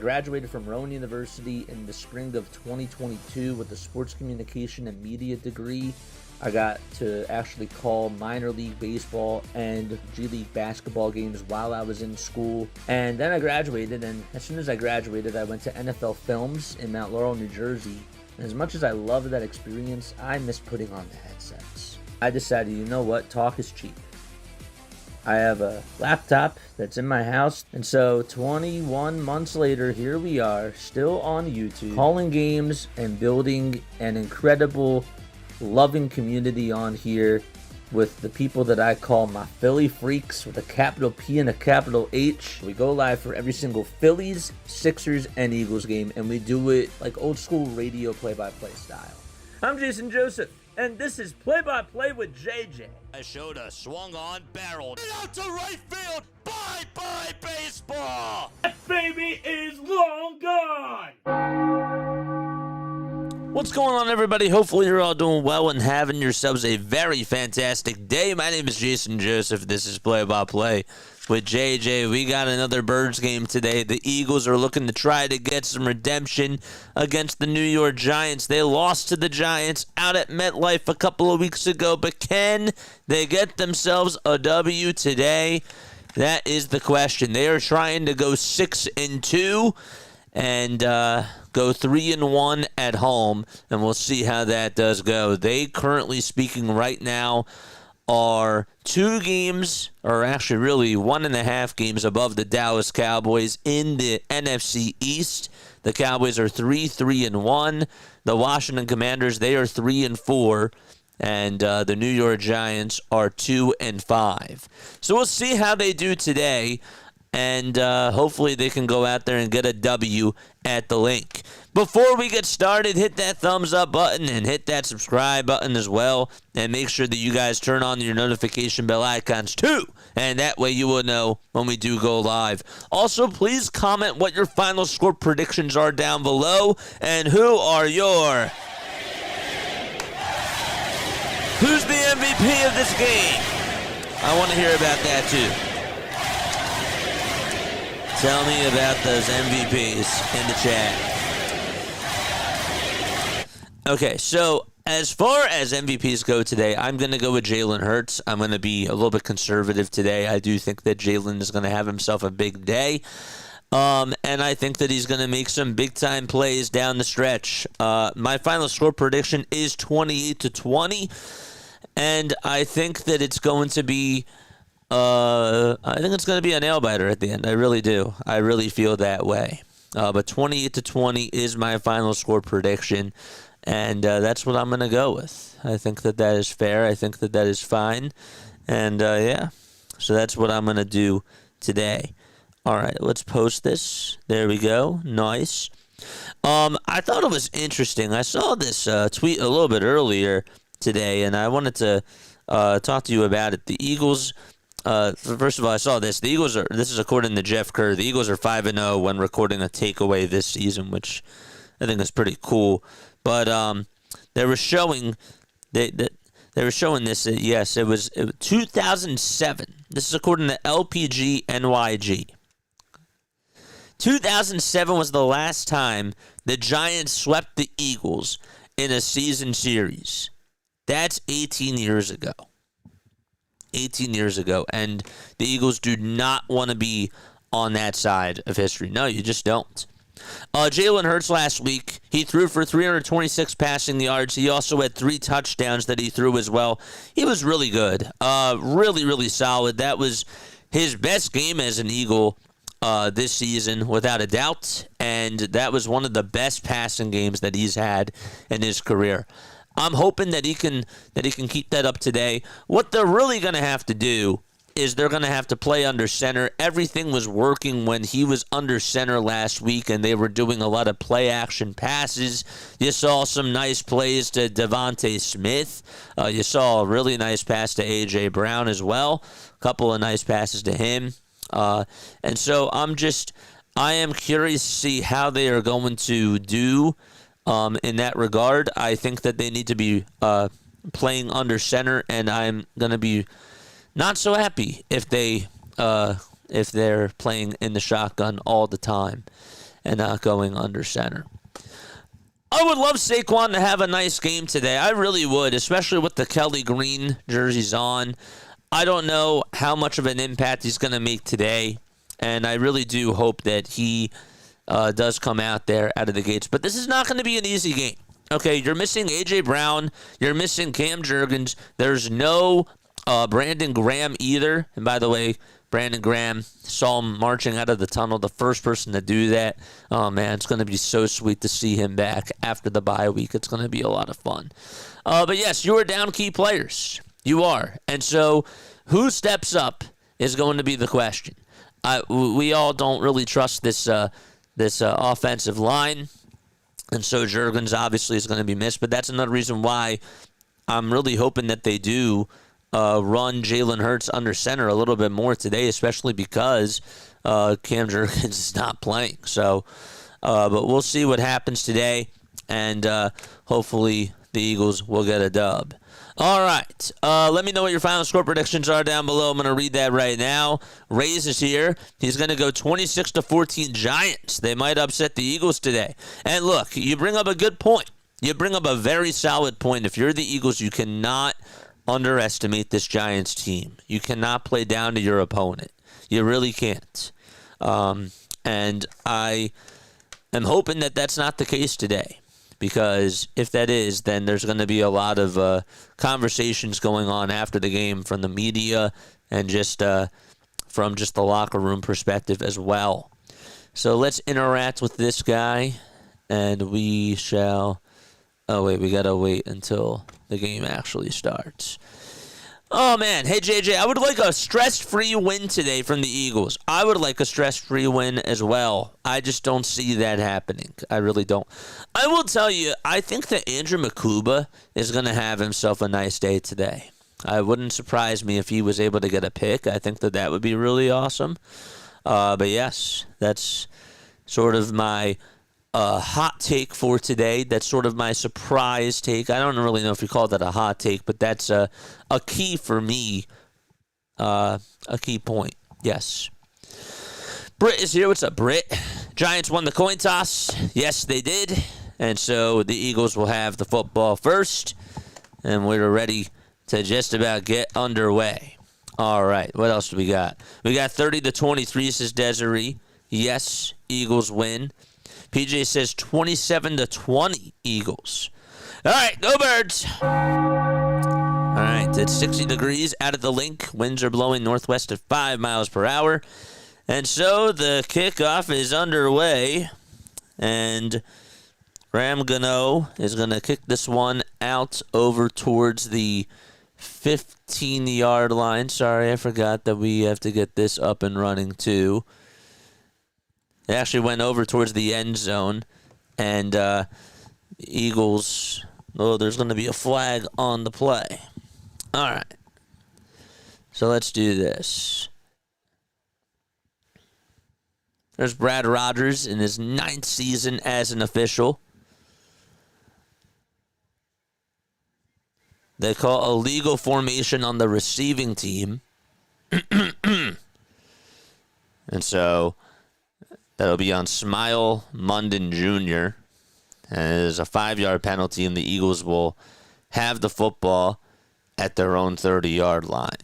graduated from Rowan University in the spring of 2022 with a sports communication and media degree. I got to actually call minor league baseball and G League basketball games while I was in school. And then I graduated, and as soon as I graduated, I went to NFL Films in Mount Laurel, New Jersey. And as much as I loved that experience, I miss putting on the headsets. I decided, you know what, talk is cheap. I have a laptop that's in my house, and so 21 months later, here we are, still on YouTube, calling games and building an incredible, loving community on here with the people that I call my Philly freaks with a capital P and a capital H. We go live for every single Phillies, Sixers, and Eagles game, and we do it like old school radio play-by-play style. I'm Jason Joseph, and this is Play-by-Play with JJ. I showed a swung on barrel. Out to right field. Bye-bye baseball. That baby is long gone. What's going on, everybody? Hopefully you're all doing well and having yourselves a very fantastic day. My name is Jason Joseph. This is Play-by-Play with JJ. We got another Birds game today. The Eagles are looking to try to get some redemption against the New York Giants. They lost to the Giants out at MetLife a couple of weeks ago, but can they get themselves a W today? That is the question. They are trying to go 6-2 and go 3-1 at home, and we'll see how that does go. They currently speaking right now are 2 games, or actually really 1.5 games above the Dallas Cowboys in the NFC East. The Cowboys are 3-1. The Washington Commanders, they are 3-4. And the New York Giants are 2-5. So we'll see how they do today. And hopefully they can go out there and get a W at the link. Before we get started, hit that thumbs up button and hit that subscribe button as well. And make sure that you guys turn on your notification bell icons too. And that way you will know when we do go live. Also, please comment what your final score predictions are down below. And who's the MVP of this game? I want to hear about that too. Tell me about those MVPs in the chat. Okay, so as far as MVPs go today, I'm going to go with Jalen Hurts. I'm going to be a little bit conservative today. I do think that Jalen is going to have himself a big day. And I think that he's going to make some big-time plays down the stretch. My final score prediction is 28-20. And I think that it's going to be... I think it's going to be a nail-biter at the end. I really do. I really feel that way. But 28-20 is my final score prediction, and that's what I'm going to go with. I think that is fair. I think that is fine. And, yeah, so that's what I'm going to do today. All right, let's post this. There we go. Nice. I thought it was interesting. I saw this tweet a little bit earlier today, and I wanted to talk to you about it. The Eagles... first of all, I saw this. The Eagles are. This is according to Jeff Kerr. The Eagles are 5-0 when recording a takeaway this season, which I think is pretty cool. But they were showing they were showing this. Yes, it was 2007. This is according to LPG NYG. 2007 was the last time the Giants swept the Eagles in a season series. That's 18 years ago. 18 years ago, and the Eagles do not want to be on that side of history. No, you just don't. Jalen Hurts last week, he threw for 326 passing yards. He also had 3 touchdowns that he threw as well. He was really good. Really, really solid. That was his best game as an Eagle this season, without a doubt, and that was one of the best passing games that he's had in his career. I'm hoping that he can keep that up today. What they're really going to have to do is they're going to have to play under center. Everything was working when he was under center last week, and they were doing a lot of play-action passes. You saw some nice plays to Devontae Smith. You saw a really nice pass to A.J. Brown as well. A couple of nice passes to him. And so I am curious to see how they are going to do in that regard. I think that they need to be playing under center, and I'm going to be not so happy if they're playing in the shotgun all the time. and not going under center. I would love Saquon to have a nice game today. I really would, especially with the Kelly Green jerseys on. I don't know how much of an impact he's going to make today, and I really do hope that he does come out there out of the gates. But this is not going to be an easy game. Okay, you're missing A.J. Brown. You're missing Cam Jurgens. There's no Brandon Graham either. And by the way, Brandon Graham saw him marching out of the tunnel, the first person to do that. Oh, man, it's going to be so sweet to see him back after the bye week. It's going to be a lot of fun. But, yes, you are down key players. You are. And so who steps up is going to be the question. We all don't really trust this offensive line. And so Jurgens obviously is going to be missed. But that's another reason why I'm really hoping that they do run Jalen Hurts under center a little bit more today, especially because Cam Jurgens is not playing. So, but we'll see what happens today, and hopefully the Eagles will get a dub. All right, let me know what your final score predictions are down below. I'm going to read that right now. Ray's is here. He's going to go 26-14 Giants. They might upset the Eagles today. And look, you bring up a good point. You bring up a very solid point. If you're the Eagles, you cannot underestimate this Giants team. You cannot play down to your opponent. You really can't. And I am hoping that that's not the case today, because if that is, then there's going to be a lot of conversations going on after the game from the media and just from just the locker room perspective as well. So let's interact with this guy, and we shall... Oh, wait, we got to wait until the game actually starts. Oh, man. Hey, JJ, I would like a stress-free win today from the Eagles. I would like a stress-free win as well. I just don't see that happening. I really don't. I will tell you, I think that Andrew Makuba is going to have himself a nice day today. It wouldn't surprise me if he was able to get a pick. I think that would be really awesome. But, yes, that's sort of my... hot take for today. That's sort of my surprise take. I don't really know if you call that a hot take, but that's a key for me. A key point. Yes. Britt is here. What's up, Britt? Giants won the coin toss. Yes, they did. And so the Eagles will have the football first. And we're ready to just about get underway. All right. What else do we got? We got 30-23, says Desiree. Yes, Eagles win. PJ says 27-20 Eagles. All right, go Birds. All right, it's 60 degrees out at the link. Winds are blowing northwest at 5 miles per hour. And so the kickoff is underway. And Ramgano is going to kick this one out over towards the 15-yard line. Sorry, I forgot that we have to get this up and running too. It actually went over towards the end zone, and Eagles, there's going to be a flag on the play. All right. So let's do this. There's Brad Rodgers in his 9th season as an official. They call illegal formation on the receiving team. And so... that'll be on Smile Munden Jr. And it is a 5-yard penalty, and the Eagles will have the football at their own 30-yard line.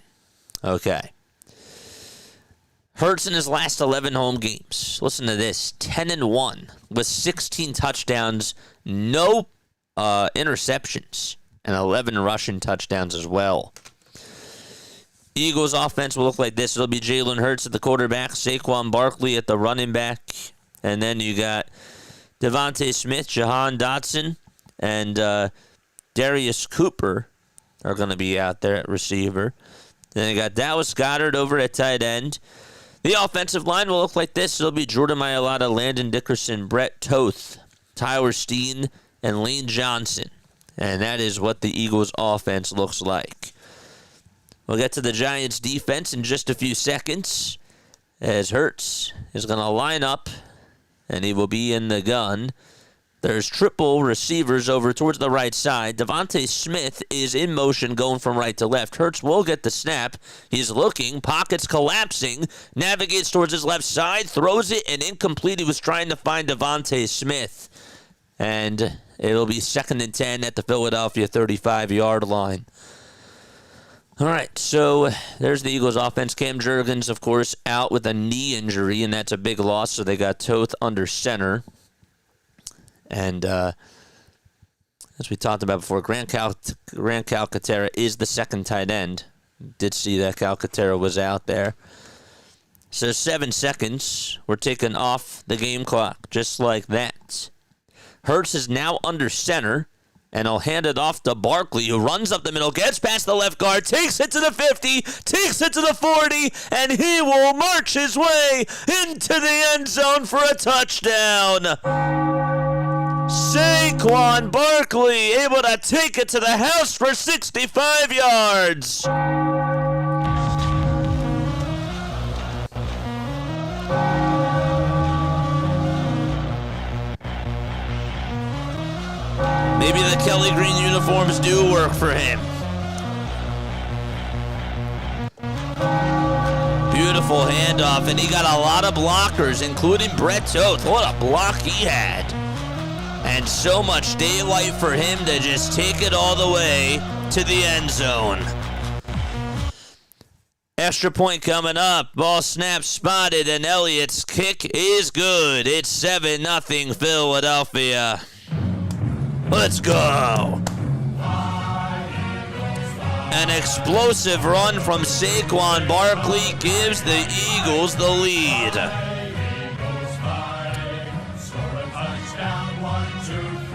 Okay. Hurts in his last 11 home games. Listen to this. 10-1 with 16 touchdowns, no interceptions, and 11 rushing touchdowns as well. Eagles offense will look like this. It'll be Jalen Hurts at the quarterback, Saquon Barkley at the running back, and then you got Devontae Smith, Jahan Dodson, and Darius Cooper are going to be out there at receiver. Then you got Dallas Goddard over at tight end. The offensive line will look like this. It'll be Jordan Mailata, Landon Dickerson, Brett Toth, Tyler Steen, and Lane Johnson. And that is what the Eagles offense looks like. We'll get to the Giants defense in just a few seconds, as Hurts is going to line up, and he will be in the gun. There's triple receivers over towards the right side. Devontae Smith is in motion going from right to left. Hurts will get the snap. He's looking. Pockets collapsing. Navigates towards his left side. Throws it and incomplete. He was trying to find Devontae Smith. And it'll be 2nd and 10 at the Philadelphia 35-yard line. All right, so there's the Eagles offense. Cam Jurgens, of course, out with a knee injury, and that's a big loss. So they got Toth under center. And as we talked about before, Grant Calcaterra is the second tight end. Did see that Calcaterra was out there. So 7 seconds. We're taking off the game clock just like that. Hurts is now under center, and he'll hand it off to Barkley, who runs up the middle, gets past the left guard, takes it to the 50, takes it to the 40, and he will march his way into the end zone for a touchdown. Saquon Barkley able to take it to the house for 65 yards. Maybe the Kelly Green uniforms do work for him. Beautiful handoff, and he got a lot of blockers, including Brett Toth. What a block he had. And so much daylight for him to just take it all the way to the end zone. Extra point coming up. Ball snap spotted, and Elliott's kick is good. It's 7-0 Philadelphia. Let's go. An explosive run from Saquon Barkley gives the Eagles the lead.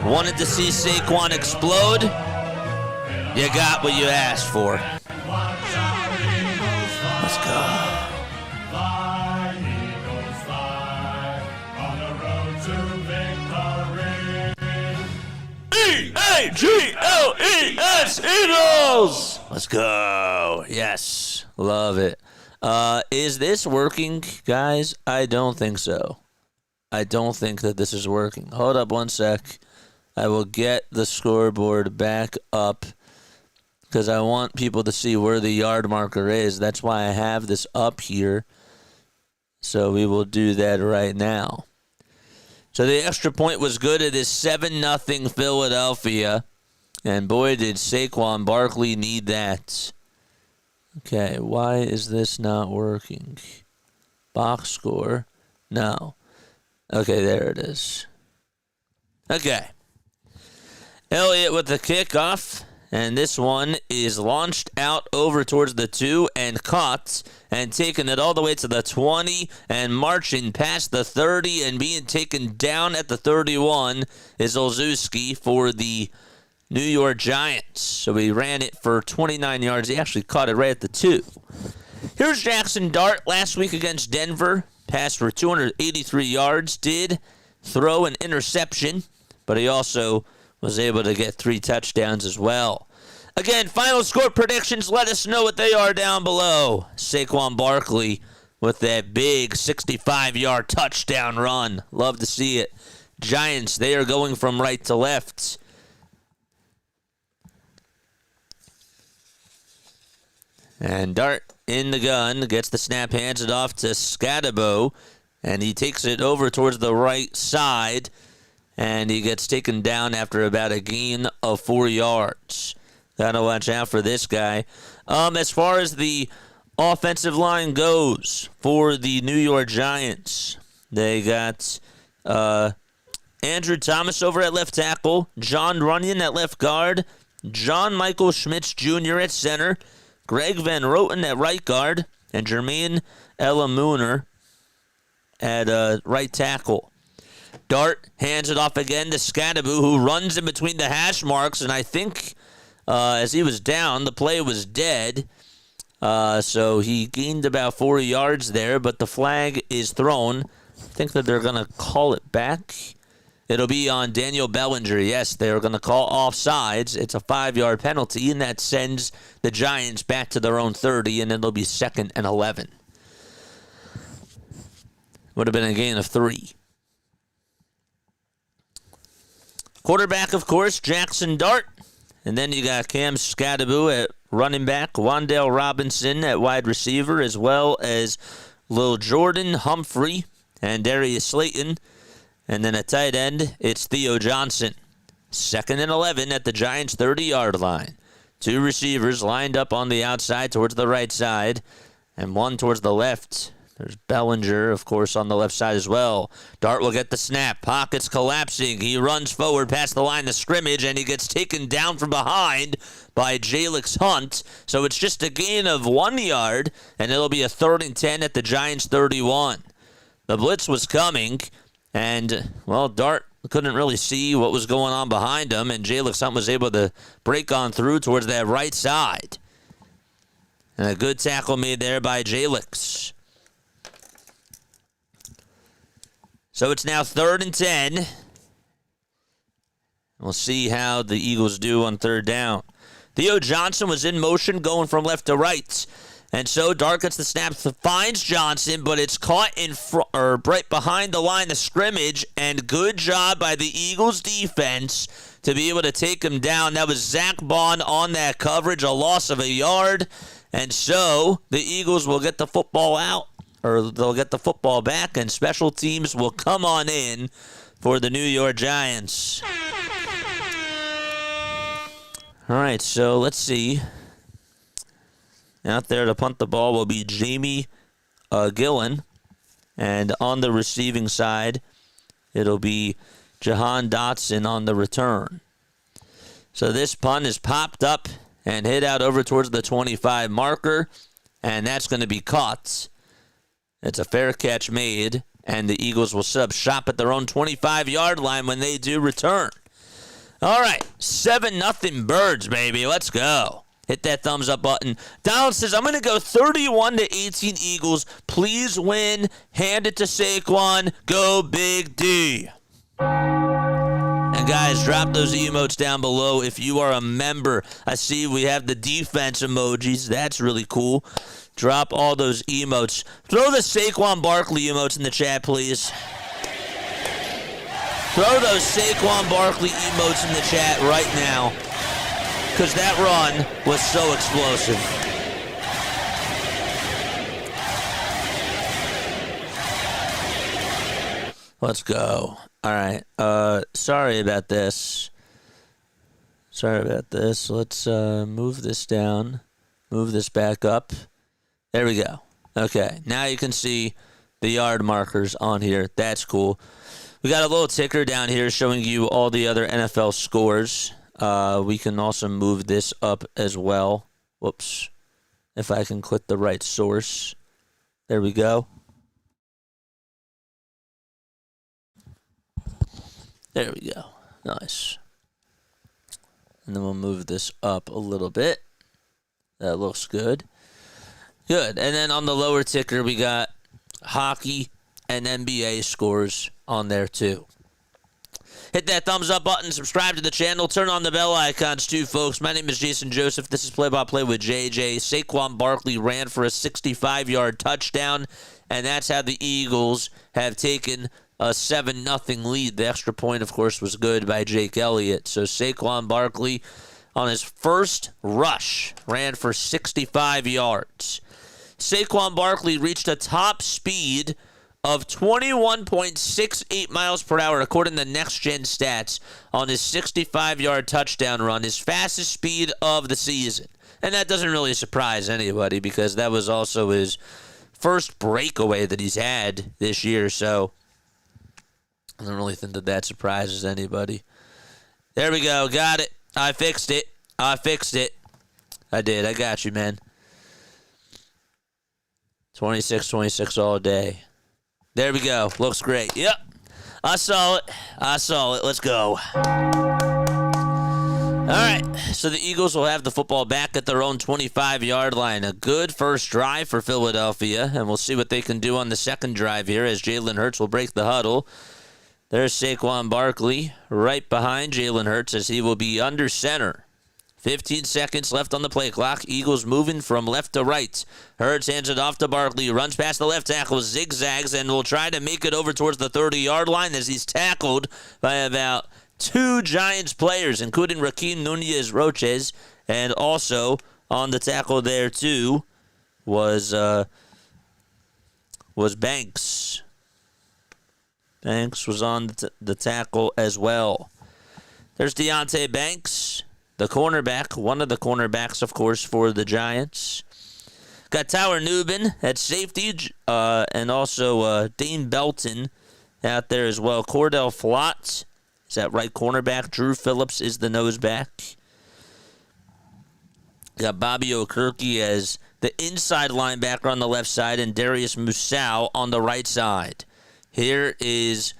Wanted to see Saquon explode? You got what you asked for. Let's go. E-A-G-L-E-S, Eagles! Let's go. Yes, love it. Is this working, guys? I don't think so. I don't think that this is working. Hold up one sec. I will get the scoreboard back up because I want people to see where the yard marker is. That's why I have this up here. So we will do that right now. So the extra point was good. It is 7-0 Philadelphia. And boy, did Saquon Barkley need that. Okay, why is this not working? Box score? No. Okay, there it is. Okay. Elliott with the kickoff. And this one is launched out over towards the 2 and caught and taking it all the way to the 20 and marching past the 30 and being taken down at the 31 is Olszewski for the New York Giants. So he ran it for 29 yards. He actually caught it right at the 2. Here's Jackson Dart last week against Denver. Passed for 283 yards. Did throw an interception, but he also was able to get 3 touchdowns as well. Again, final score predictions. Let us know what they are down below. Saquon Barkley with that big 65-yard touchdown run. Love to see it. Giants, they are going from right to left. And Dart in the gun, gets the snap, hands it off to Scadabo, and he takes it over towards the right side, and he gets taken down after about a gain of 4 yards. Gotta watch out for this guy. As far as the offensive line goes for the New York Giants, they got Andrew Thomas over at left tackle, John Runyon at left guard, John Michael Schmitz Jr. at center, Greg Van Roten at right guard, and Jermaine Elamooner at right tackle. Dart hands it off again to Scadaboo, who runs in between the hash marks, and I think as he was down, the play was dead. So he gained about 4 yards there, but the flag is thrown. I think that they're going to call it back. It'll be on Daniel Bellinger. Yes, they're going to call offsides. It's a 5-yard penalty, and that sends the Giants back to their own 30, and it'll be 2nd and 11. Would have been a gain of 3. Quarterback, of course, Jackson Dart. And then you got Cam Scadaboo at running back, Wan'Dale Robinson at wide receiver, as well as Lil Jordan Humphrey and Darius Slayton. And then at tight end, it's Theo Johnson. 2nd and 11 at the Giants' 30-yard line. 2 receivers lined up on the outside towards the right side, and 1 towards the left. There's Bellinger, of course, on the left side as well. Dart will get the snap. Pocket's collapsing. He runs forward past the line of scrimmage, and he gets taken down from behind by Jalix Hunt. So it's just a gain of 1 yard, and it'll be a 3rd and 10 at the Giants' 31. The blitz was coming, and, well, Dart couldn't really see what was going on behind him, and Jalix Hunt was able to break on through towards that right side. And a good tackle made there by Jalix. So it's now 3rd and 10. We'll see how the Eagles do on 3rd down. Theo Johnson was in motion going from left to right. And so Dart gets the snap, finds Johnson, but it's caught in front or right behind the line of scrimmage. And good job by the Eagles defense to be able to take him down. That was Zach Bond on that coverage, a loss of 1 yard. And so the Eagles will get the football out, or they'll get the football back, and special teams will come on in for the New York Giants. All right, so let's see. Out there to punt the ball will be Jamie Gillen. And on the receiving side, it'll be Jahan Dodson on the return. So this punt is popped up and hit out over towards the 25 marker, and that's going to be caught. It's a fair catch made, and the Eagles will set up shop at their own 25-yard line when they do return. All right, 7-0 Birds, baby. Let's go. Hit that thumbs up button. Donald says, I'm going to go 31-18 Eagles. Please win. Hand it to Saquon. Go Big D. And guys, drop those emotes down below if you are a member. I see we have the defense emojis. That's really cool. Drop all those emotes. Throw the Saquon Barkley emotes in the chat, please. Throw those Saquon Barkley emotes in the chat right now, because that run was so explosive. Let's go. All right. Sorry about this. Let's move this down. Move this back up. There we go. Okay, now you can see the yard markers on here. That's cool. We got a little ticker down here showing you all the other NFL scores. We can also move this up as well. Whoops. If I can click the right source. There we go. There we go. Nice. And then we'll move this up a little bit. That looks good. Good. And then on the lower ticker, we got hockey and NBA scores on there too. Hit that thumbs up button, subscribe to the channel, turn on the bell icons too, folks. My name is Jason Joseph. This is Play-by-Play with JJ. Saquon Barkley ran for a 65-yard touchdown, and that's how the Eagles have taken a 7-0 lead. The extra point, of course, was good by Jake Elliott. So Saquon Barkley, on his first rush, ran for 65 yards. Saquon Barkley reached a top speed of 21.68 miles per hour, according to Next Gen Stats, on his 65-yard touchdown run, his fastest speed of the season. And that doesn't really surprise anybody, because that was also his first breakaway that he's had this year, so I don't really think that surprises anybody. There we go. Got it. I fixed it. I did. I got you, man. 26 all day. There we go. Looks great. Yep. I saw it. Let's go. All right. So the Eagles will have the football back at their own 25-yard line. A good first drive for Philadelphia, and we'll see what they can do on the second drive here as Jalen Hurts will break the huddle. There's Saquon Barkley right behind Jalen Hurts as he will be under center. 15 seconds left on the play clock. Eagles moving from left to right. Hurts hands it off to Barkley. Runs past the left tackle, zigzags, and will try to make it over towards the 30-yard line as he's tackled by about two Giants players, including Raheem Nunez-Roches, and also on the tackle there too was Banks. Banks was on the tackle as well. There's Deonte Banks, the cornerback, one of the cornerbacks, of course, for the Giants. Got Tyler Nubin at safety, and also Dane Belton out there as well. Cordell Flott is at right cornerback. Drew Phillips is the noseback. Got Bobby Okereke as the inside linebacker on the left side, and Darius Musau on the right side. Here is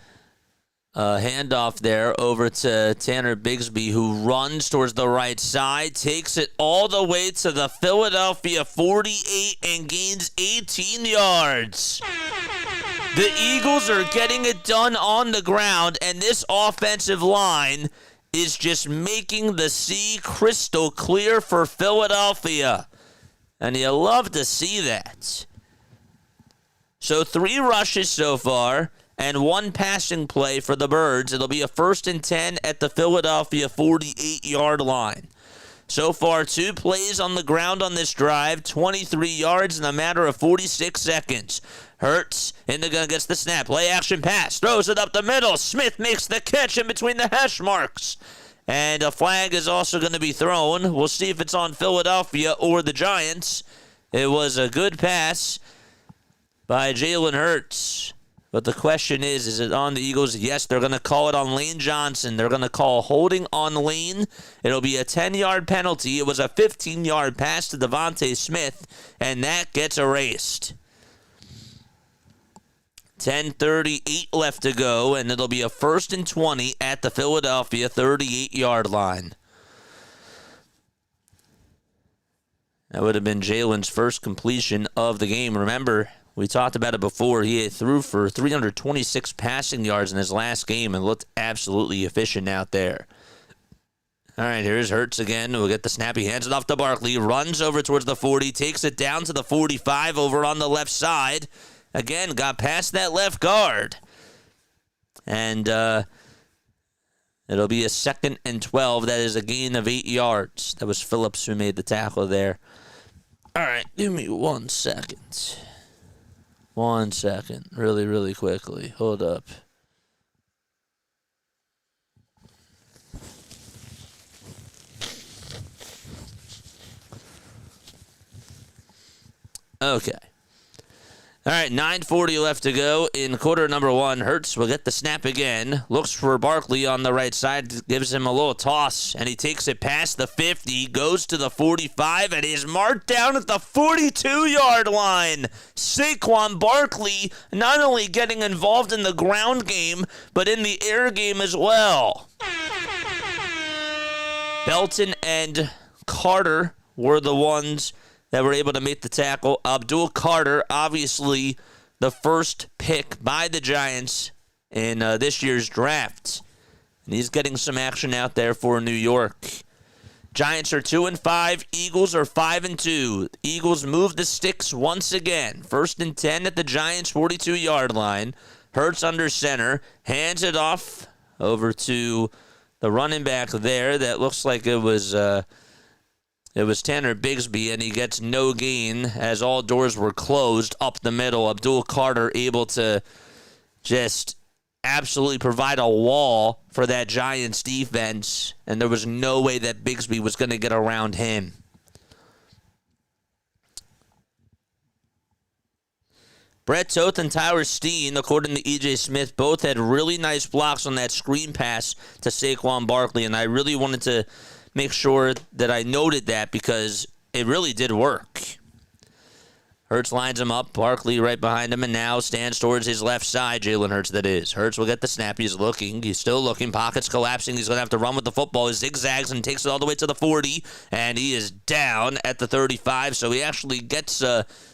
a handoff there over to Tanner Bigsby, who runs towards the right side, takes it all the way to the Philadelphia 48 and gains 18 yards. The Eagles are getting it done on the ground, and this offensive line is just making the sea crystal clear for Philadelphia. And you love to see that. So 3 rushes so far and 1 passing play for the Birds. It'll be a 1st and 10 at the Philadelphia 48-yard line. So far, 2 plays on the ground on this drive, 23 yards in a matter of 46 seconds. Hurts in the gun, gets the snap. Play action pass, throws it up the middle. Smith makes the catch in between the hash marks. And a flag is also going to be thrown. We'll see if it's on Philadelphia or the Giants. It was a good pass by Jalen Hurts. But the question is it on the Eagles? Yes, they're going to call it on Lane Johnson. They're going to call holding on Lane. It'll be a 10-yard penalty. It was a 15-yard pass to Devontae Smith, and that gets erased. 10:38 left to go, and it'll be a 1st and 20 at the Philadelphia 38-yard line. That would have been Jalen's first completion of the game. Remember, we talked about it before. He threw for 326 passing yards in his last game and looked absolutely efficient out there. All right, here's Hurts again. We'll get the snap. He hands it off to Barkley. Runs over towards the 40. Takes it down to the 45 over on the left side. Again, got past that left guard. And it'll be a 2nd and 12. That is a gain of 8 yards. That was Phillips who made the tackle there. All right, give me 1 second. 1 second. Really, really quickly. Hold up. Okay. All right, 9:40 left to go in quarter number 1. Hurts will get the snap again. Looks for Barkley on the right side. Gives him a little toss, and he takes it past the 50. Goes to the 45, and is marked down at the 42-yard line. Saquon Barkley not only getting involved in the ground game, but in the air game as well. Belton and Carter were the ones that were able to make the tackle. Abdul Carter, obviously the first pick by the Giants in this year's draft. And he's getting some action out there for New York. Giants are 2-5. Eagles are 5-2. Eagles move the sticks once again. 1st and 10 at the Giants' 42-yard line. Hurts under center. Hands it off over to the running back there. That looks like it was Tanner Bigsby, and he gets no gain as all doors were closed up the middle. Abdul Carter able to just absolutely provide a wall for that Giants defense, and there was no way that Bigsby was going to get around him. Brett Toth and Tyler Steen, according to E.J. Smith, both had really nice blocks on that screen pass to Saquon Barkley, and I really wanted to make sure that I noted that because it really did work. Hurts lines him up. Barkley right behind him and now stands towards his left side. Jalen Hurts, that is. Hurts will get the snap. He's looking. He's still looking. Pockets collapsing. He's going to have to run with the football. He zigzags and takes it all the way to the 40. And he is down at the 35. So he actually gets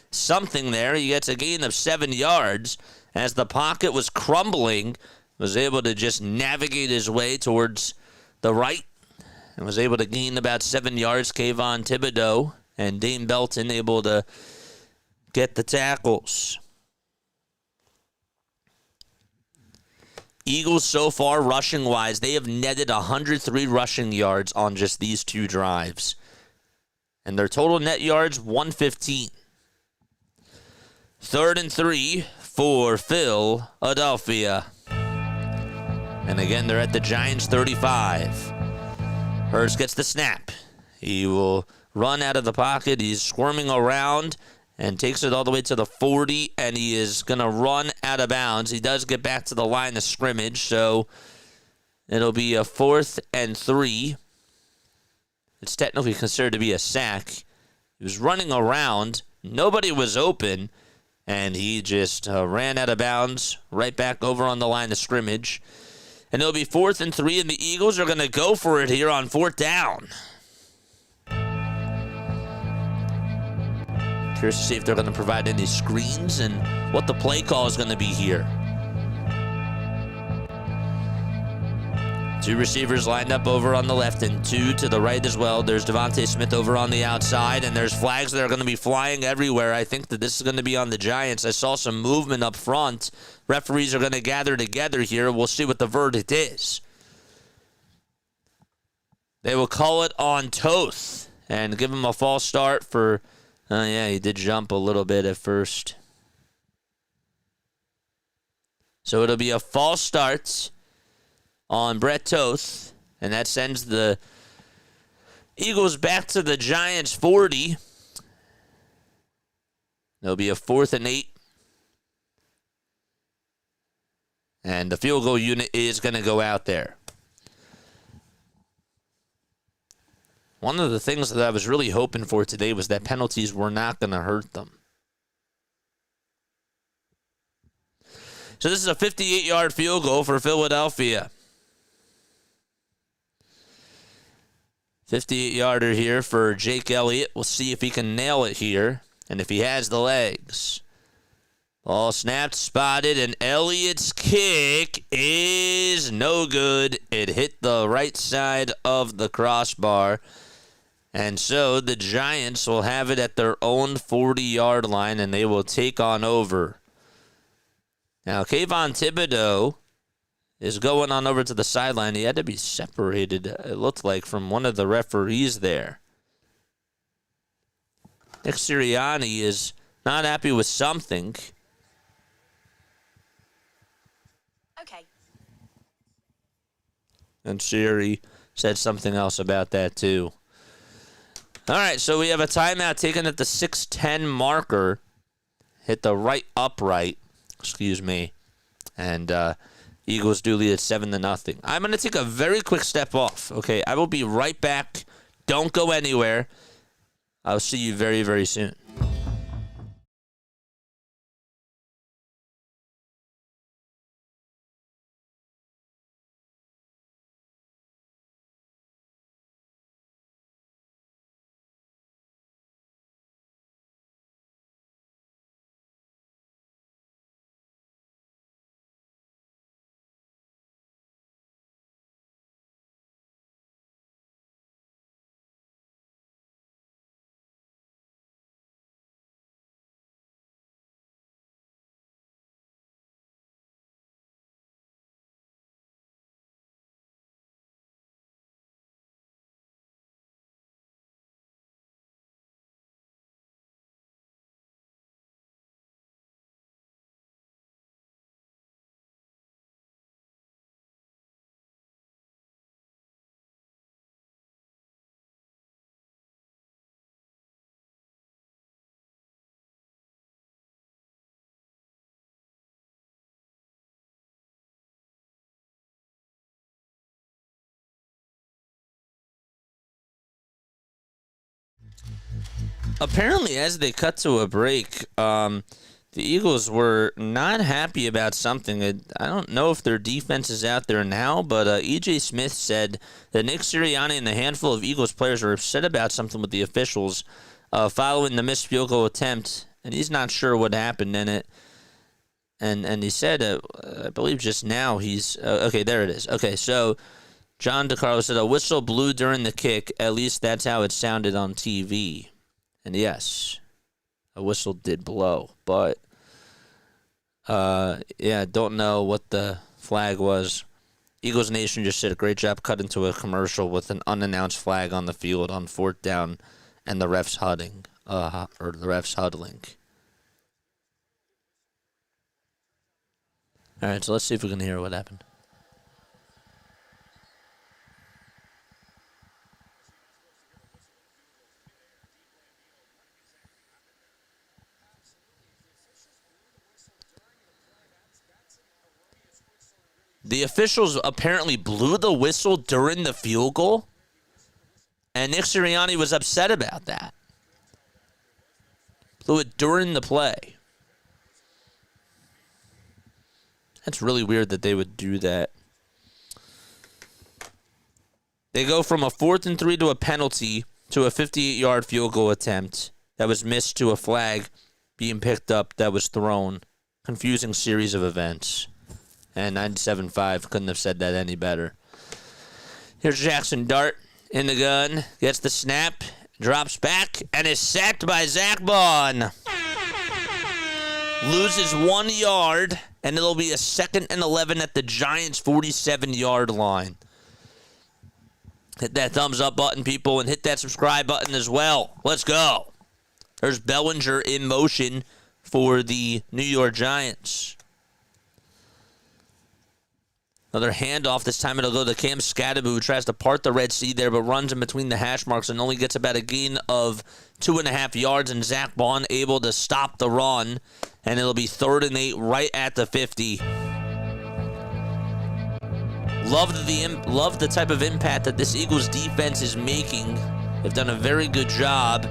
something there. He gets a gain of 7 yards. As the pocket was crumbling, was able to just navigate his way towards the right. And was able to gain about 7 yards. Kayvon Thibodeau and Dane Belton able to get the tackles. Eagles so far, rushing-wise, they have netted 103 rushing yards on just these 2 drives. And their total net yards, 115. 3rd and 3 for Philadelphia. And again, they're at the Giants' 35. Hurts gets the snap. He will run out of the pocket. He's squirming around and takes it all the way to the 40, and he is going to run out of bounds. He does get back to the line of scrimmage, so it'll be a 4th and 3. It's technically considered to be a sack. He was running around. Nobody was open, and he just ran out of bounds right back over on the line of scrimmage. And it'll be 4th and 3, and the Eagles are going to go for it here on 4th down. Curious to see if they're going to provide any screens and what the play call is going to be here. 2 receivers lined up over on the left and 2 to the right as well. There's Devontae Smith over on the outside, and there's flags that are going to be flying everywhere. I think that this is going to be on the Giants. I saw some movement up front. Referees are going to gather together here. We'll see what the verdict is. They will call it on Toth and give him a false start for... yeah, he did jump a little bit at first. So it'll be a false start on Brett Toth, and that sends the Eagles back to the Giants' 40. There'll be a 4th and 8. And the field goal unit is going to go out there. One of the things that I was really hoping for today was that penalties were not going to hurt them. So this is a 58-yard field goal for Philadelphia. 58-yarder here for Jake Elliott. We'll see if he can nail it here and if he has the legs. Ball snapped, spotted, and Elliott's kick is no good. It hit the right side of the crossbar. And so the Giants will have it at their own 40-yard line, and they will take on over. Now, Kayvon Thibodeau is going on over to the sideline. He had to be separated, it looked like, from one of the referees there. Nick Sirianni is not happy with something. Okay. And Siri said something else about that, too. All right, so we have a timeout taken at the 6:10 marker. Hit the right upright. And Eagles do lead at 7-0. I'm going to take a very quick step off. Okay, I will be right back. Don't go anywhere. I'll see you very, very soon. Apparently, as they cut to a break, the Eagles were not happy about something. I don't know if their defense is out there now, but E.J. Smith said that Nick Sirianni and a handful of Eagles players are upset about something with the officials following the missed field goal attempt, and he's not sure what happened in it. And he said, I believe just now he's... okay, there it is. Okay, so John DeCarlo said a whistle blew during the kick. At least that's how it sounded on TV. And yes, a whistle did blow. But, yeah, don't know what the flag was. Eagles Nation just did a great job cutting to a commercial with an unannounced flag on the field on 4th down and the refs huddling. All right, so let's see if we can hear what happened. The officials apparently blew the whistle during the field goal, and Nick Sirianni was upset about that. Blew it during the play. That's really weird that they would do that. They go from a 4th and 3 to a penalty to a 58-yard field goal attempt that was missed to a flag being picked up that was thrown. Confusing series of events. And 97.5 couldn't have said that any better. Here's Jackson Dart in the gun. Gets the snap. Drops back. And is sacked by Zach Bond. Loses 1 yard. And it'll be a 2nd and 11 at the Giants' 47-yard line. Hit that thumbs up button, people. And hit that subscribe button as well. Let's go. There's Bellinger in motion for the New York Giants. Another handoff. This time it'll go to Cam Scadaboo, who tries to part the Red Sea there, but runs in between the hash marks and only gets about a gain of 2.5 yards. And Zach Bond able to stop the run. And it'll be 3rd and 8 right at the 50. Love the type of impact that this Eagles defense is making. They've done a very good job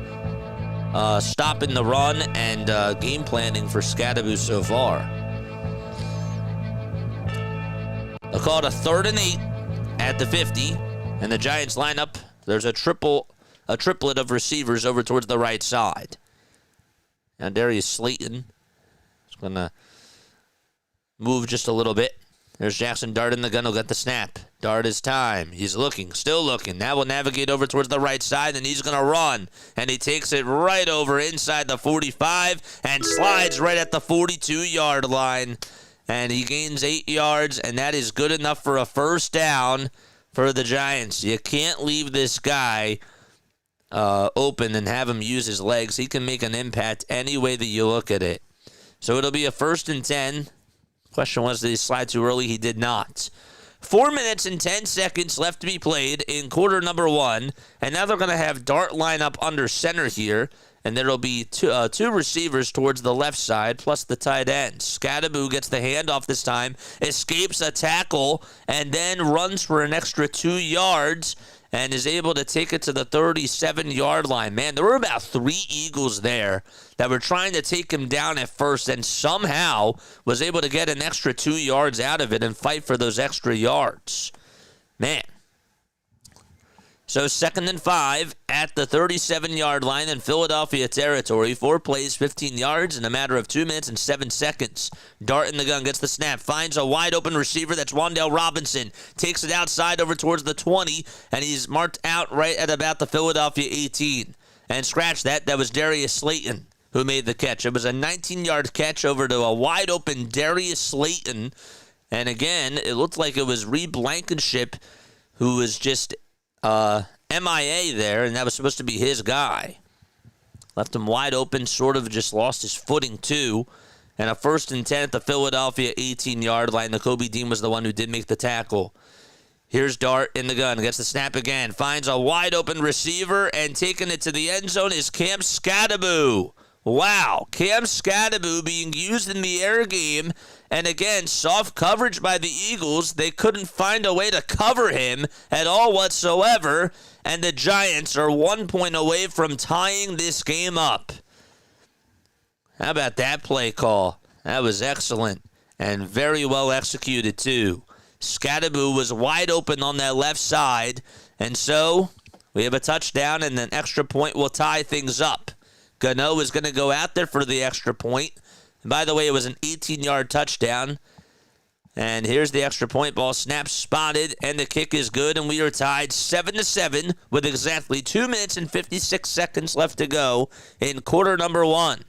stopping the run and game planning for Scadaboo so far. They'll call it a 3rd and 8 at the 50, and the Giants line up. There's a triplet of receivers over towards the right side. Now Darius Slayton is going to move just a little bit. There's Jackson Dart in the gun. He'll get the snap. Dart is time. He's looking, still looking. Now we'll navigate over towards the right side, and he's going to run. And he takes it right over inside the 45 and slides right at the 42-yard line. And he gains 8 yards, and that is good enough for a 1st down for the Giants. You can't leave this guy open and have him use his legs. He can make an impact any way that you look at it. So it'll be a 1st and 10. Question was, did he slide too early? He did not. 4 minutes and 10 seconds left to be played in quarter number 1. And now they're going to have Dart line up under center here. And there will be two receivers towards the left side, plus the tight end. Scadaboo gets the handoff this time, escapes a tackle, and then runs for an extra 2 yards, and is able to take it to the 37-yard line. Man, there were about 3 Eagles there that were trying to take him down at first, and somehow was able to get an extra 2 yards out of it and fight for those extra yards. Man. So 2nd and 5 at the 37-yard line in Philadelphia territory. 4 plays, 15 yards in a matter of 2 minutes and 7 seconds. Dart in the gun, gets the snap, finds a wide-open receiver. That's Wan'Dale Robinson. Takes it outside over towards the 20, and he's marked out right at about the Philadelphia 18. And scratch that, that was Darius Slayton who made the catch. It was a 19-yard catch over to a wide-open Darius Slayton. And again, it looked like it was Reed Blankenship who was just MIA there, and that was supposed to be his guy. Left him wide open, sort of just lost his footing too. And a 1st and 10 at the Philadelphia 18-yard line. Nakobe Dean was the one who did make the tackle. Here's Dart in the gun, gets the snap again, finds a wide open receiver, and taking it to the end zone is Cam Scadaboo. Wow, Cam Scadaboo being used in the air game. And again, soft coverage by the Eagles. They couldn't find a way to cover him at all whatsoever. And the Giants are 1 point away from tying this game up. How about that play call? That was excellent and very well executed too. Scadaboo was wide open on that left side. And so we have a touchdown, and an extra point will tie things up. Gano is going to go out there for the extra point. And by the way, it was an 18-yard touchdown. And here's the extra point ball. Snap spotted, and the kick is good. And we are tied 7-7 with exactly 2 minutes and 56 seconds left to go in quarter number 1.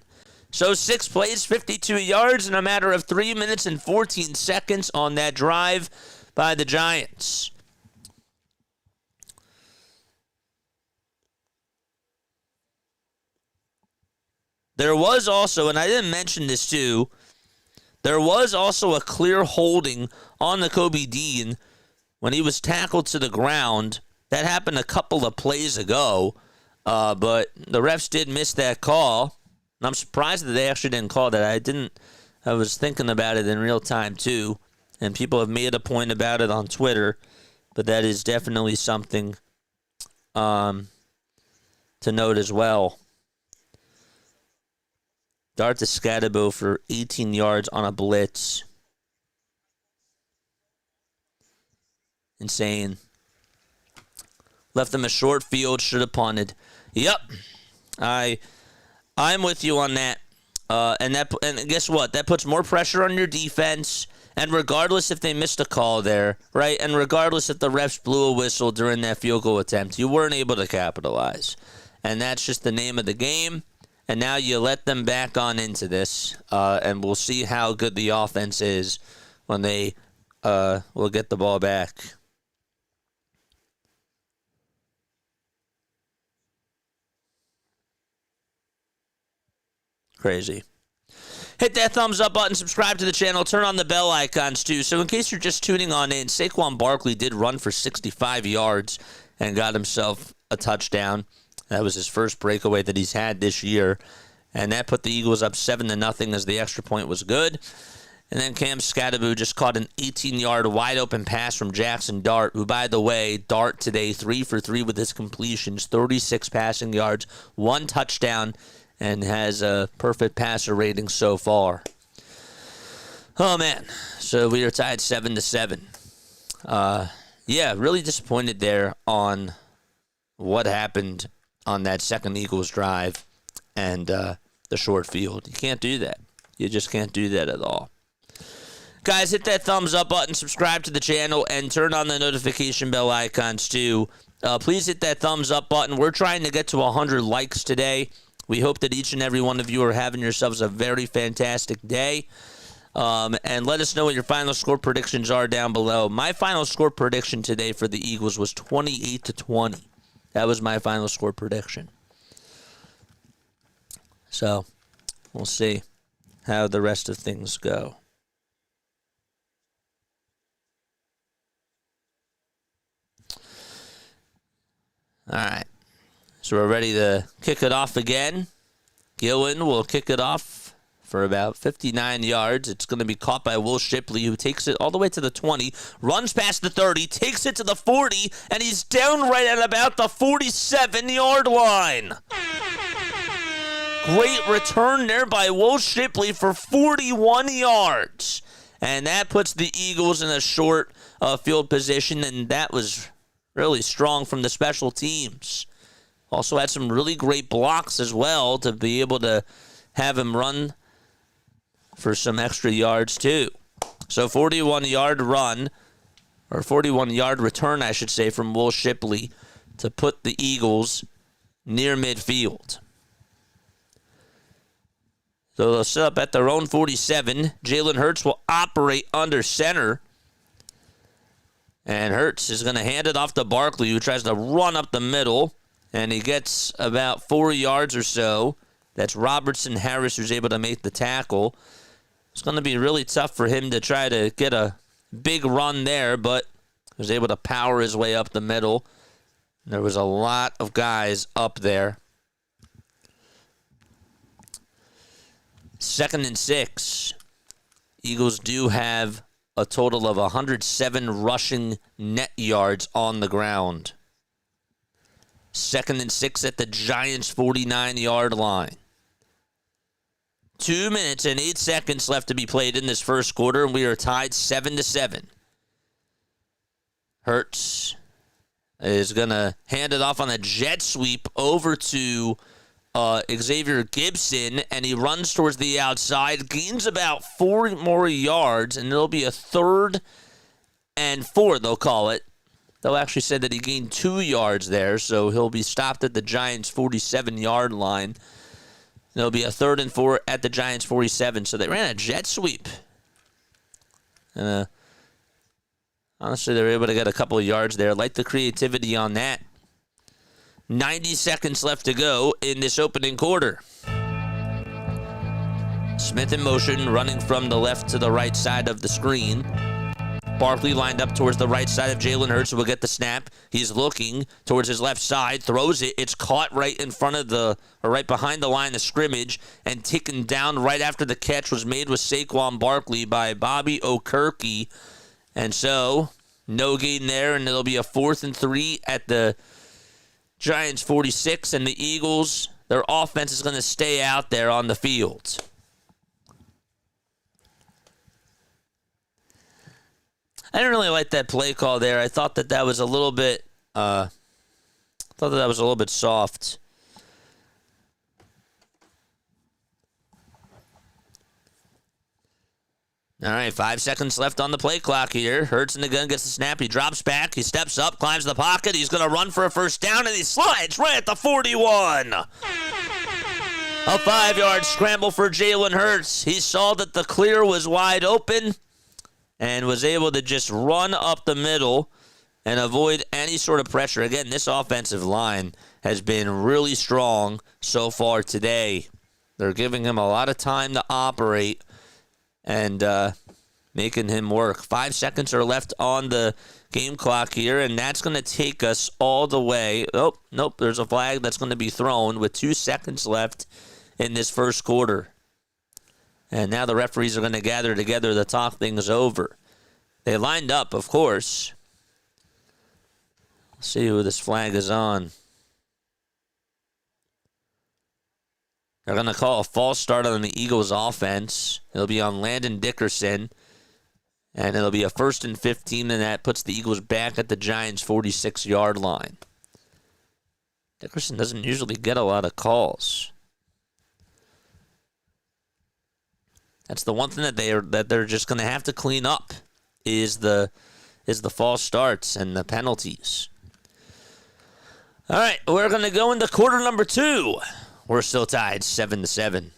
So 6 plays, 52 yards in a matter of 3 minutes and 14 seconds on that drive by the Giants. There was also, and I didn't mention this too, there was also a clear holding on the Kobe Dean when he was tackled to the ground. That happened a couple of plays ago, but the refs did miss that call. And I'm surprised that they actually didn't call that. I was thinking about it in real time too, and people have made a point about it on Twitter, but that is definitely something to note as well. Dart to Scatabo for 18 yards on a blitz. Insane. Left them a short field, should have punted. Yep. I'm with you on that. And guess what? That puts more pressure on your defense. And regardless if they missed a call there, right? And regardless if the refs blew a whistle during that field goal attempt, you weren't able to capitalize. And that's just the name of the game. And now you let them back on into this, and we'll see how good the offense is when they will get the ball back. Crazy. Hit that thumbs up button, subscribe to the channel, turn on the bell icons too. So in case you're just tuning on in, Saquon Barkley did run for 65 yards and got himself a touchdown. That was his first breakaway that he's had this year. And that put the Eagles up 7-0 as the extra point was good. And then Cam Scatabo just caught an 18-yard wide-open pass from Jackson Dart, who, by the way, Dart today 3 for 3 with his completions, 36 passing yards, 1 touchdown, and has a perfect passer rating so far. Oh, man. So we are tied 7-7. Yeah, really disappointed there on what happened on that second Eagles drive and the short field. You can't do that. You just can't do that at all. Guys, hit that thumbs up button, subscribe to the channel, and turn on the notification bell icons too. Please hit that thumbs up button. We're trying to get to 100 likes today. We hope that each and every one of you are having yourselves a very fantastic day. And let us know what your final score predictions are down below. My final score prediction today for the Eagles was 28-20. That was my final score prediction. So, we'll see how the rest of things go. All right. So we're ready to kick it off again. Gillen will kick it off for about 59 yards. It's going to be caught by Will Shipley, who takes it all the way to the 20, runs past the 30, takes it to the 40, and he's down right at about the 47-yard line. Great return there by Will Shipley for 41 yards. And that puts the Eagles in a short field position, and that was really strong from the special teams. Also had some really great blocks as well to be able to have him run for some extra yards too. So 41-yard run, or 41-yard return, I should say, from Will Shipley to put the Eagles near midfield. So they'll set up at their own 47. Jalen Hurts will operate under center. And Hurts is going to hand it off to Barkley, who tries to run up the middle. And he gets about 4 yards or so. That's Robertson Harris who's able to make the tackle. It's going to be really tough for him to try to get a big run there, but he was able to power his way up the middle. There was a lot of guys up there. 2nd and 6. Eagles do have a total of 107 rushing net yards on the ground. 2nd and 6 at the Giants' 49-yard line. 2 minutes and 8 seconds left to be played in this first quarter, and we are tied 7-7. Hurts is going to hand it off on a jet sweep over to Xavier Gibson, and he runs towards the outside, gains about 4 more yards, and it'll be a 3rd and 4, they'll call it. They'll actually say that he gained 2 yards there, so he'll be stopped at the Giants' 47-yard line. It'll be a 3rd and 4 at the Giants' 47. So they ran a jet sweep. And honestly, they were able to get a couple of yards there. Like the creativity on that. 90 seconds left to go in this opening quarter. Smith in motion, running from the left to the right side of the screen. Barkley lined up towards the right side of Jalen Hurts, who will get the snap. He's looking towards his left side, throws it. It's caught right in front of right behind the line of scrimmage, and taken down right after the catch was made with Saquon Barkley by Bobby Okereke. And so, no gain there, and it'll be a 4th and 3 at the Giants 46, and the Eagles, their offense is going to stay out there on the field. I didn't really like that play call there. I thought that was a little bit soft. All right, 5 seconds left on the play clock here. Hurts in the gun, gets the snap. He drops back. He steps up, climbs the pocket. He's going to run for a first down, and he slides right at the 41. A 5-yard scramble for Jalen Hurts. He saw that the clear was wide open and was able to just run up the middle and avoid any sort of pressure. Again, this offensive line has been really strong so far today. They're giving him a lot of time to operate and making him work. 5 seconds are left on the game clock here, and that's going to take us all the way. Oh, nope, there's a flag that's going to be thrown with 2 seconds left in this first quarter. And now the referees are going to gather together to talk things over. They lined up, of course. Let's see who this flag is on. They're going to call a false start on the Eagles' offense. It'll be on Landon Dickerson. And it'll be a 1st and 15, and that puts the Eagles back at the Giants' 46-yard line. Dickerson doesn't usually get a lot of calls. That's the one thing that they're just going to have to clean up is the false starts and the penalties. All right, we're going to go into quarter number 2. We're still tied 7-7.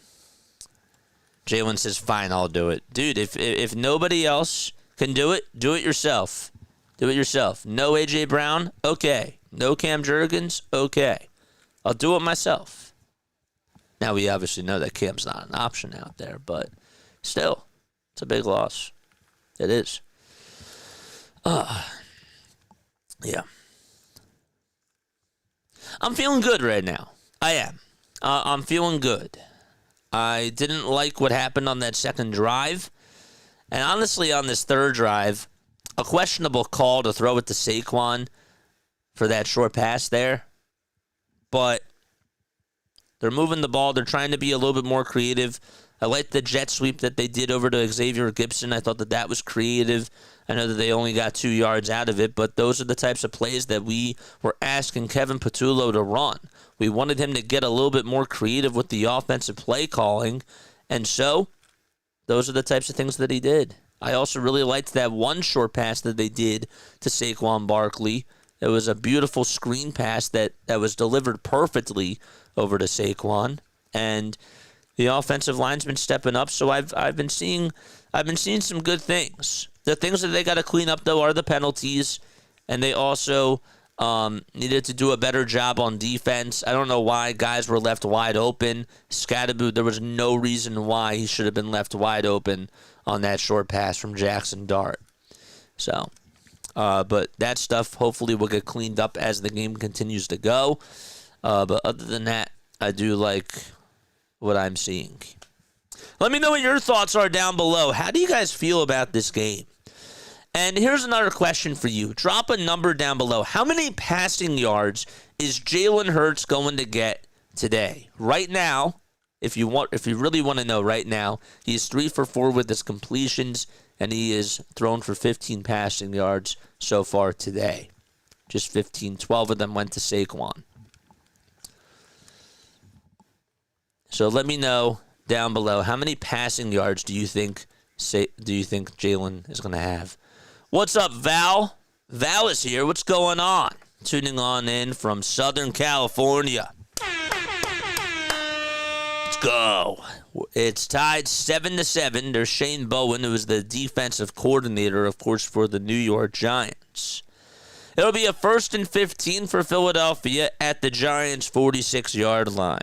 Jalen says, "Fine, I'll do it." Dude, if nobody else can do it yourself. Do it yourself. No A.J. Brown? Okay. No Cam Jurgens? Okay. I'll do it myself. Now, we obviously know that Cam's not an option out there, but still, it's a big loss. It is. Yeah. I'm feeling good right now. I am. I'm feeling good. I didn't like what happened on that second drive. And honestly, on this third drive, a questionable call to throw it to Saquon for that short pass there. But they're moving the ball. They're trying to be a little bit more creative. I like the jet sweep that they did over to Xavier Gibson. I thought that was creative. I know that they only got 2 yards out of it, but those are the types of plays that we were asking Kevin Patullo to run. We wanted him to get a little bit more creative with the offensive play calling, and so those are the types of things that he did. I also really liked that one short pass that they did to Saquon Barkley. It was a beautiful screen pass that was delivered perfectly over to Saquon, and the offensive line's been stepping up. So I've been seeing some good things. The things that they got to clean up though are the penalties, and they also needed to do a better job on defense. I don't know why guys were left wide open. Scatterboot, there was no reason why he should have been left wide open on that short pass from Jackson Dart. So, but that stuff hopefully will get cleaned up as the game continues to go. But other than that, I do like what I'm seeing. Let me know what your thoughts are down below. How do you guys feel about this game? And here's another question for you. Drop a number down below. How many passing yards is Jalen Hurts going to get today? Right now, if you really want to know right now, he's 3 for 4 with his completions, and he is thrown for 15 passing yards so far today. Just 15. 12 of them went to Saquon. So let me know down below, how many passing yards do you think Jalen is going to have? What's up, Val? Val is here. What's going on? Tuning on in from Southern California. What's go. It's tied 7-7. There's Shane Bowen, who is the defensive coordinator, of course, for the New York Giants. It'll be a 1st and 15 for Philadelphia at the Giants' 46-yard line.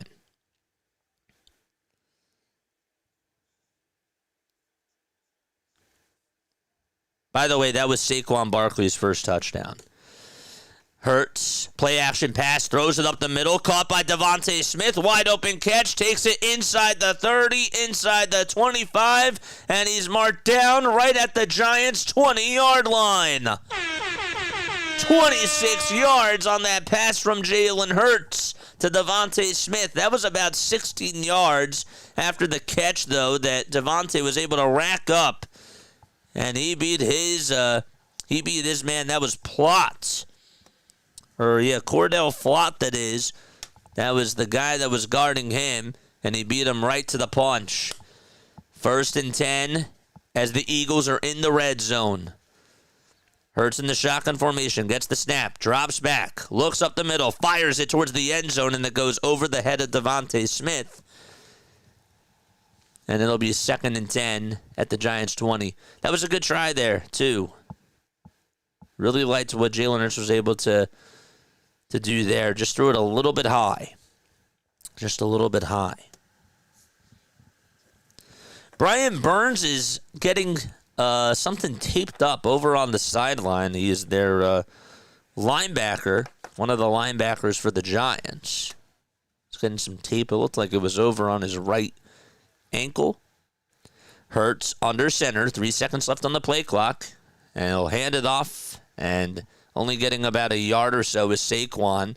By the way, that was Saquon Barkley's first touchdown. Hurts, play action pass, throws it up the middle, caught by Devontae Smith, wide open catch, takes it inside the 30, inside the 25, and he's marked down right at the Giants' 20-yard line. 26 yards on that pass from Jalen Hurts to Devontae Smith. That was about 16 yards after the catch, though, that Devontae was able to rack up, and he beat his man. That was Plott. Cordell Flott, that is. That was the guy that was guarding him, and he beat him right to the punch. 1st and 10 as the Eagles are in the red zone. Hurts in the shotgun formation, gets the snap, drops back, looks up the middle, fires it towards the end zone, and it goes over the head of Devontae Smith. And it'll be 2nd and 10 at the Giants' 20. That was a good try there, too. Really liked what Jalen Hurts was able to do there. Just threw it a little bit high. Just a little bit high. Brian Burns is getting something taped up over on the sideline. He is their linebacker, one of the linebackers for the Giants. He's getting some tape. It looked like it was over on his right ankle. Hurts under center. 3 seconds left on the play clock. And he'll hand it off, and only getting about a yard or so is Saquon,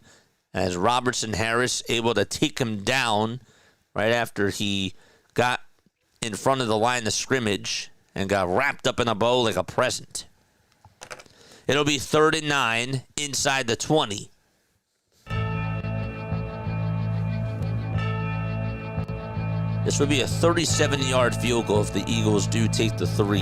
as Robertson Harris able to take him down right after he got in front of the line of scrimmage and got wrapped up in a bow like a present. It'll be 3rd and 9 inside the 20. This would be a 37-yard field goal if the Eagles do take the 3.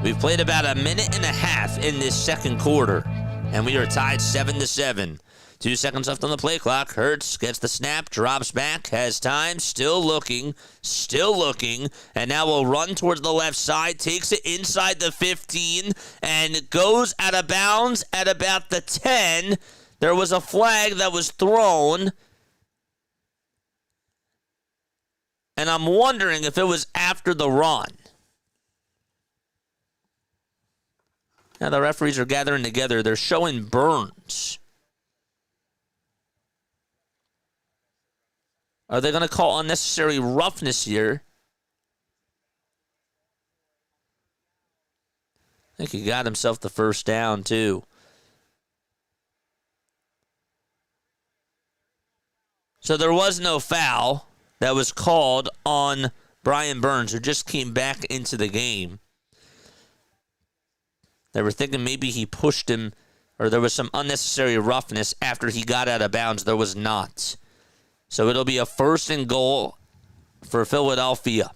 We've played about a minute and a half in this second quarter, and we are tied 7-7. 2 seconds left on the play clock. Hurts gets the snap, drops back, has time, still looking, and now will run towards the left side, takes it inside the 15, and goes out of bounds at about the 10. There was a flag that was thrown, and I'm wondering if it was after the run. Now the referees are gathering together. They're showing Burns. Are they going to call unnecessary roughness here? I think he got himself the first down, too. So there was no foul that was called on Brian Burns, who just came back into the game. They were thinking maybe he pushed him, or there was some unnecessary roughness after he got out of bounds. There was not. So it'll be a 1st and goal for Philadelphia.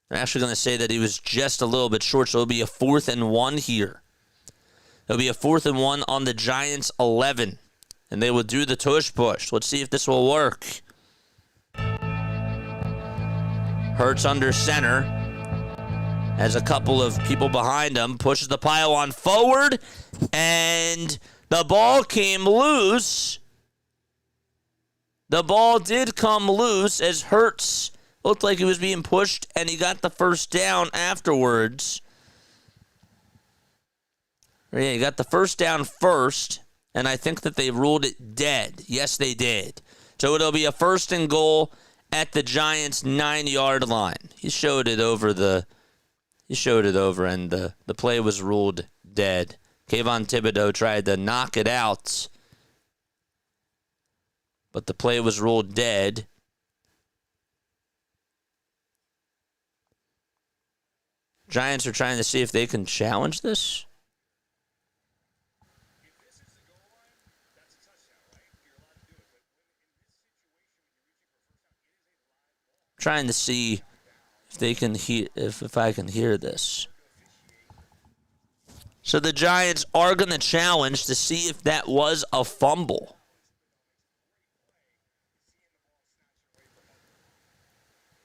They're actually going to say that he was just a little bit short, so it'll be a 4th and 1 here. It'll be a 4th and 1 on the Giants' 11. And they will do the tush push. Let's see if this will work. Hurts under center. Has a couple of people behind him. Pushes the pile-on forward. And the ball came loose. The ball did come loose as Hurts looked like he was being pushed. And he got the first down afterwards. Yeah, he got the first down first, and I think that they ruled it dead. Yes, they did. So it'll be a 1st and goal at the Giants' 9-yard line. He showed it over, and the play was ruled dead. Kayvon Thibodeau tried to knock it out, but the play was ruled dead. Giants are trying to see if they can challenge this. Trying to see if they can hear, if I can hear this. So the Giants are going to challenge to see if that was a fumble.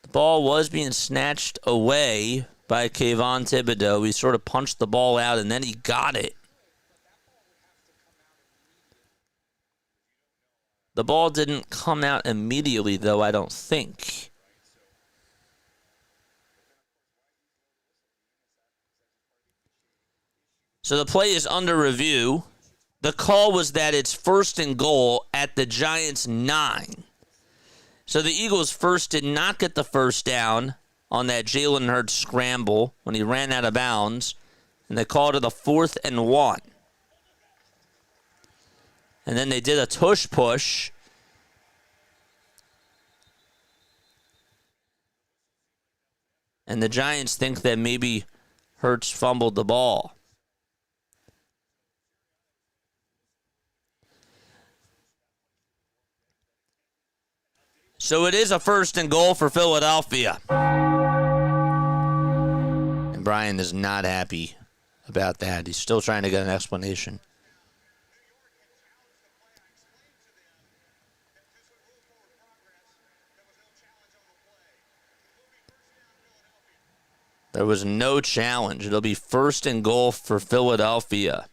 The ball was being snatched away by Kayvon Thibodeau. He sort of punched the ball out, and then he got it. The ball didn't come out immediately, though, I don't think. So the play is under review. The call was that it's 1st and goal at the Giants' 9. So the Eagles first did not get the first down on that Jalen Hurts scramble when he ran out of bounds, and they called it a 4th and 1. And then they did a tush push. And the Giants think that maybe Hurts fumbled the ball. So it is a 1st and goal for Philadelphia. And Brian is not happy about that. He's still trying to get an explanation. There was no challenge. It'll be 1st and goal for Philadelphia.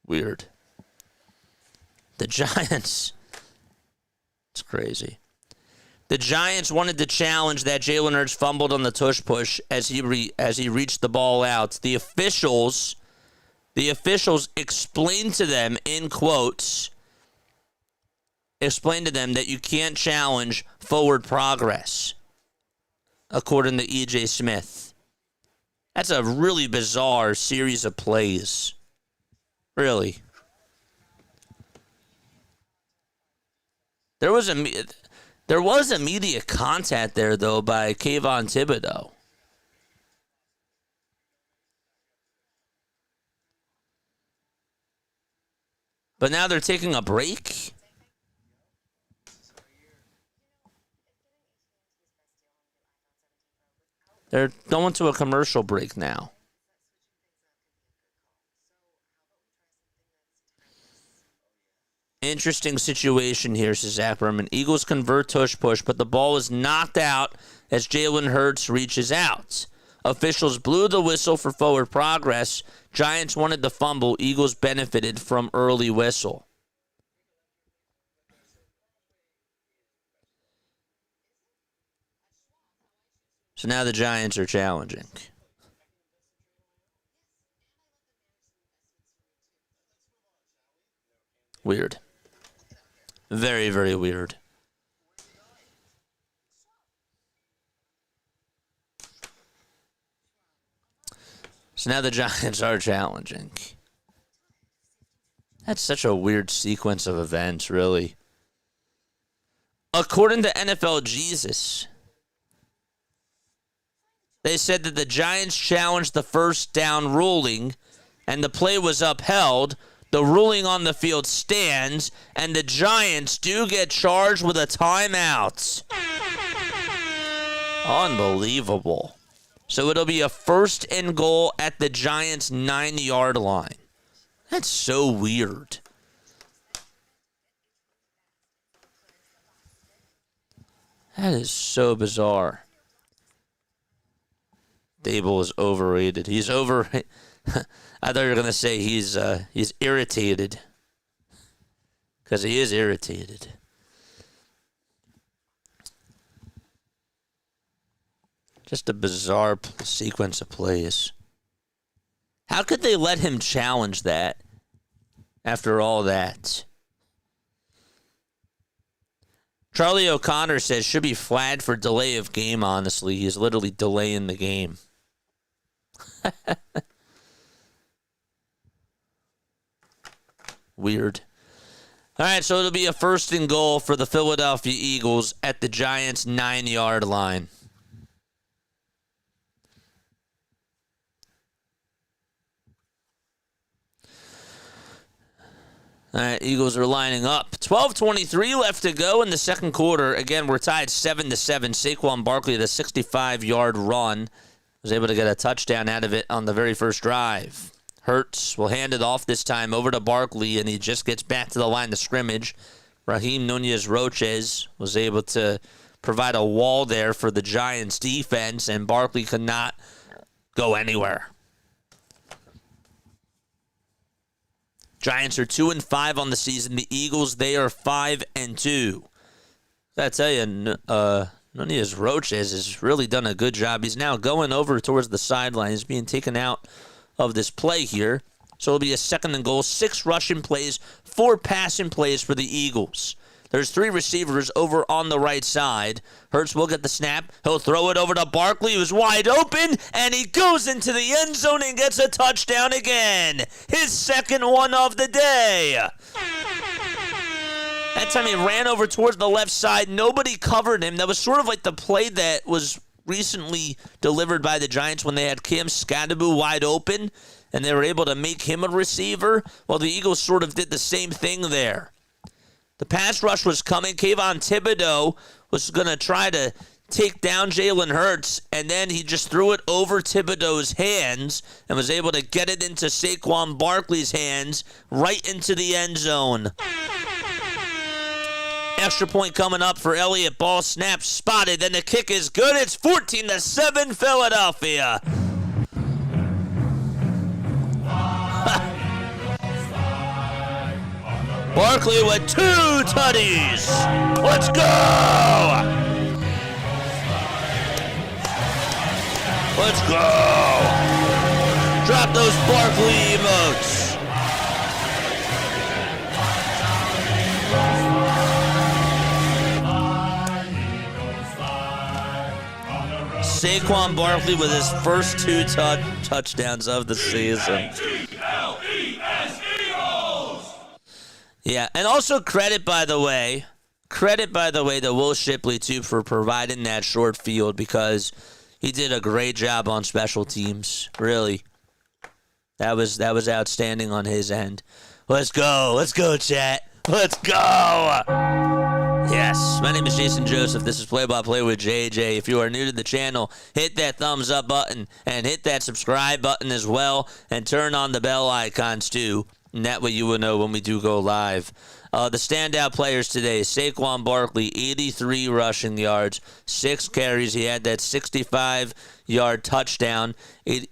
Weird. The Giants. It's crazy. The Giants wanted to challenge that Jalen Hurts fumbled on the tush push as he reached the ball out. The officials explained to them, in quotes, explained to them that you can't challenge forward progress, according to E.J. Smith. That's a really bizarre series of plays. Really. There was immediate contact there, though, by Kayvon Thibodeau. But now they're taking a break? They're going to a commercial break now. Interesting situation here, says Zach Berman. Eagles convert tush push, but the ball is knocked out as Jalen Hurts reaches out. Officials blew the whistle for forward progress. Giants wanted the fumble. Eagles benefited from early whistle. So now the Giants are challenging. Weird. Very, very weird. So now the Giants are challenging. That's such a weird sequence of events, really. According to NFL Jesus, they said that the Giants challenged the first down ruling and the play was upheld. The ruling on the field stands, and the Giants do get charged with a timeout. Unbelievable. So it'll be a 1st and goal at the Giants' 9-yard line. That's so weird. That is so bizarre. Dable is overrated. He's overrated. I thought you were going to say he's irritated. Because he is irritated. Just a bizarre sequence of plays. How could they let him challenge that after all that? Charlie O'Connor says should be flagged for delay of game, honestly. He's literally delaying the game. Weird. All right, so it'll be a 1st and goal for the Philadelphia Eagles at the Giants' 9-yard line. All right, Eagles are lining up. 12:23 left to go in the second quarter. Again, we're tied 7-7. Saquon Barkley had a 65-yard run. Was able to get a touchdown out of it on the very first drive. Hurts will hand it off this time over to Barkley, and he just gets back to the line of scrimmage. Raheem Nunez-Roches was able to provide a wall there for the Giants' defense, and Barkley could not go anywhere. Giants are 2-5 on the season. The Eagles, they are 5-2. I tell you, Nunez-Roches has really done a good job. He's now going over towards the sideline. He's being taken out of this play here. So it'll be a 2nd and goal. 6 rushing plays, 4 passing plays for the Eagles. There's 3 receivers over on the right side. Hurts will get the snap. He'll throw it over to Barkley, who's wide open, and he goes into the end zone and gets a touchdown again. His 2nd one of the day. That time he ran over towards the left side. Nobody covered him. That was sort of like the play that was recently delivered by the Giants when they had Cam Scadaboo wide open, and they were able to make him a receiver. Well, the Eagles sort of did the same thing there. The pass rush was coming. Kayvon Thibodeau was going to try to take down Jalen Hurts, and then he just threw it over Thibodeau's hands and was able to get it into Saquon Barkley's hands right into the end zone. Extra point coming up for Elliott. Ball snap spotted. Then the kick is good. It's 14-7 Philadelphia. Barkley with 2 tutties. Let's go. Let's go. Drop those Barkley emotes. Saquon Barkley with his first 2 touchdowns of the season. Yeah, and also credit, by the way, to Will Shipley, too, for providing that short field, because he did a great job on special teams. Really. That was outstanding on his end. Let's go, chat. Let's go. Yes, my name is Jason Joseph. This is Play-by-Play with JJ. If you are new to the channel, hit that thumbs up button and hit that subscribe button as well, and turn on the bell icons too. And that way you will know when we do go live. The standout players today: Saquon Barkley, 83 rushing yards, 6 carries. He had that 65-yard touchdown.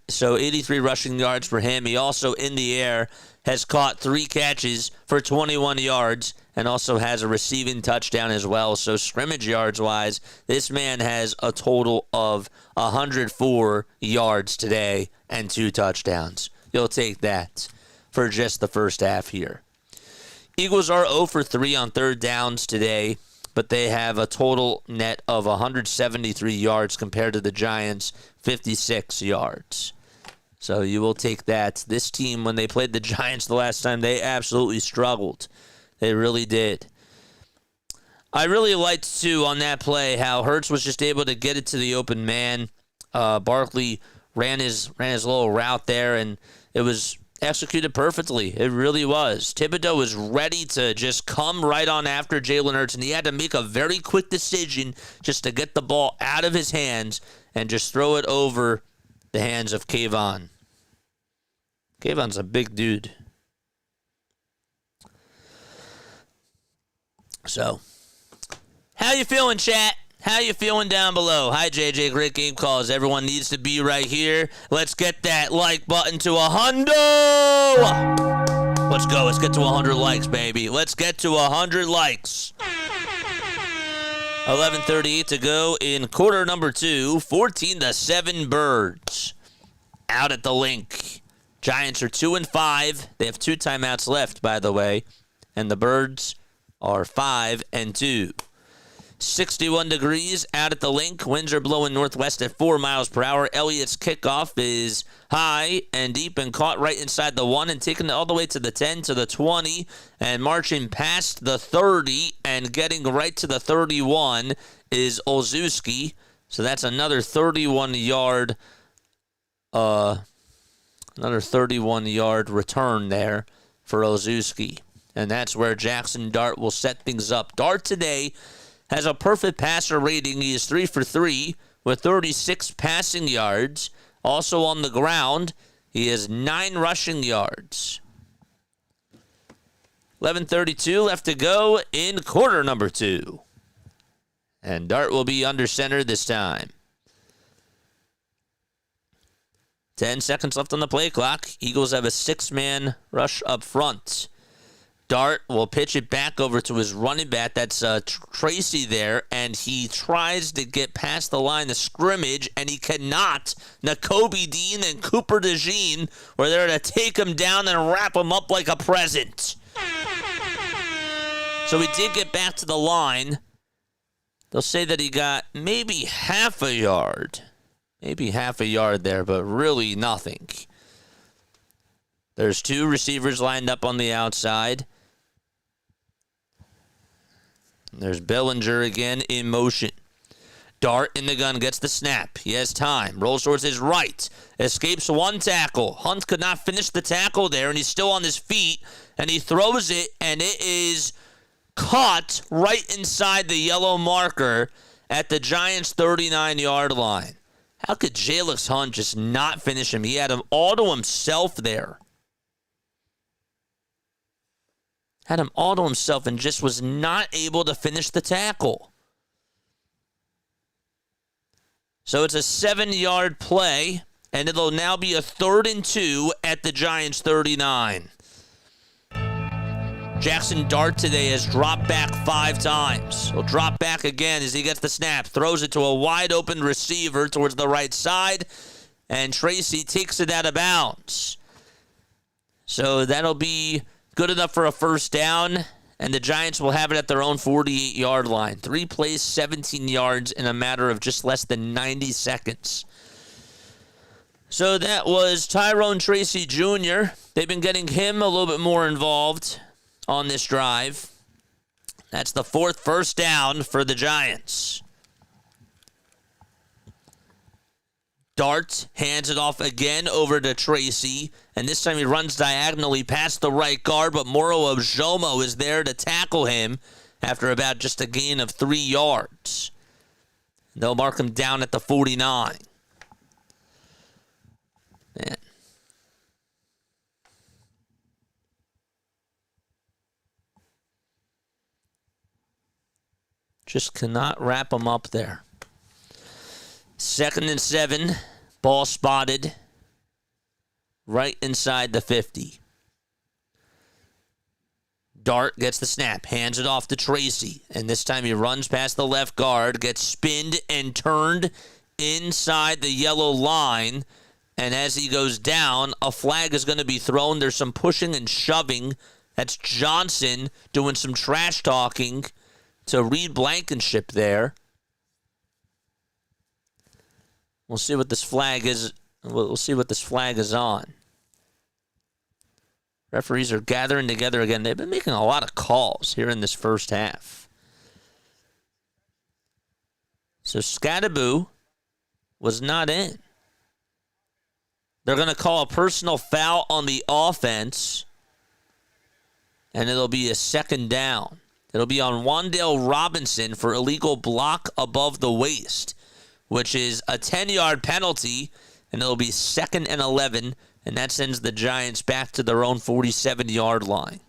So 83 rushing yards for him. He also, in the air, has caught 3 catches for 21 yards and also has a receiving touchdown as well. So scrimmage yards-wise, this man has a total of 104 yards today and 2 touchdowns. You'll take that for just the first half here. Eagles are 0 for 3 on 3rd downs today, but they have a total net of 173 yards compared to the Giants' 56 yards. So you will take that. This team, when they played the Giants the last time, they absolutely struggled. They really did. I really liked, too, on that play, how Hurts was just able to get it to the open man. Barkley ran his little route there, and it was executed perfectly. It really was. Thibodeau was ready to just come right on after Jalen Hurts, and he had to make a very quick decision just to get the ball out of his hands and just throw it over the hands of Kayvon. Kayvon's a big dude. So, how you feeling, chat? How you feeling down below? Hi, JJ. Great game calls. Everyone needs to be right here. Let's get that like button to 100. Let's go. Let's get to 100 likes, baby. Let's get to 100 likes. 11:38 to go in quarter number 2. 14-7 Birds. Out at the link. Giants are 2-5. They have 2 timeouts left, by the way. And the Birds are 5-2. 61 degrees out at the link. Winds are blowing northwest at 4 miles per hour. Elliott's kickoff is high and deep and caught right inside the 1 and taken all the way to the 10, to the 20, and marching past the 30 and getting right to the 31 is Olszewski. So that's another 31-yard return there for Olszewski. And that's where Jackson Dart will set things up. Dart today has a perfect passer rating. He is 3 for 3 with 36 passing yards. Also on the ground, he has 9 rushing yards. 11:32 left to go in quarter number 2. And Dart will be under center this time. 10 seconds left on the play clock. Eagles have a 6-man rush up front. Dart will pitch it back over to his running back. That's Tracy there, and he tries to get past the line of scrimmage, and he cannot. Nakobe Dean and Cooper DeJean were there to take him down and wrap him up like a present. So he did get back to the line. They'll say that he got maybe half a yard. Maybe half a yard there, but really nothing. There's 2 receivers lined up on the outside. There's Bellinger again in motion. Dart in the gun, gets the snap. He has time. Rolls towards his right. Escapes one tackle. Hunt could not finish the tackle there, and he's still on his feet. And he throws it, and it is caught right inside the yellow marker at the Giants' 39-yard line. How could Jalix Hunt just not finish him? He had him all to himself there. Had him all to himself and just was not able to finish the tackle. So it's a 7-yard play, and it'll now be a 3rd and 2 at the Giants' 39. Jackson Dart today has dropped back 5 times. He'll drop back again as he gets the snap. Throws it to a wide-open receiver towards the right side, and Tracy takes it out of bounds. So that'll be good enough for a first down, and the Giants will have it at their own 48-yard line. 3 plays, 17 yards in a matter of just less than 90 seconds. So that was Tyrone Tracy Jr. They've been getting him a little bit more involved on this drive. That's the 4th first down for the Giants. Dart hands it off again over to Tracy, and this time he runs diagonally past the right guard, but Moro Ojomo is there to tackle him after about just a gain of 3 yards. They'll mark him down at the 49. Man. Just cannot wrap him up there. 2nd and 7. Ball spotted right inside the 50. Dart gets the snap, hands it off to Tracy, and this time he runs past the left guard, gets spinned and turned inside the yellow line, and as he goes down, a flag is going to be thrown. There's some pushing and shoving. That's Johnson doing some trash talking to Reed Blankenship there. We'll see what this flag is. We'll see what this flag is on. Referees are gathering together again. They've been making a lot of calls here in this first half. So Scadaboo was not in. They're going to call a personal foul on the offense, and it'll be a 2nd down. It'll be on Wan'Dale Robinson for illegal block above the waist, which is a 10-yard penalty, and it'll be 2nd and 11, and that sends the Giants back to their own 47-yard line.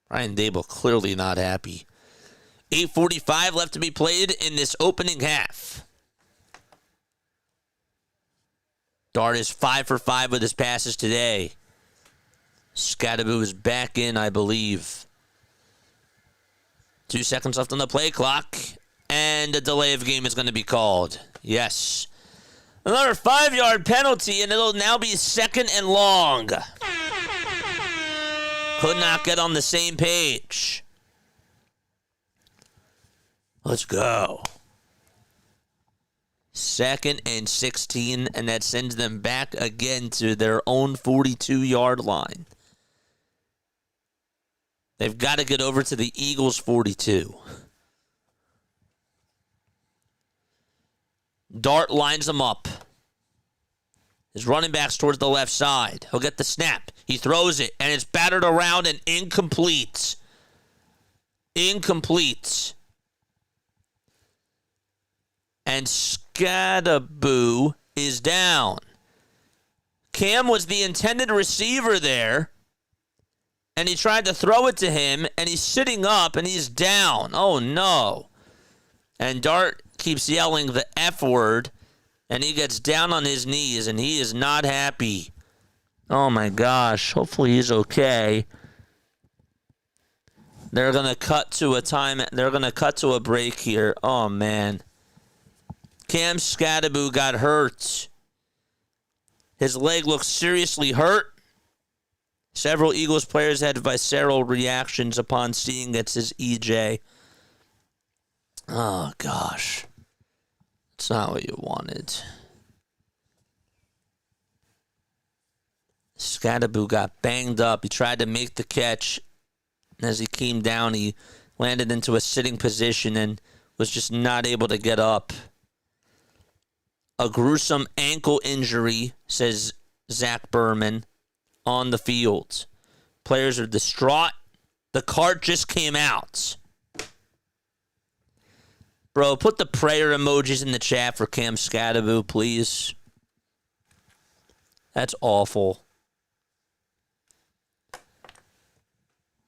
Brian Dable clearly not happy. 8:45 left to be played in this opening half. Dart is 5 for 5 with his passes today. Scadaboo is back in, I believe. 2 seconds left on the play clock, and a delay of game is going to be called. Yes. Another 5-yard penalty, and it'll now be 2nd and long. Could not get on the same page. Let's go. 2nd and 16, and that sends them back again to their own 42-yard line. They've got to get over to the Eagles' 42. Dart lines them up. His running back's towards the left side. He'll get the snap. He throws it, and it's battered around and incomplete. Incomplete. And Scadaboo is down. Cam was the intended receiver there, and he tried to throw it to him, and he's sitting up, and he's down. Oh, no. And Dart keeps yelling the F word, and he gets down on his knees, and he is not happy. Oh, my gosh. Hopefully he's okay. They're going to cut to a time. They're going to cut to a break here. Oh, man. Cam Scadaboo got hurt. His leg looks seriously hurt. Several Eagles players had visceral reactions upon seeing it's his EJ. Oh, gosh. It's not what you wanted. Scadaboo got banged up. He tried to make the catch. As he came down, he landed into a sitting position and was just not able to get up. A gruesome ankle injury, says Zach Berman, on the field. Players are distraught. The card just came out. Bro, put the prayer emojis in the chat for Cam Scadaboo, please. That's awful.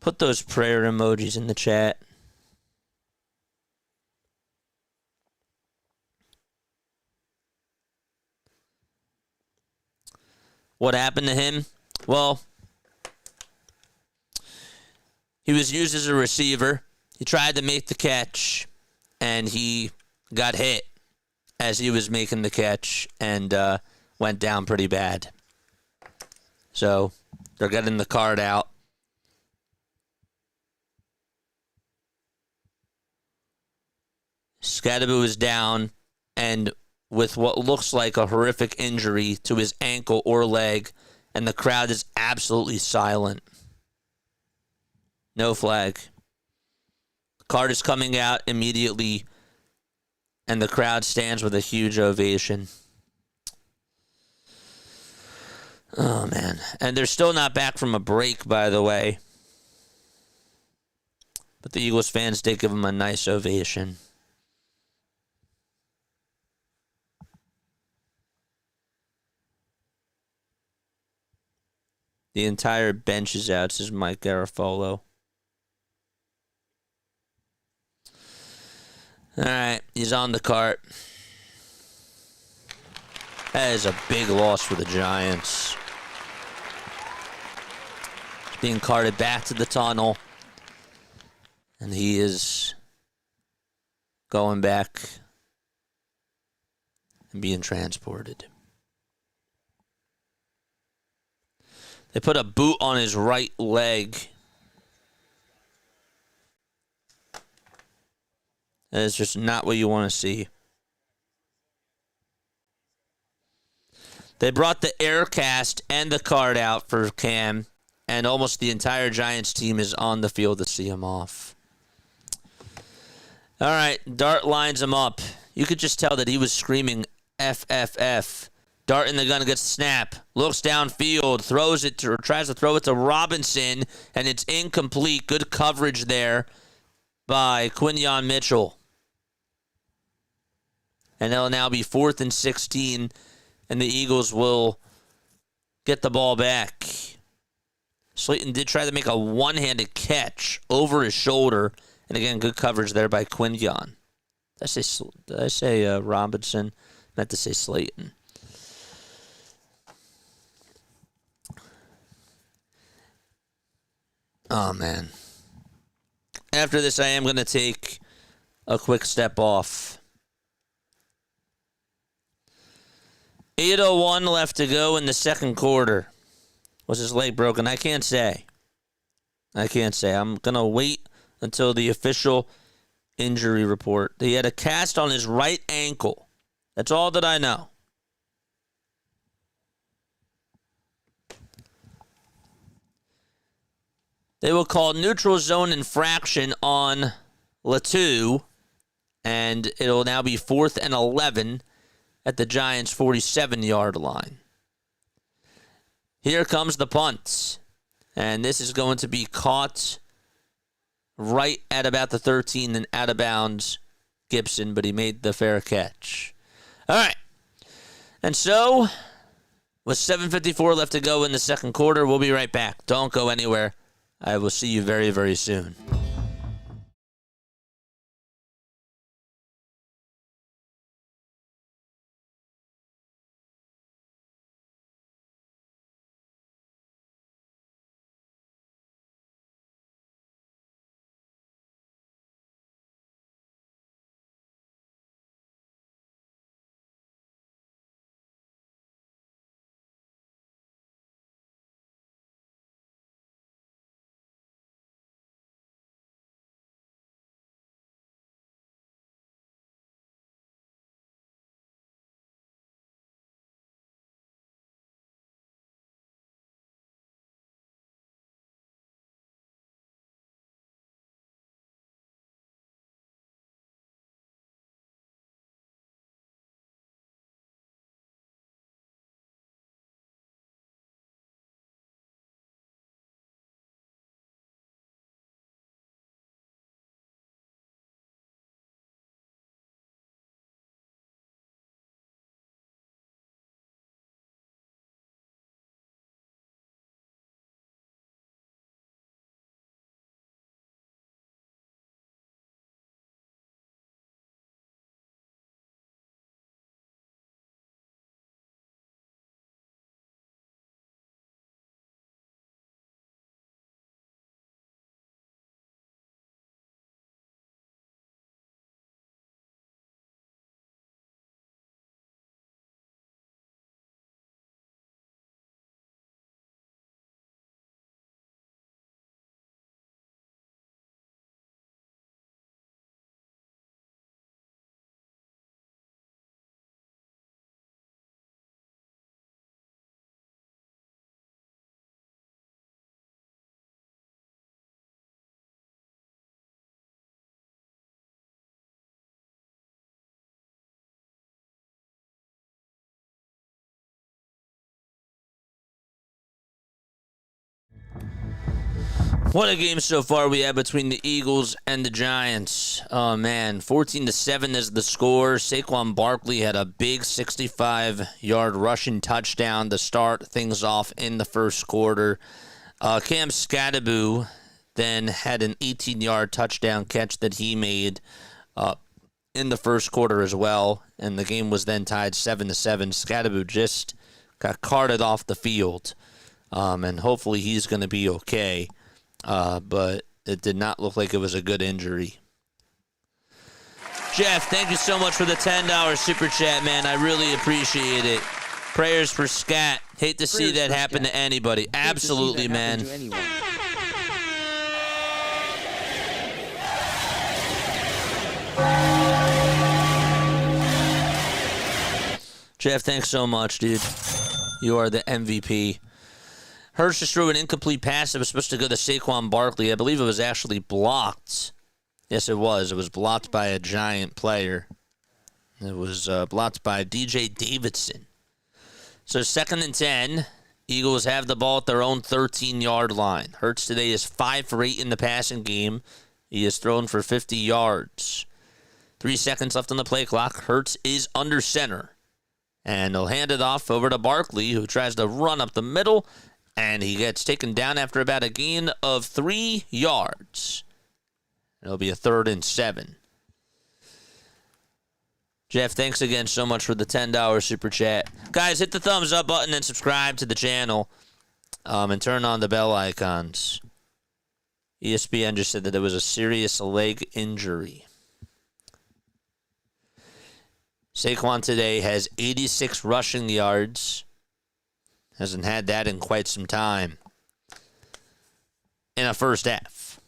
Put those prayer emojis in the chat. What happened to him? Well, he was used as a receiver. He tried to make the catch, and he got hit as he was making the catch and went down pretty bad. So they're getting the card out. Scadaboo is down, and with what looks like a horrific injury to his ankle or leg, and the crowd is absolutely silent. No flag. The card is coming out immediately, and the crowd stands with a huge ovation. Oh, man. And they're still not back from a break, by the way. But the Eagles fans did give him a nice ovation. The entire bench is out, says Mike Garofalo. All right, he's on the cart. That is a big loss for the Giants. He's being carted back to the tunnel. And he is going back and being transported. They put a boot on his right leg. That is just not what you want to see. They brought the air cast and the card out for Cam, and almost the entire Giants team is on the field to see him off. All right, Dart lines him up. You could just tell that he was screaming FFF. Dart in the gun gets the snap, looks downfield, throws it to, or tries to throw it to Robinson, and it's incomplete. Good coverage there by Quinyon Mitchell. And it'll now be 4th and 16, and the Eagles will get the ball back. Slayton did try to make a one-handed catch over his shoulder, and again, good coverage there by Quinyon. Did I say Robinson? I meant to say Slayton. Oh, man. After this, I am going to take a quick step off. 8:01 left to go in the second quarter. Was his leg broken? I can't say. I'm going to wait until the official injury report. He had a cast on his right ankle. That's all that I know. They will call neutral zone infraction on Latu, and it'll now be 4th and 11 at the Giants' 47-yard line. Here comes the punt. And this is going to be caught right at about the 13 and out of bounds. Gibson, but he made the fair catch. All right. And so, with 7:54 left to go in the second quarter, we'll be right back. Don't go anywhere. I will see you very, very soon. What a game so far we have between the Eagles and the Giants. Oh, man. 14-7 is the score. Saquon Barkley had a big 65-yard rushing touchdown to start things off in the first quarter. Cam Skattebo then had an 18-yard touchdown catch that he made in the first quarter as well. And the game was then tied 7-7. Skattebo just got carted off the field. And hopefully he's going to be okay. But it did not look like it was a good injury. Jeff, thank you so much for the $10 super chat, man. I really appreciate it. Prayers for Scat. Hate to see that happen to anybody. Absolutely, man. Jeff, thanks so much, dude. You are the MVP. Hurts just threw an incomplete pass that was supposed to go to Saquon Barkley. I believe it was actually blocked. Yes, it was. It was blocked by a Giant player. It was blocked by DJ Davidson. So 2nd and 10. Eagles have the ball at their own 13-yard line. Hurts today is 5 for 8 in the passing game. He is thrown for 50 yards. 3 seconds left on the play clock. Hurts is under center. And he'll hand it off over to Barkley, who tries to run up the middle. And he gets taken down after about a gain of 3 yards. It'll be a 3rd and 7. Jeff, thanks again so much for the $10 super chat. Guys, hit the thumbs up button and subscribe to the channel. And turn on the bell icons. ESPN just said that there was a serious leg injury. Saquon today has 86 rushing yards. Hasn't had that in quite some time. In a first half.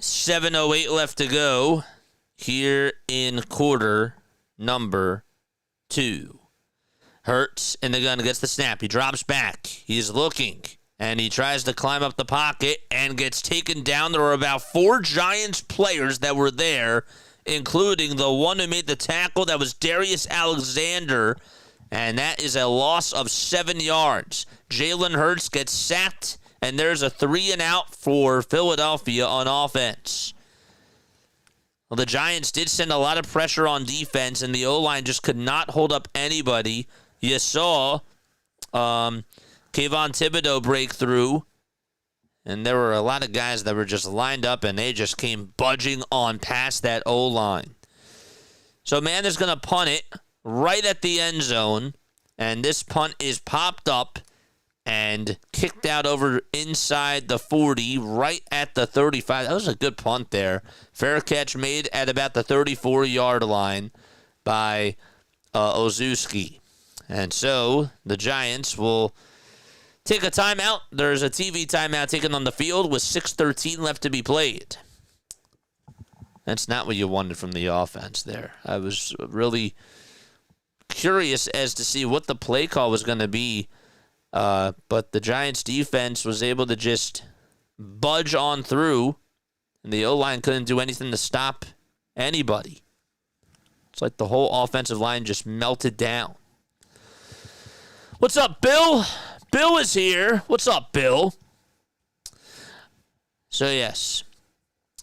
7:08 left to go here in quarter number 2. Hurts in the gun, gets the snap. He drops back. He's looking. And he tries to climb up the pocket and gets taken down. There were about 4 Giants players that were there, including the one who made the tackle. That was Darius Alexander. And that is a loss of 7 yards. Jalen Hurts gets sacked, and there's a 3-and-out for Philadelphia on offense. Well, the Giants did send a lot of pressure on defense, and the O-line just could not hold up anybody. You saw Kayvon Thibodeau break through, and there were a lot of guys that were just lined up, and they just came budging on past that O-line. So man is going to punt it right at the end zone, and this punt is popped up and kicked out over inside the 40, right at the 35. That was a good punt there. Fair catch made at about the 34-yard line by Ozuski. And so the Giants will take a timeout. There's a TV timeout taken on the field with 6:13 left to be played. That's not what you wanted from the offense there. I was really curious as to see what the play call was going to be. But the Giants' defense was able to just budge on through, and the O-line couldn't do anything to stop anybody. It's like the whole offensive line just melted down. What's up, Bill? Bill is here. What's up, Bill? So, yes.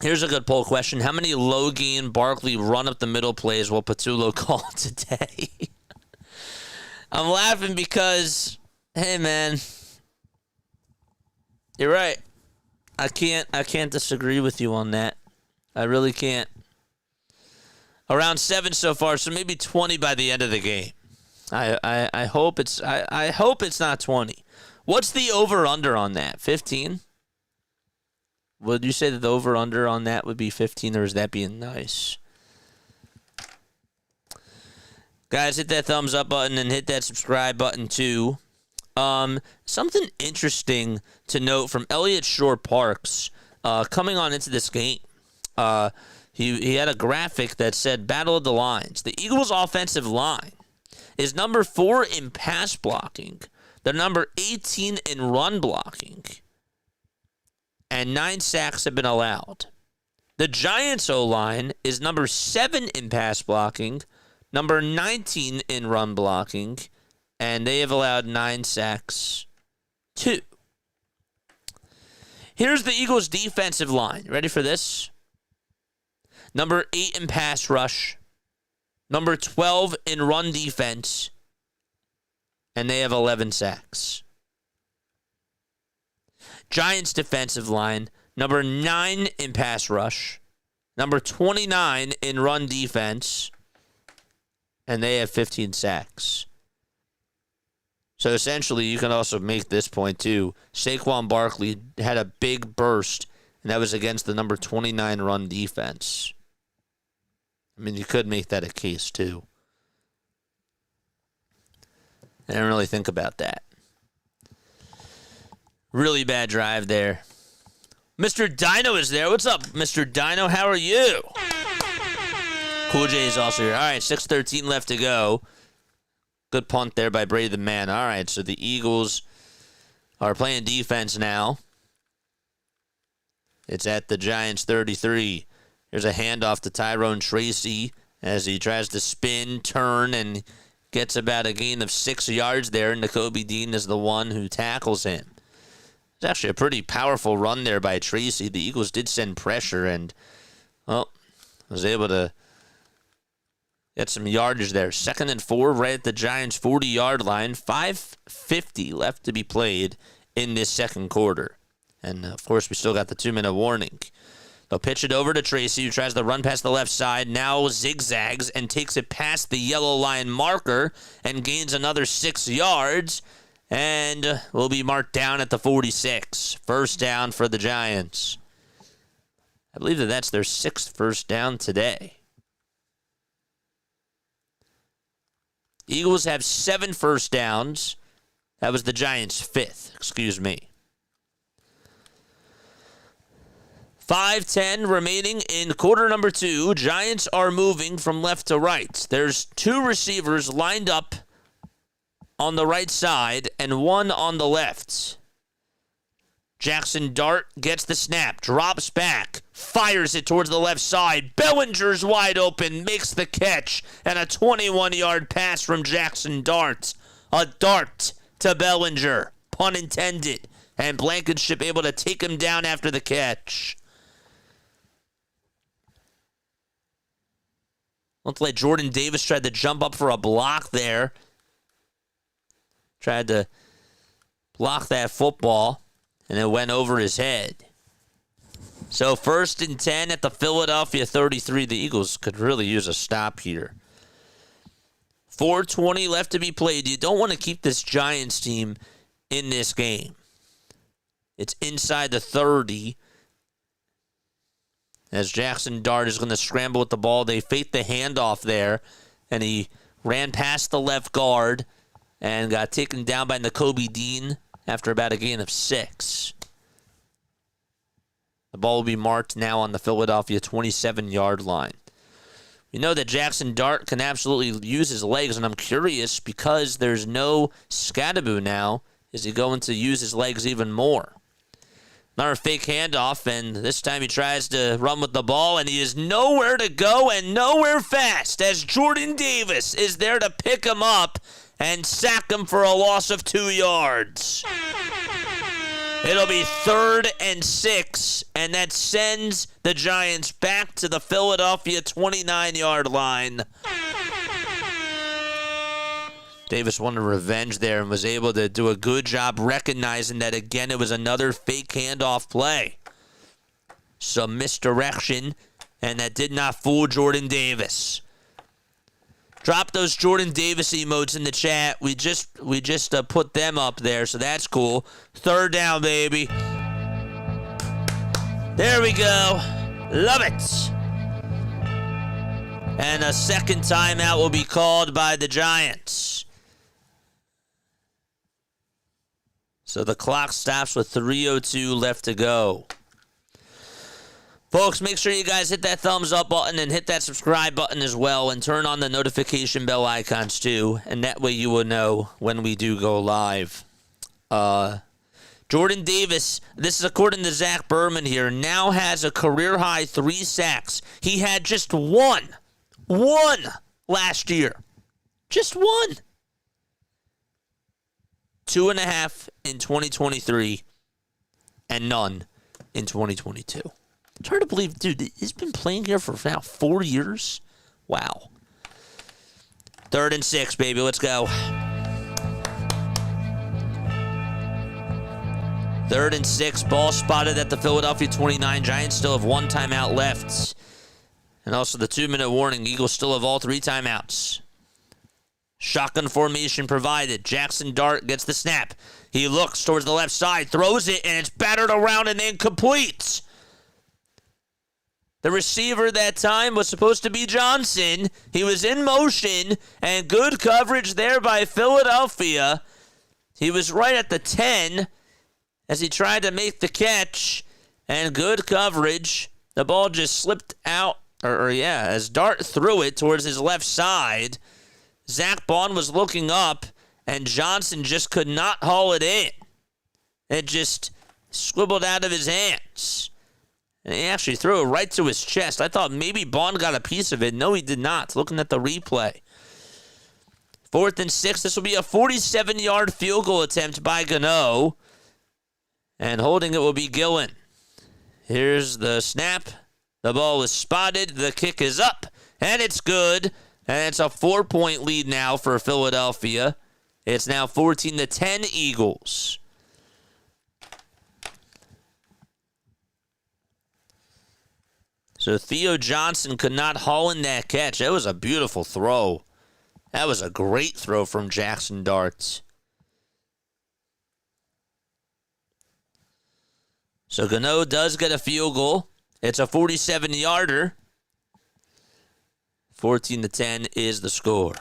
Here's a good poll question. How many low-gain Barkley run-up-the-middle plays will Patullo call today? I'm laughing because, hey, man, you're right. I can't disagree with you on that. I really can't. Around 7 so far, so maybe 20 by the end of the game. I hope it's not 20. What's the over-under on that? 15? Would you say that the over-under on that would be 15, or is that being nice? Guys, hit that thumbs up button and hit that subscribe button too. Something interesting to note from Elliott Shore-Parks coming on into this game. He had a graphic that said Battle of the Lines. The Eagles' offensive line is number 4 in pass blocking. They're number 18 in run blocking. And 9 sacks have been allowed. The Giants' O-line is number 7 in pass blocking, number 19 in run blocking, and they have allowed 9 sacks too. Here's the Eagles' defensive line. Ready for this? Number 8 in pass rush, number 12 in run defense, and they have 11 sacks. Giants defensive line, number 9 in pass rush, number 29 in run defense, and they have 15 sacks. So essentially, you can also make this point too. Saquon Barkley had a big burst, and that was against the number 29 run defense. I mean, you could make that a case too. I didn't really think about that. Really bad drive there. Mr. Dino is there. What's up, Mr. Dino? How are you? Cool J is also here. All right, 6:13 left to go. Good punt there by Brady the Man. All right, so the Eagles are playing defense now. It's at the Giants 33. Here's a handoff to Tyrone Tracy as he tries to spin, turn, and gets about a gain of 6 yards there. And Nakobe Dean is the one who tackles him. It's actually a pretty powerful run there by Tracy. The Eagles did send pressure and, well, was able to get some yardage there. 2nd and 4 right at the Giants' 40-yard line. 5:50 left to be played in this second quarter. And, of course, we still got the 2-minute warning. They'll pitch it over to Tracy, who tries to run past the left side, now zigzags and takes it past the yellow line marker and gains another 6 yards. And will be marked down at the 46. First down for the Giants. I believe that's their 6th first down today. Eagles have 7 first downs. That was the Giants' 5th, excuse me. 5:10 remaining in quarter number 2. Giants are moving from left to right. There's 2 receivers lined up on the right side and 1 on the left. Jackson Dart gets the snap, drops back, fires it towards the left side. Bellinger's wide open, makes the catch, and a 21-yard pass from Jackson Dart. A dart to Bellinger, pun intended, and Blankenship able to take him down after the catch. Looked like Jordan Davis tried to jump up for a block there. Tried to block that football, and it went over his head. So 1st and 10 at the Philadelphia 33. The Eagles could really use a stop here. 4:20 left to be played. You don't want to keep this Giants team in this game. It's inside the 30. As Jackson Dart is going to scramble with the ball. They faked the handoff there, and he ran past the left guard and got taken down by Nakobe Dean after about a gain of 6. The ball will be marked now on the Philadelphia 27-yard line. We know that Jackson Dart can absolutely use his legs, and I'm curious because there's no Scadaboo now. Is he going to use his legs even more? Another fake handoff, and this time he tries to run with the ball, and he is nowhere to go and nowhere fast as Jordan Davis is there to pick him up and sack him for a loss of 2 yards. It'll be 3rd and 6, and that sends the Giants back to the Philadelphia 29-yard line. Davis wanted revenge there and was able to do a good job recognizing that, again, it was another fake handoff play. Some misdirection, and that did not fool Jordan Davis. Drop those Jordan Davis emotes in the chat. We just put them up there, so that's cool. 3rd down, baby. There we go. Love it. And a second timeout will be called by the Giants. So the clock stops with 3:02 left to go. Folks, make sure you guys hit that thumbs up button and hit that subscribe button as well, and turn on the notification bell icons too, and that way you will know when we do go live. Jordan Davis, this is according to Zach Berman here, now has a career-high 3 sacks. He had just one last year. Just one. 2.5 in 2023, and none in 2022. It's hard to believe, dude, he's been playing here for now 4 years? Wow. 3rd and 6, baby. Let's go. 3rd and 6. Ball spotted at the Philadelphia 29. Giants still have 1 timeout left. And also the 2-minute warning. Eagles still have all 3 timeouts. Shotgun formation provided. Jackson Dart gets the snap. He looks towards the left side, throws it, and it's battered around and incomplete. The receiver that time was supposed to be Johnson. He was in motion, and good coverage there by Philadelphia. He was right at the 10 as he tried to make the catch, and good coverage. The ball just slipped out, as Dart threw it towards his left side. Zach Bond was looking up, and Johnson just could not haul it in. It just squibbled out of his hands. And he actually threw it right to his chest. I thought maybe Bond got a piece of it. No, he did not. Looking at the replay. 4th and 6. This will be a 47-yard field goal attempt by Gano. And holding it will be Gillen. Here's the snap. The ball is spotted. The kick is up. And it's good. And it's a 4-point lead now for Philadelphia. It's now 14-10 Eagles. So Theo Johnson could not haul in that catch. That was a beautiful throw. That was a great throw from Jackson Dart. So Gano does get a field goal. It's a 47-yarder. 14-10 is the score.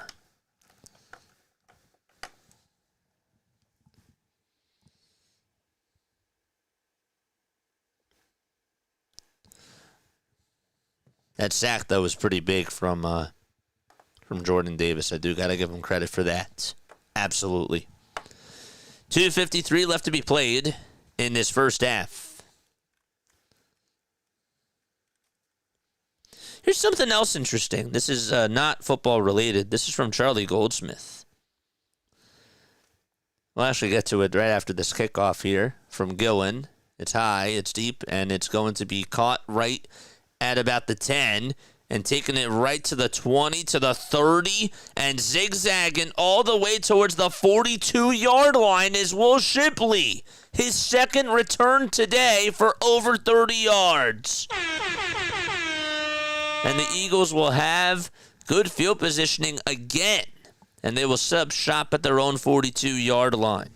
That sack, though, was pretty big from Jordan Davis. I do got to give him credit for that. Absolutely. 2:53 left to be played. in this first half. Here's something else interesting. This is not football related. This is from Charlie Goldsmith. We'll actually get to it right after this kickoff here from Gillen. It's high, it's deep, and it's going to be caught right at about the 10 and taking it right to the 20, to the 30, and zigzagging all the way towards the 42-yard line is Will Shipley. His second return today for over 30 yards. And the Eagles will have good field positioning again, and they will set up shop at their own 42-yard line.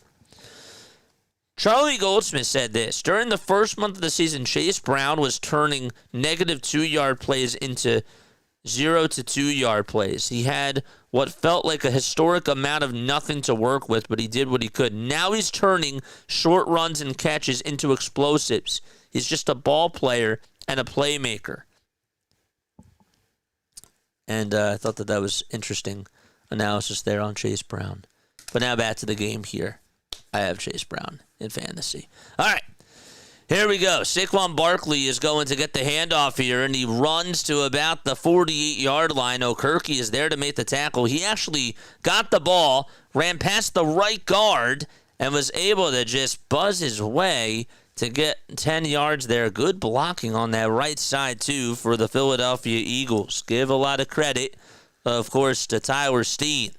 Charlie Goldsmith said this: during the first month of the season, Chase Brown was turning negative 2-yard plays into 0 to 2-yard plays. He had what felt like a historic amount of nothing to work with, but he did what he could. Now he's turning short runs and catches into explosives. He's just a ball player and a playmaker. And I thought that was interesting analysis there on Chase Brown. But now back to the game here. I have Chase Brown in fantasy. All right, here we go. Saquon Barkley is going to get the handoff here, and he runs to about the 48-yard line. Okirky is there to make the tackle. He actually got the ball, ran past the right guard, and was able to just buzz his way to get 10 yards there. Good blocking on that right side, too, for the Philadelphia Eagles. Give a lot of credit, of course, to Tyler Steen.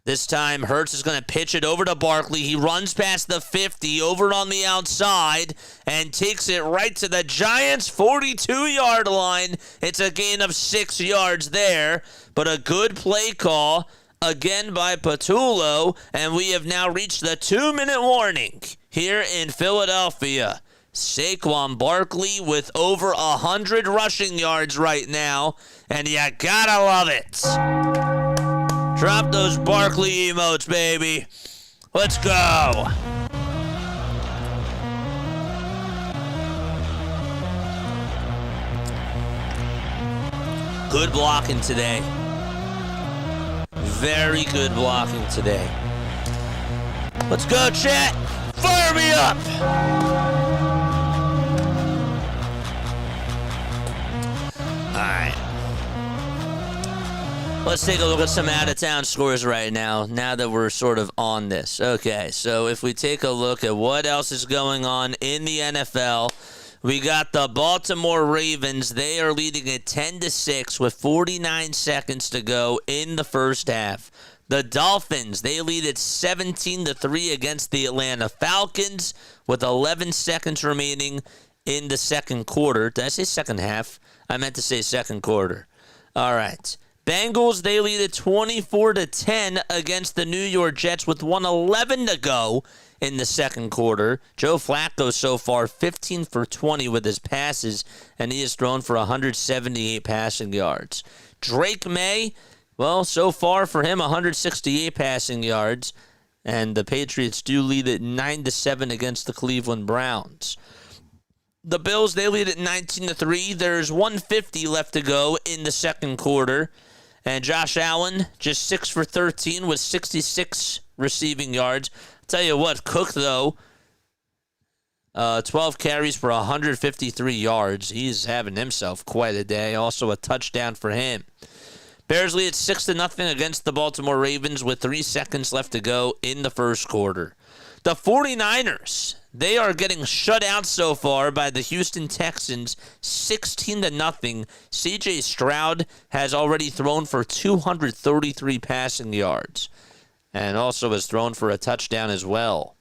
This time, Hurts is going to pitch it over to Barkley. He runs past the 50, over on the outside, and takes it right to the Giants' 42-yard line. It's a gain of 6 yards there, but a good play call, again by Patullo, and we have now reached the 2-minute warning here in Philadelphia. Saquon Barkley with over 100 rushing yards right now, and you gotta love it. Drop those Barkley emotes, baby. Let's go. Good blocking today. Very good blocking today. Let's go, chat. Fire me up. All right. Let's take a look at some out-of-town scores right now that we're sort of on this. Okay, so if we take a look at what else is going on in the NFL, we got the Baltimore Ravens. They are leading at 10-6 with 49 seconds to go in the first half. The Dolphins, they lead at 17-3 against the Atlanta Falcons with 11 seconds remaining in the second quarter. Did I say second half? I meant to say second quarter. All right. Bengals, they lead at 24-10 against the New York Jets with 1:11 to go in the second quarter. Joe Flacco so far 15 for 20 with his passes, and he has thrown for 178 passing yards. Drake May, well, so far for him 168 passing yards, and the Patriots do lead at 9-7 against the Cleveland Browns. The Bills, they lead at 19-3. There's 150 left to go in the second quarter. And Josh Allen, just 6 for 13 with 66 receiving yards. I'll tell you what, Cook, though, 12 carries for 153 yards. He's having himself quite a day. Also a touchdown for him. Bears lead at 6-0 against the Baltimore Ravens with 3 seconds left to go in the first quarter. The 49ers, they are getting shut out so far by the Houston Texans, 16-0. C.J. Stroud has already thrown for 233 passing yards and also has thrown for a touchdown as well.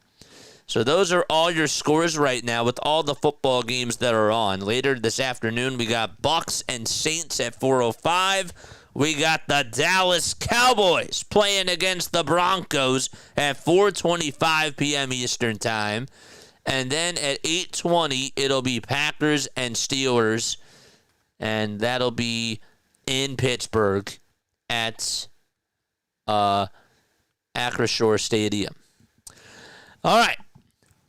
So those are all your scores right now with all the football games that are on. Later this afternoon, we got Bucks and Saints at 4:05. We got the Dallas Cowboys playing against the Broncos at 4:25 p.m. Eastern Time. And then at 8:20, it'll be Packers and Steelers. And that'll be in Pittsburgh at Acrisure Stadium. All right.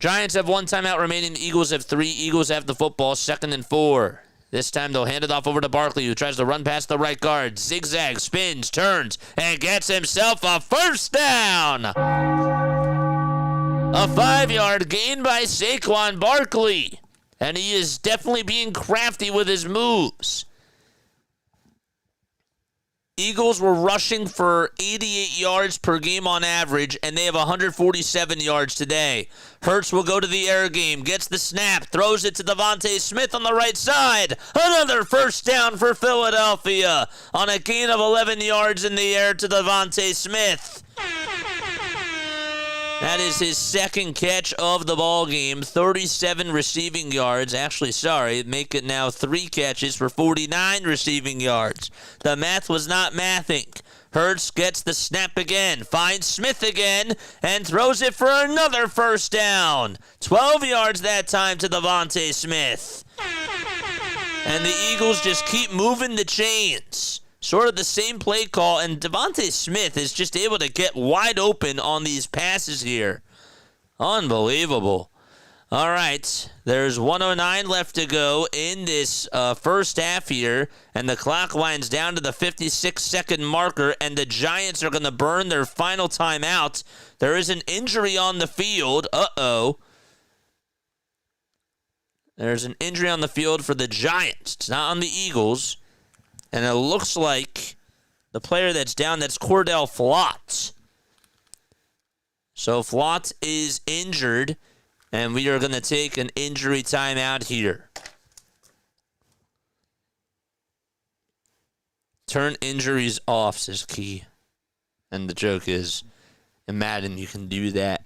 Giants have 1 timeout remaining. The Eagles have 3. Eagles have the football, 2nd and 4. This time they'll hand it off over to Barkley, who tries to run past the right guard. Zigzag, spins, turns, and gets himself a first down. A 5-yard gain by Saquon Barkley. And he is definitely being crafty with his moves. Eagles were rushing for 88 yards per game on average, and they have 147 yards today. Hurts will go to the air game, gets the snap, throws it to Devontae Smith on the right side. Another first down for Philadelphia on a gain of 11 yards in the air to Devontae Smith. That is his second catch of the ball game. 37 receiving yards. Actually, sorry, make it now 3 catches for 49 receiving yards. The math was not mathing. Hurts gets the snap again, finds Smith again, and throws it for another first down. 12 yards that time to Devontae Smith. And the Eagles just keep moving the chains. Sort of the same play call, and Devontae Smith is just able to get wide open on these passes here. Unbelievable. All right, there's 1:09 left to go in this first half here, and the clock winds down to the 56-second marker, and the Giants are going to burn their final timeout. There is an injury on the field. Uh-oh. There's an injury on the field for the Giants. It's not on the Eagles. And it looks like the player that's down, that's Cordell Flott. So Flott is injured, and we are going to take an injury timeout here. Turn injuries off, says Key. And the joke is, in Madden, you can do that.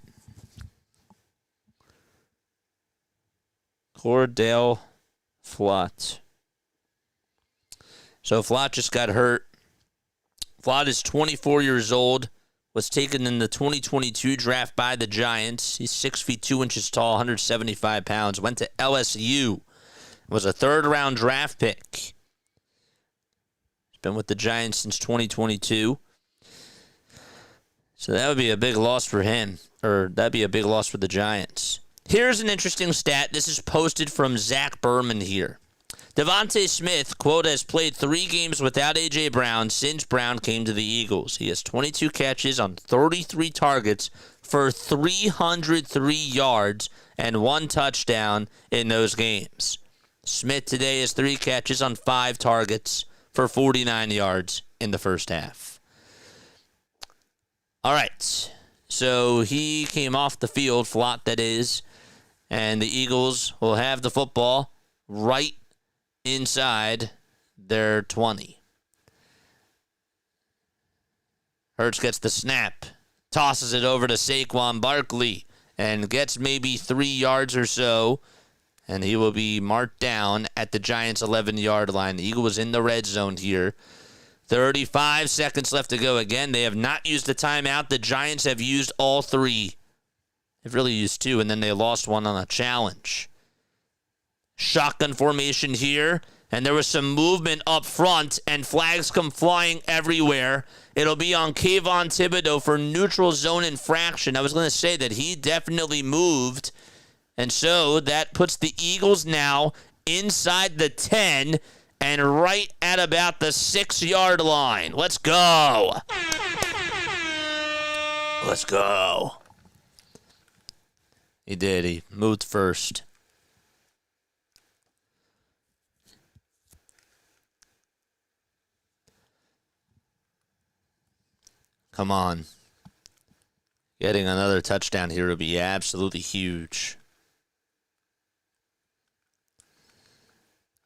Cordell Flott. So Flott just got hurt. Flott is 24 years old, was taken in the 2022 draft by the Giants. He's 6 feet 2 inches tall, 175 pounds. Went to LSU. Was a third-round draft pick. He's been with the Giants since 2022. So that would be a big loss for him, or that'd be a big loss for the Giants. Here's an interesting stat. This is posted from Zach Berman here. Devontae Smith, quote, has played 3 games without A.J. Brown since Brown came to the Eagles. He has 22 catches on 33 targets for 303 yards and 1 touchdown in those games. Smith today has 3 catches on 5 targets for 49 yards in the first half. All right, so he came off the field, Flott that is, and the Eagles will have the football right inside their 20. Hurts gets the snap, tosses it over to Saquon Barkley, and gets maybe 3 yards or so, and he will be marked down at the Giants' 11-yard line. The Eagle was in the red zone here. 35 seconds left to go. Again, they have not used the timeout. The Giants have used all 3. They've really used 2, and then they lost 1 on a challenge. Shotgun formation here, and there was some movement up front, and flags come flying everywhere. It'll be on Kayvon Thibodeau for neutral zone infraction. I was going to say that he definitely moved, and so that puts the Eagles now inside the 10 and right at about the 6-yard line. Let's go. Let's go. He did. He moved first. Come on. Getting another touchdown here would be absolutely huge.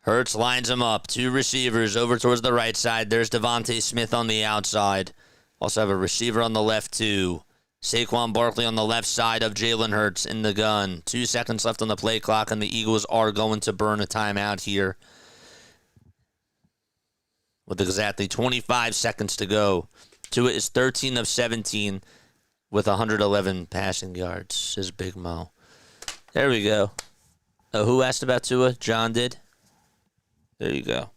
Hurts lines him up. 2 receivers over towards the right side. There's Devontae Smith on the outside. Also have a receiver on the left, too. Saquon Barkley on the left side of Jalen Hurts in the gun. 2 seconds left on the play clock, and the Eagles are going to burn a timeout here with exactly 25 seconds to go. Tua is 13 of 17 with 111 passing yards, says Big Mo. There we go. Oh, who asked about Tua? John did. There you go.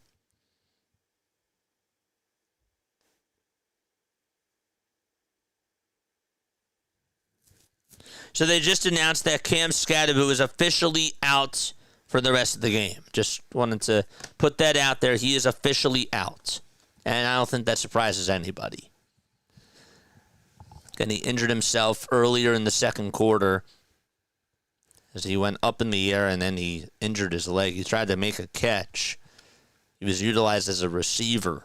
So they just announced that Cam Scadaboo is officially out for the rest of the game. Just wanted to put that out there. He is officially out. And I don't think that surprises anybody. And he injured himself earlier in the second quarter as he went up in the air and then he injured his leg. He tried to make a catch. He was utilized as a receiver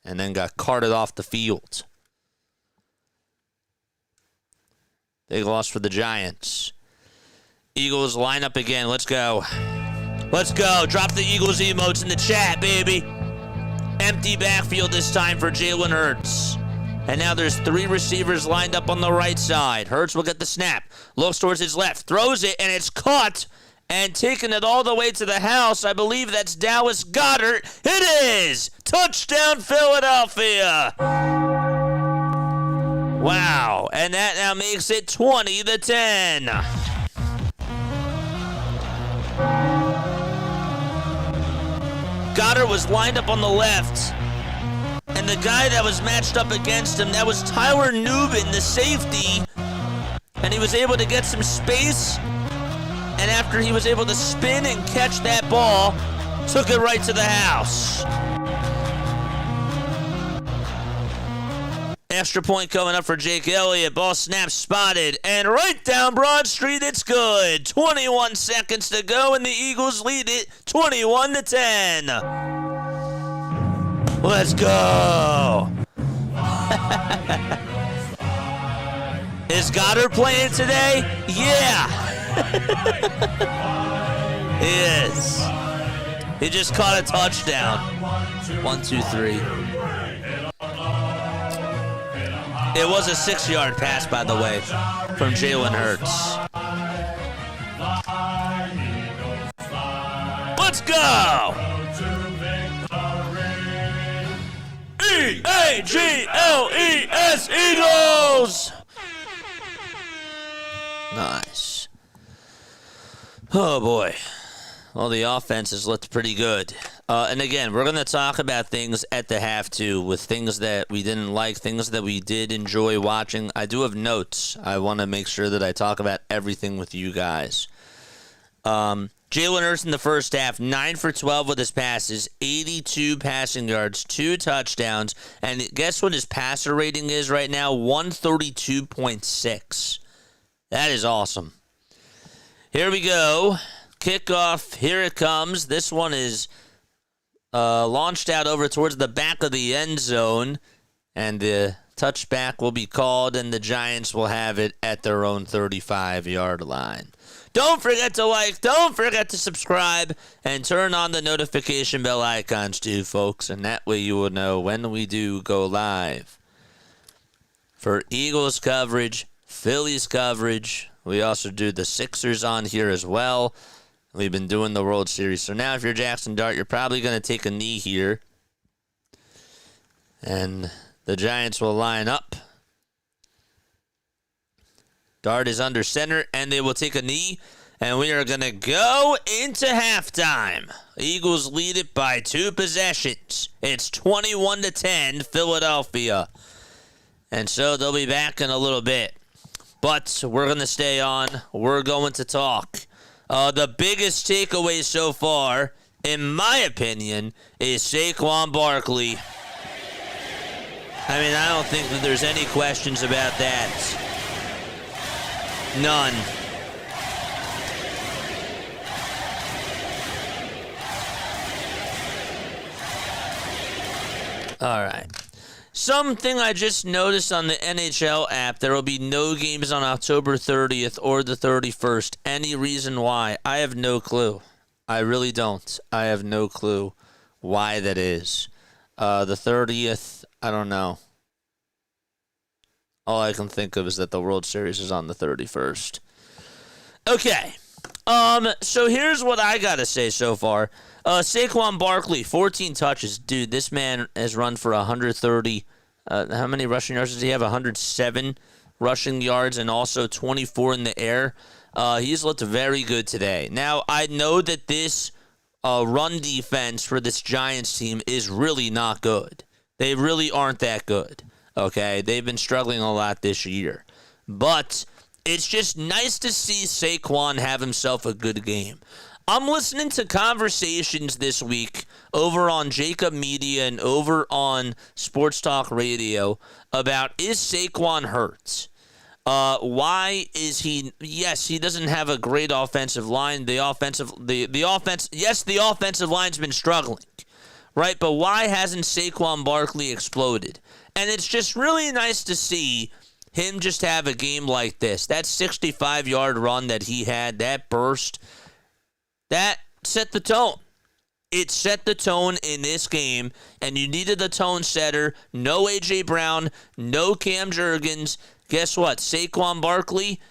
and then got carted off the field. Big loss for the Giants. Eagles line up again. Let's go. Let's go. Drop the Eagles emotes in the chat, baby. Empty backfield this time for Jalen Hurts. And now there's 3 receivers lined up on the right side. Hurts will get the snap. Looks towards his left. Throws it, and it's caught. And taking it all the way to the house. I believe that's Dallas Goddard. It is! Touchdown, Philadelphia! Wow. And that now makes it 20-10. Goddard was lined up on the left. And the guy that was matched up against him, that was Tyler Nubin, the safety. And he was able to get some space. And after he was able to spin and catch that ball, took it right to the house. Extra point coming up for Jake Elliott. Ball snap spotted. And right down Broad Street, it's good. 21 seconds to go, and the Eagles lead it 21-10. Let's go. Is Goddard playing today? Yeah. He is. He just caught a touchdown. 1, 2, 3. It was a 6-yard pass, by the way, from Jalen Hurts. Let's go! E-A-G-L-E-S, Eagles! Nice. Oh, boy. Well, the offense has looked pretty good. And again, we're going to talk about things at the half, too, with things that we didn't like, things that we did enjoy watching. I do have notes. I want to make sure that I talk about everything with you guys. Jalen Hurts in the first half, 9 for 12 with his passes, 82 passing yards, 2 touchdowns. And guess what his passer rating is right now? 132.6. That is awesome. Here we go. Kickoff. Here it comes. This one is launched out over towards the back of the end zone. And the touchback will be called, and the Giants will have it at their own 35-yard line. Don't forget to like, don't forget to subscribe, and turn on the notification bell icons too, folks. And that way you will know when we do go live. For Eagles coverage, Phillies coverage, we also do the Sixers on here as well. We've been doing the World Series. So now if you're Jackson Dart, you're probably going to take a knee here. And the Giants will line up. Dart is under center, and they will take a knee. And we are going to go into halftime. Eagles lead it by 2 possessions. It's 21-10, Philadelphia. And so they'll be back in a little bit. But we're going to stay on. We're going to talk. The biggest takeaway so far, in my opinion, is Saquon Barkley. I mean, I don't think that there's any questions about that. None. All right. Something I just noticed on the NHL app, there will be no games on October 30th or the 31st. Any reason why? I have no clue. I really don't. I have no clue why that is. The 30th, I don't know. All I can think of is that the World Series is on the 31st. Okay. So here's what I got to say so far. Saquon Barkley, 14 touches. Dude, this man has run for 130. How many rushing yards does he have? 107 rushing yards and also 24 in the air. He's looked very good today. Now, I know that this run defense for this Giants team is really not good. They really aren't that good. Okay, they've been struggling a lot this year. But it's just nice to see Saquon have himself a good game. I'm listening to conversations this week over on Jacob Media and over on Sports Talk Radio about, is Saquon hurt? Why is he? Yes, he doesn't have a great offensive line. The offense. Yes, the offensive line's been struggling, right? But why hasn't Saquon Barkley exploded? And it's just really nice to see him just have a game like this. That 65-yard run that he had, that burst, that set the tone. It set the tone in this game, and you needed a tone setter. No A.J. Brown, no Cam Jurgens. Guess what? Saquon Barkley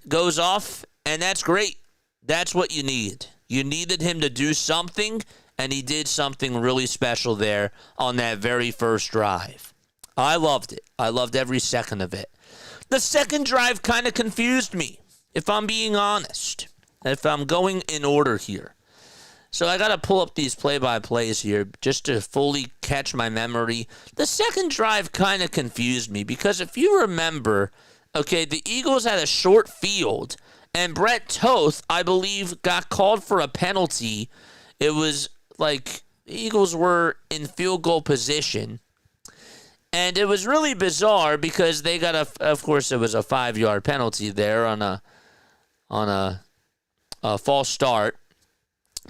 goes off, and that's great. That's what you need. You needed him to do something, and he did something really special there on that very first drive. I loved it. I loved every second of it. The second drive kind of confused me, if I'm being honest, if I'm going in order here. So I got to pull up these play-by-plays here just to fully catch my memory. The second drive kind of confused me because if you remember, okay, the Eagles had a short field, and Brett Toth, I believe, got called for a penalty. It was like the Eagles were in field goal position. And it was really bizarre because they got of course, it was a 5-yard penalty there on a false start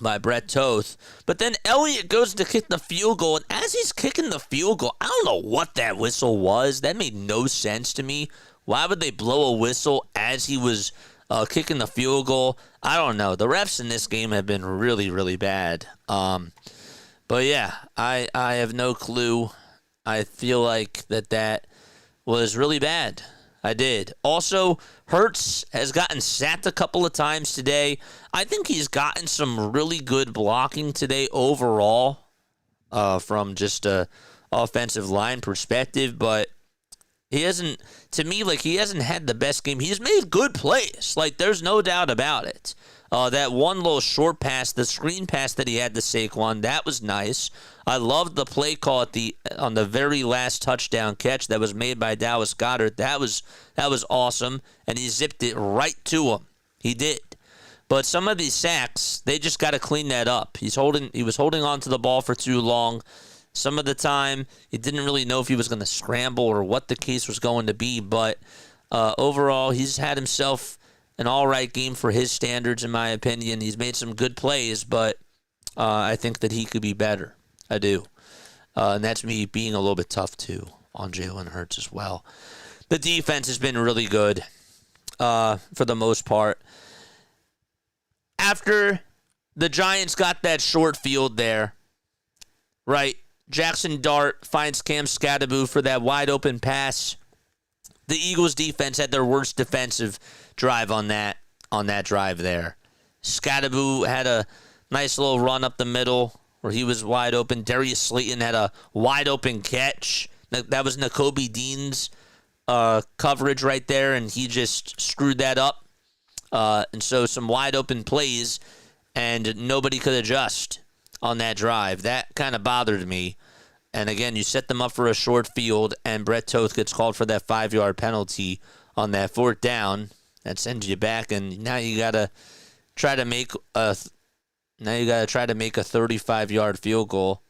by Brett Toth. But then Elliott goes to kick the field goal, and as he's kicking the field goal, I don't know what that whistle was. That made no sense to me. Why would they blow a whistle as he was kicking the field goal? I don't know. The refs in this game have been really, really bad. But yeah, I have no clue. I feel like that was really bad. I did. Also, Hurts has gotten sacked a couple of times today. I think he's gotten some really good blocking today overall from just a offensive line perspective, but he hasn't, to me, like, he hasn't had the best game. He's made good plays. Like, there's no doubt about it. That one little short pass, the screen pass that he had to Saquon, that was nice. I loved the play call on the very last touchdown catch that was made by Dallas Goddard. That was awesome, and he zipped it right to him. He did. But some of these sacks, they just got to clean that up. He was holding on to the ball for too long. Some of the time, he didn't really know if he was going to scramble or what the case was going to be. But overall, he's had himself an all-right game for his standards, in my opinion. He's made some good plays, but I think that he could be better. I do. And that's me being a little bit tough, too, on Jalen Hurts as well. The defense has been really good for the most part. After the Giants got that short field there, right, Jackson Dart finds Cam Skattebo for that wide-open pass. The Eagles' defense had their worst defensive drive on that drive there. Skattebo had a nice little run up the middle where he was wide open. Darius Slayton had a wide-open catch. That was Nakobe Dean's coverage right there, and he just screwed that up. And so some wide-open plays, and nobody could adjust on that drive. That kind of bothered me. And again, you set them up for a short field, and Brett Toth gets called for that 5-yard penalty on that fourth down. That sends you back, and now you gotta try to make a 35-yard field goal.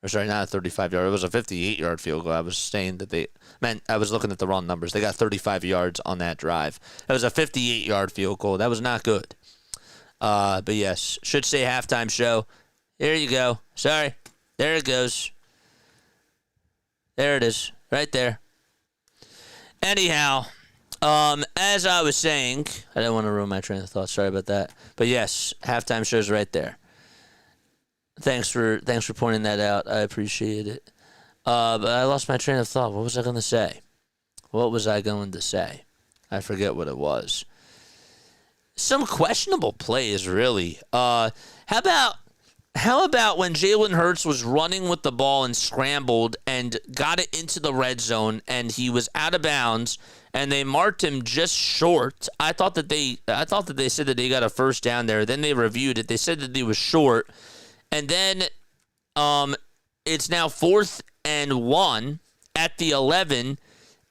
Or sorry, not a 35-yard. It was a 58-yard field goal. I was saying that I was looking at the wrong numbers. They got 35 yards on that drive. It was a 58-yard field goal. That was not good. But yes, should say halftime show. There you go. Sorry. There it goes. There it is. Right there. Anyhow, as I was saying, I didn't want to ruin my train of thought. Sorry about that. But yes, halftime show's right there. Thanks for pointing that out. I appreciate it. But I lost my train of thought. What was I going to say? I forget what it was. Some questionable plays, really. How about when Jalen Hurts was running with the ball and scrambled and got it into the red zone and he was out of bounds and they marked him just short? I thought that they said that they got a first down there. Then they reviewed it. They said that he was short. And then it's now 4th and 1 at the 11,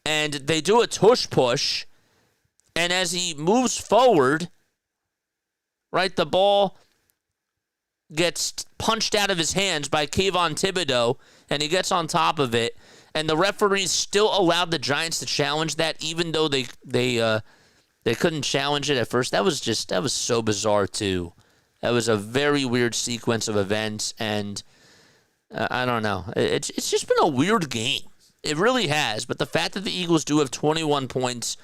and they do a tush push. And as he moves forward, right, the ball gets punched out of his hands by Kayvon Thibodeau, and he gets on top of it. and the referees still allowed the Giants to challenge that, even though they couldn't challenge it at first. That was so bizarre too. That was a very weird sequence of events, and I don't know. It's just been a weird game. It really has. But the fact that the Eagles do have 21 points,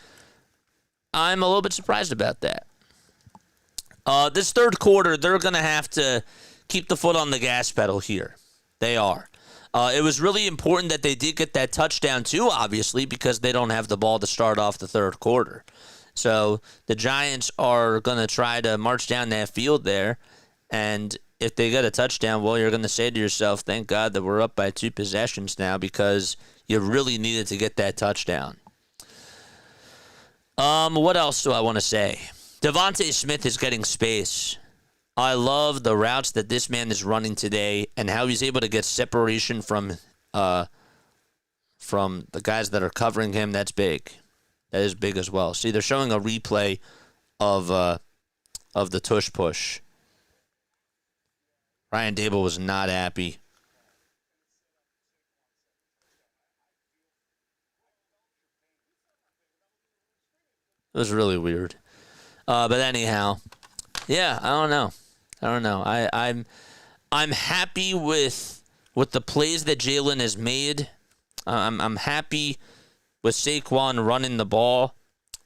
I'm a little bit surprised about that. This third quarter, they're going to have to keep the foot on the gas pedal here. They are. It was really important that they did get that touchdown too, obviously, because they don't have the ball to start off the third quarter. So the Giants are going to try to march down that field there, and if they get a touchdown, well, you're going to say to yourself, thank God that we're up by 2 possessions now, because you really needed to get that touchdown. What else do I want to say? Devontae Smith is getting space. I love the routes that this man is running today and how he's able to get separation from the guys that are covering him. That's big. That is big as well. See, they're showing a replay of the tush push. Ryan Dable was not happy. It was really weird. But anyhow, yeah, I don't know. I'm happy with the plays that Jalen has made. I'm happy with Saquon running the ball.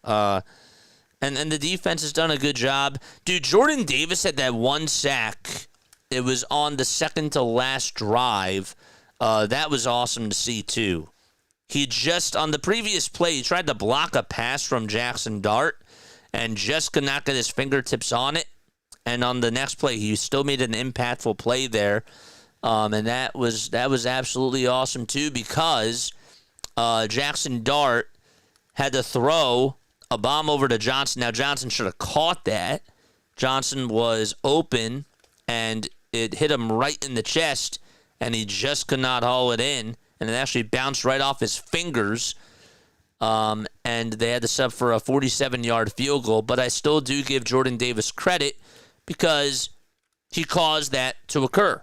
And the defense has done a good job. Dude, Jordan Davis had that 1 sack. It was on the second to last drive. That was awesome to see, too. He just, on the previous play, he tried to block a pass from Jackson Dart and just could not get his fingertips on it. And on the next play, he still made an impactful play there. And that was absolutely awesome, too, because Jackson Dart had to throw a bomb over to Johnson. Now, Johnson should have caught that. Johnson was open, and it hit him right in the chest, and he just could not haul it in. And it actually bounced right off his fingers. And they had to sub for a 47-yard field goal. But I still do give Jordan Davis credit because he caused that to occur.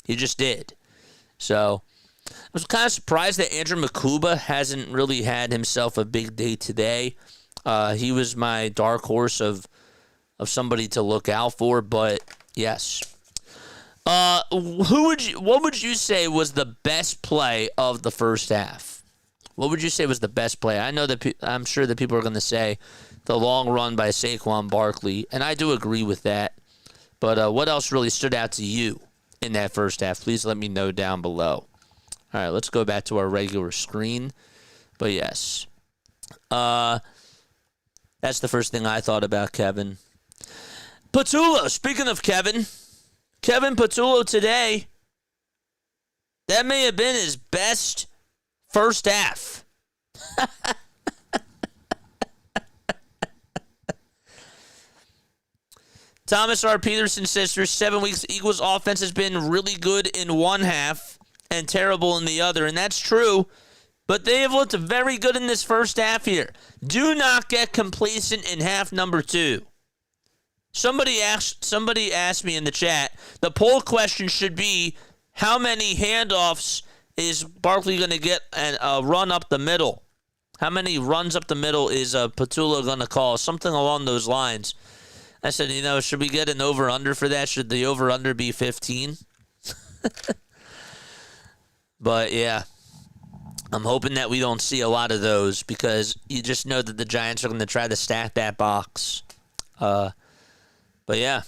He just did. So I was kind of surprised that Andrew Makuba hasn't really had himself a big day today. He was my dark horse of somebody to look out for. But yes. What would you say was the best play of the first half? What would you say was the best play? I know that I'm sure that people are going to say the long run by Saquon Barkley, and I do agree with that. But what else really stood out to you in that first half? Please let me know down below. All right, let's go back to our regular screen. But yes, that's the first thing I thought about, Kevin. Patullo, speaking of Kevin Patullo today, that may have been his best first half. Thomas R. Peterson says for 7 weeks, Eagles offense has been really good in one half and terrible in the other, and that's true. But they have looked very good in this first half here. Do not get complacent in half number 2. Somebody asked me in the chat, the poll question should be, how many handoffs is Barkley going to get and run up the middle? How many runs up the middle is Patullo going to call? Something along those lines. I said, should we get an over-under for that? Should the over-under be 15? But, yeah. I'm hoping that we don't see a lot of those because you just know that the Giants are going to try to stack that box. But, yeah.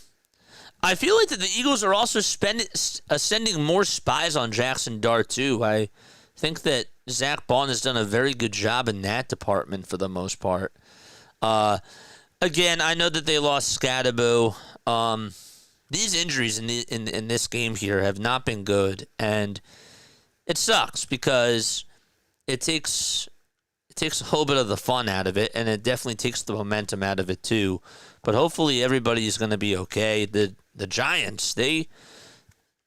I feel like that the Eagles are also sending more spies on Jackson Dart, too. I think that Zach Bond has done a very good job in that department for the most part. Again, I know that they lost Scadaboo. These injuries in this game here have not been good, and it sucks because it takes a whole bit of the fun out of it, and it definitely takes the momentum out of it too. But hopefully everybody's going to be okay. The Giants,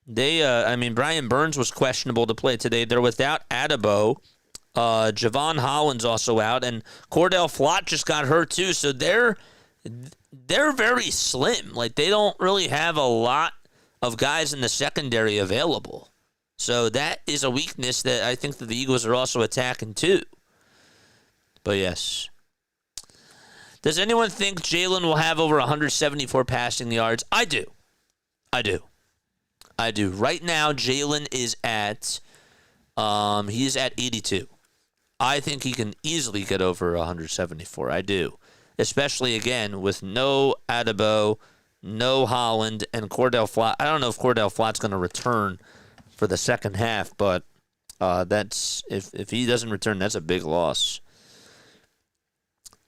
Brian Burns was questionable to play today. They're without Adebo. Javon Holland's also out, and Cordell Flott just got hurt too. So they're very slim. Like, they don't really have a lot of guys in the secondary available. So that is a weakness that I think that the Eagles are also attacking too. But yes. Does anyone think Jalen will have over 174 passing yards? I do. Right now, Jalen is at, he's at 82. I think he can easily get over 174. I do. Especially, again, with no Adebo, no Holland, and Cordell Flott. I don't know if Cordell Flott's going to return for the second half, but that's if he doesn't return, that's a big loss.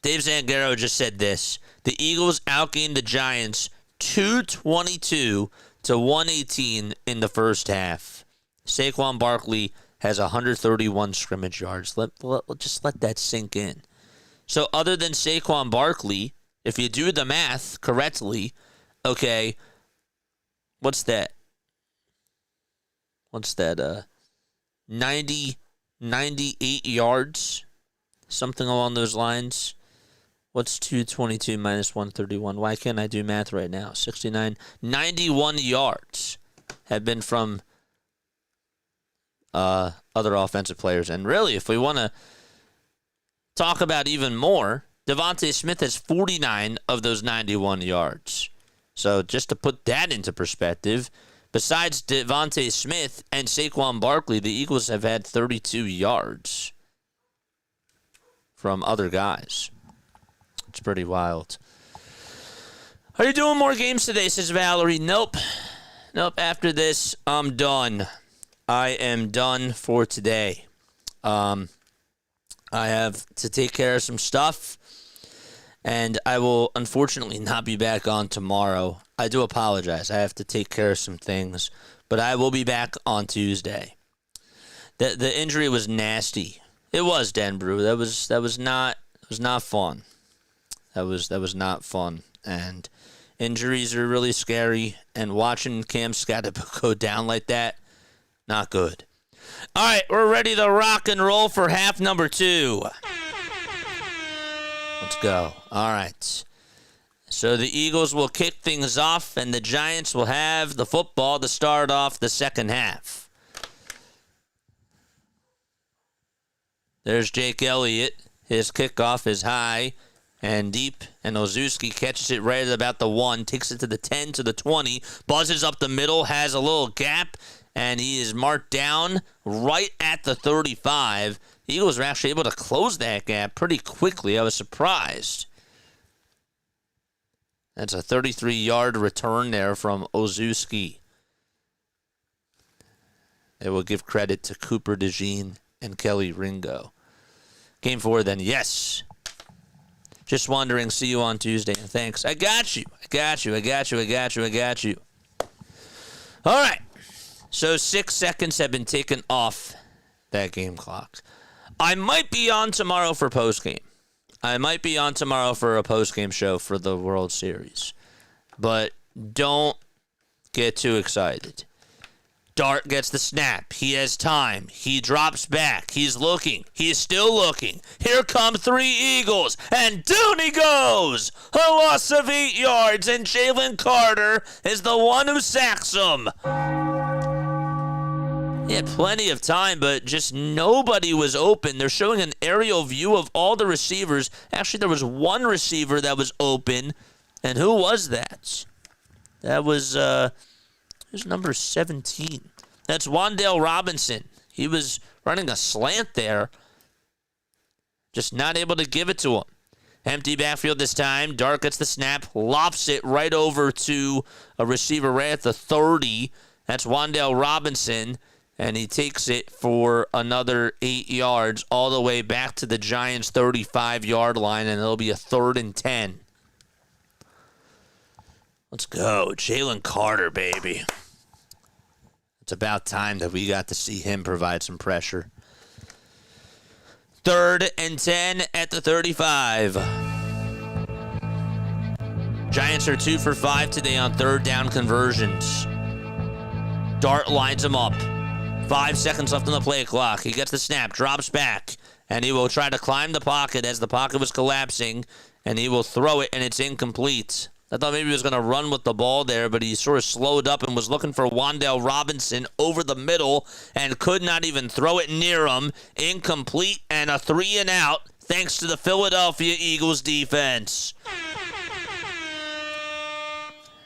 Dave Zangaro just said this. The Eagles outgained the Giants 222 to 118 in the first half. Saquon Barkley has 131 scrimmage yards. Just let that sink in. So other than Saquon Barkley, if you do the math correctly, okay, what's that? 98 yards? Something along those lines. What's 222 minus 131? Why can't I do math right now? 69. 91 yards have been from other offensive players. And really, if we want to talk about even more, Devontae Smith has 49 of those 91 yards. So just to put that into perspective, besides Devontae Smith and Saquon Barkley, the Eagles have had 32 yards from other guys. It's pretty wild. Are you doing more games today, says Valerie? Nope. After this, I'm done. I am done for today. I have to take care of some stuff, and I will unfortunately not be back on tomorrow. I do apologize. I have to take care of some things, but I will be back on Tuesday. The injury was nasty. It was, Dan Brew. That was not fun. That was not fun. And injuries are really scary. And watching Cam Scatterbo go down like that, not good. All right, we're ready to rock and roll for half number 2. Let's go. All right. So the Eagles will kick things off, and the Giants will have the football to start off the second half. There's Jake Elliott. His kickoff is high and deep, and Ozuski catches it right at about the 1, takes it to the 10, to the 20, buzzes up the middle, has a little gap, and he is marked down right at the 35. The Eagles were actually able to close that gap pretty quickly. I was surprised. That's a 33-yard return there from Ozuski. They will give credit to Cooper DeJean and Kelly Ringo. Game 4 then, yes. Just wondering, see you on Tuesday, and thanks. I got you. All right. So 6 seconds have been taken off that game clock. I might be on tomorrow for postgame. I might be on tomorrow for a postgame show for the World Series. But don't get too excited. Dart gets the snap. He has time. He drops back. He's looking. He's still looking. Here come 3 Eagles. And down he goes. A loss of 8 yards. And Jalen Carter is the one who sacks him. He had plenty of time, but just nobody was open. They're showing an aerial view of all the receivers. Actually, there was one receiver that was open. And who was that? That was number 17. That's Wan'Dale Robinson. He was running a slant there. Just not able to give it to him. Empty backfield this time. Dart gets the snap. Lops it right over to a receiver right at the 30. That's Wan'Dale Robinson. And he takes it for another 8 yards all the way back to the Giants' 35-yard line. And it'll be a 3rd and 10. Let's go. Jalen Carter, baby. It's about time that we got to see him provide some pressure. 3rd and 10 at the 35. Giants are 2 for 5 today on 3rd down conversions. Dart lines him up. 5 seconds left on the play clock. He gets the snap, drops back, and he will try to climb the pocket as the pocket was collapsing, and he will throw it, and it's incomplete. I thought maybe he was going to run with the ball there, but he sort of slowed up and was looking for Wan'Dale Robinson over the middle and could not even throw it near him. Incomplete and a 3-and-out thanks to the Philadelphia Eagles defense.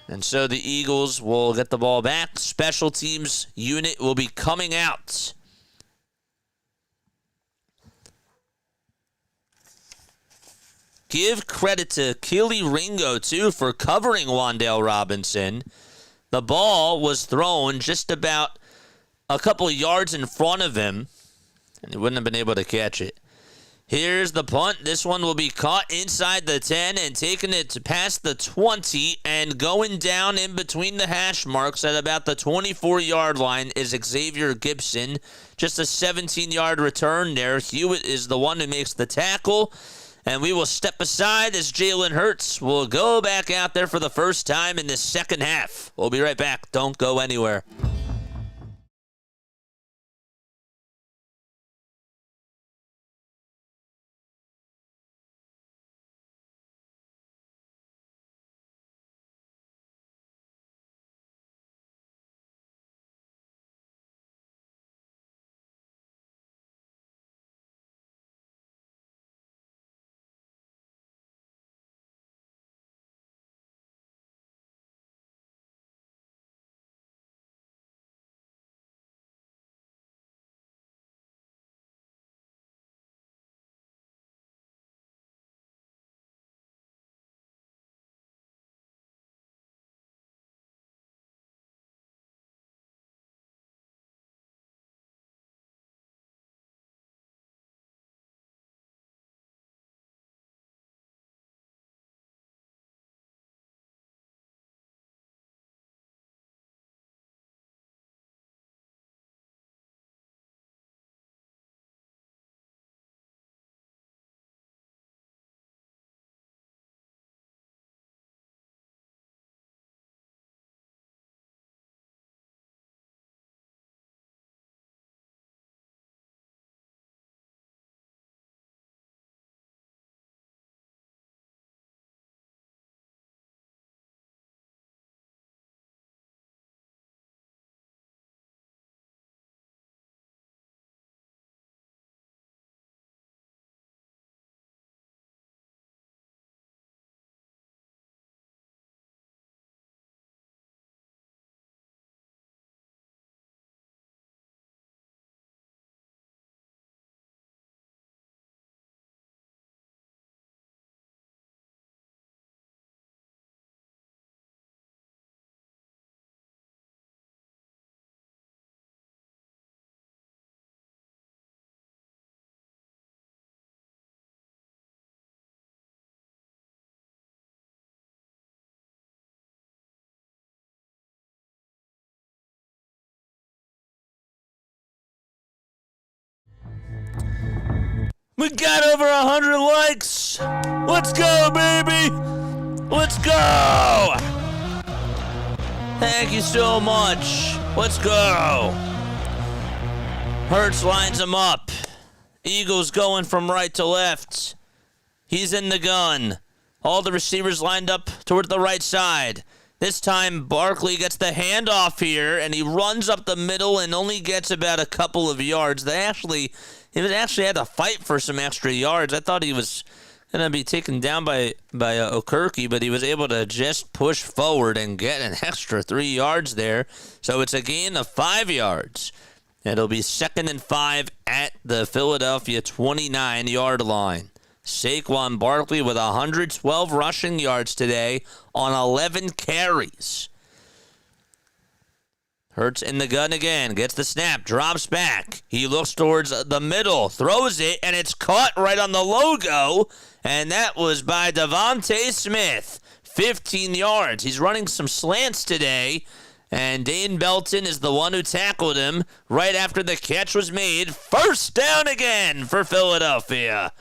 And so the Eagles will get the ball back. Special teams unit will be coming out. Give credit to Keely Ringo, too, for covering Wan'Dale Robinson. The ball was thrown just about a couple of yards in front of him, and he wouldn't have been able to catch it. Here's the punt. This one will be caught inside the 10 and taking it to past the 20 and going down in between the hash marks at about the 24-yard line is Xavier Gibson. Just a 17-yard return there. Hewitt is the one who makes the tackle. And we will step aside as Jalen Hurts will go back out there for the first time in the second half. We'll be right back. Don't go anywhere. We got over 100 likes. Let's go, baby. Let's go. Thank you so much. Let's go. Hurts lines him up. Eagles going from right to left. He's in the gun. All the receivers lined up toward the right side. This time, Barkley gets the handoff here, and he runs up the middle and only gets about a couple of yards. He actually had to fight for some extra yards. I thought he was going to be taken down by Okirky, but he was able to just push forward and get an extra 3 yards there. So it's a gain of 5 yards. It'll be 2nd and 5 at the Philadelphia 29-yard line. Saquon Barkley with 112 rushing yards today on 11 carries. Hurts in the gun again, gets the snap, drops back. He looks towards the middle, throws it, and it's caught right on the logo. And that was by Devontae Smith, 15 yards. He's running some slants today. And Dane Belton is the one who tackled him right after the catch was made. First down again for Philadelphia.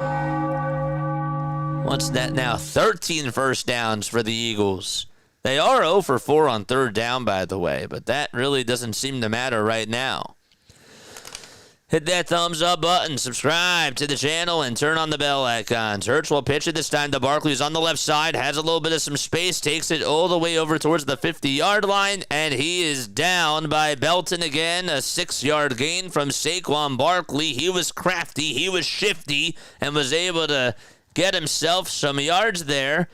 What's that now? 13 first downs for the Eagles. They are 0 for 4 on 3rd down, by the way, but that really doesn't seem to matter right now. Hit that thumbs up button, subscribe to the channel, and turn on the bell icons. Hurts will pitch it this time to Barkley, who's on the left side, has a little bit of some space, takes it all the way over towards the 50-yard line, and he is down by Belton again. A 6-yard gain from Saquon Barkley. He was crafty, he was shifty, and was able to get himself some yards there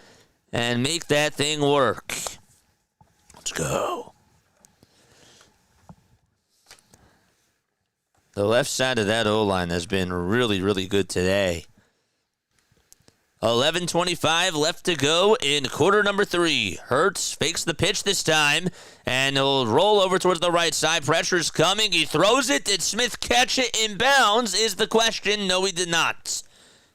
and make that thing work. Let's go. The left side of that O-line has been really, really good today. 11:25 left to go in quarter number 3. Hurts fakes the pitch this time, and he'll roll over towards the right side. Pressure's coming. He throws it. Did Smith catch it in bounds is the question. No, he did not.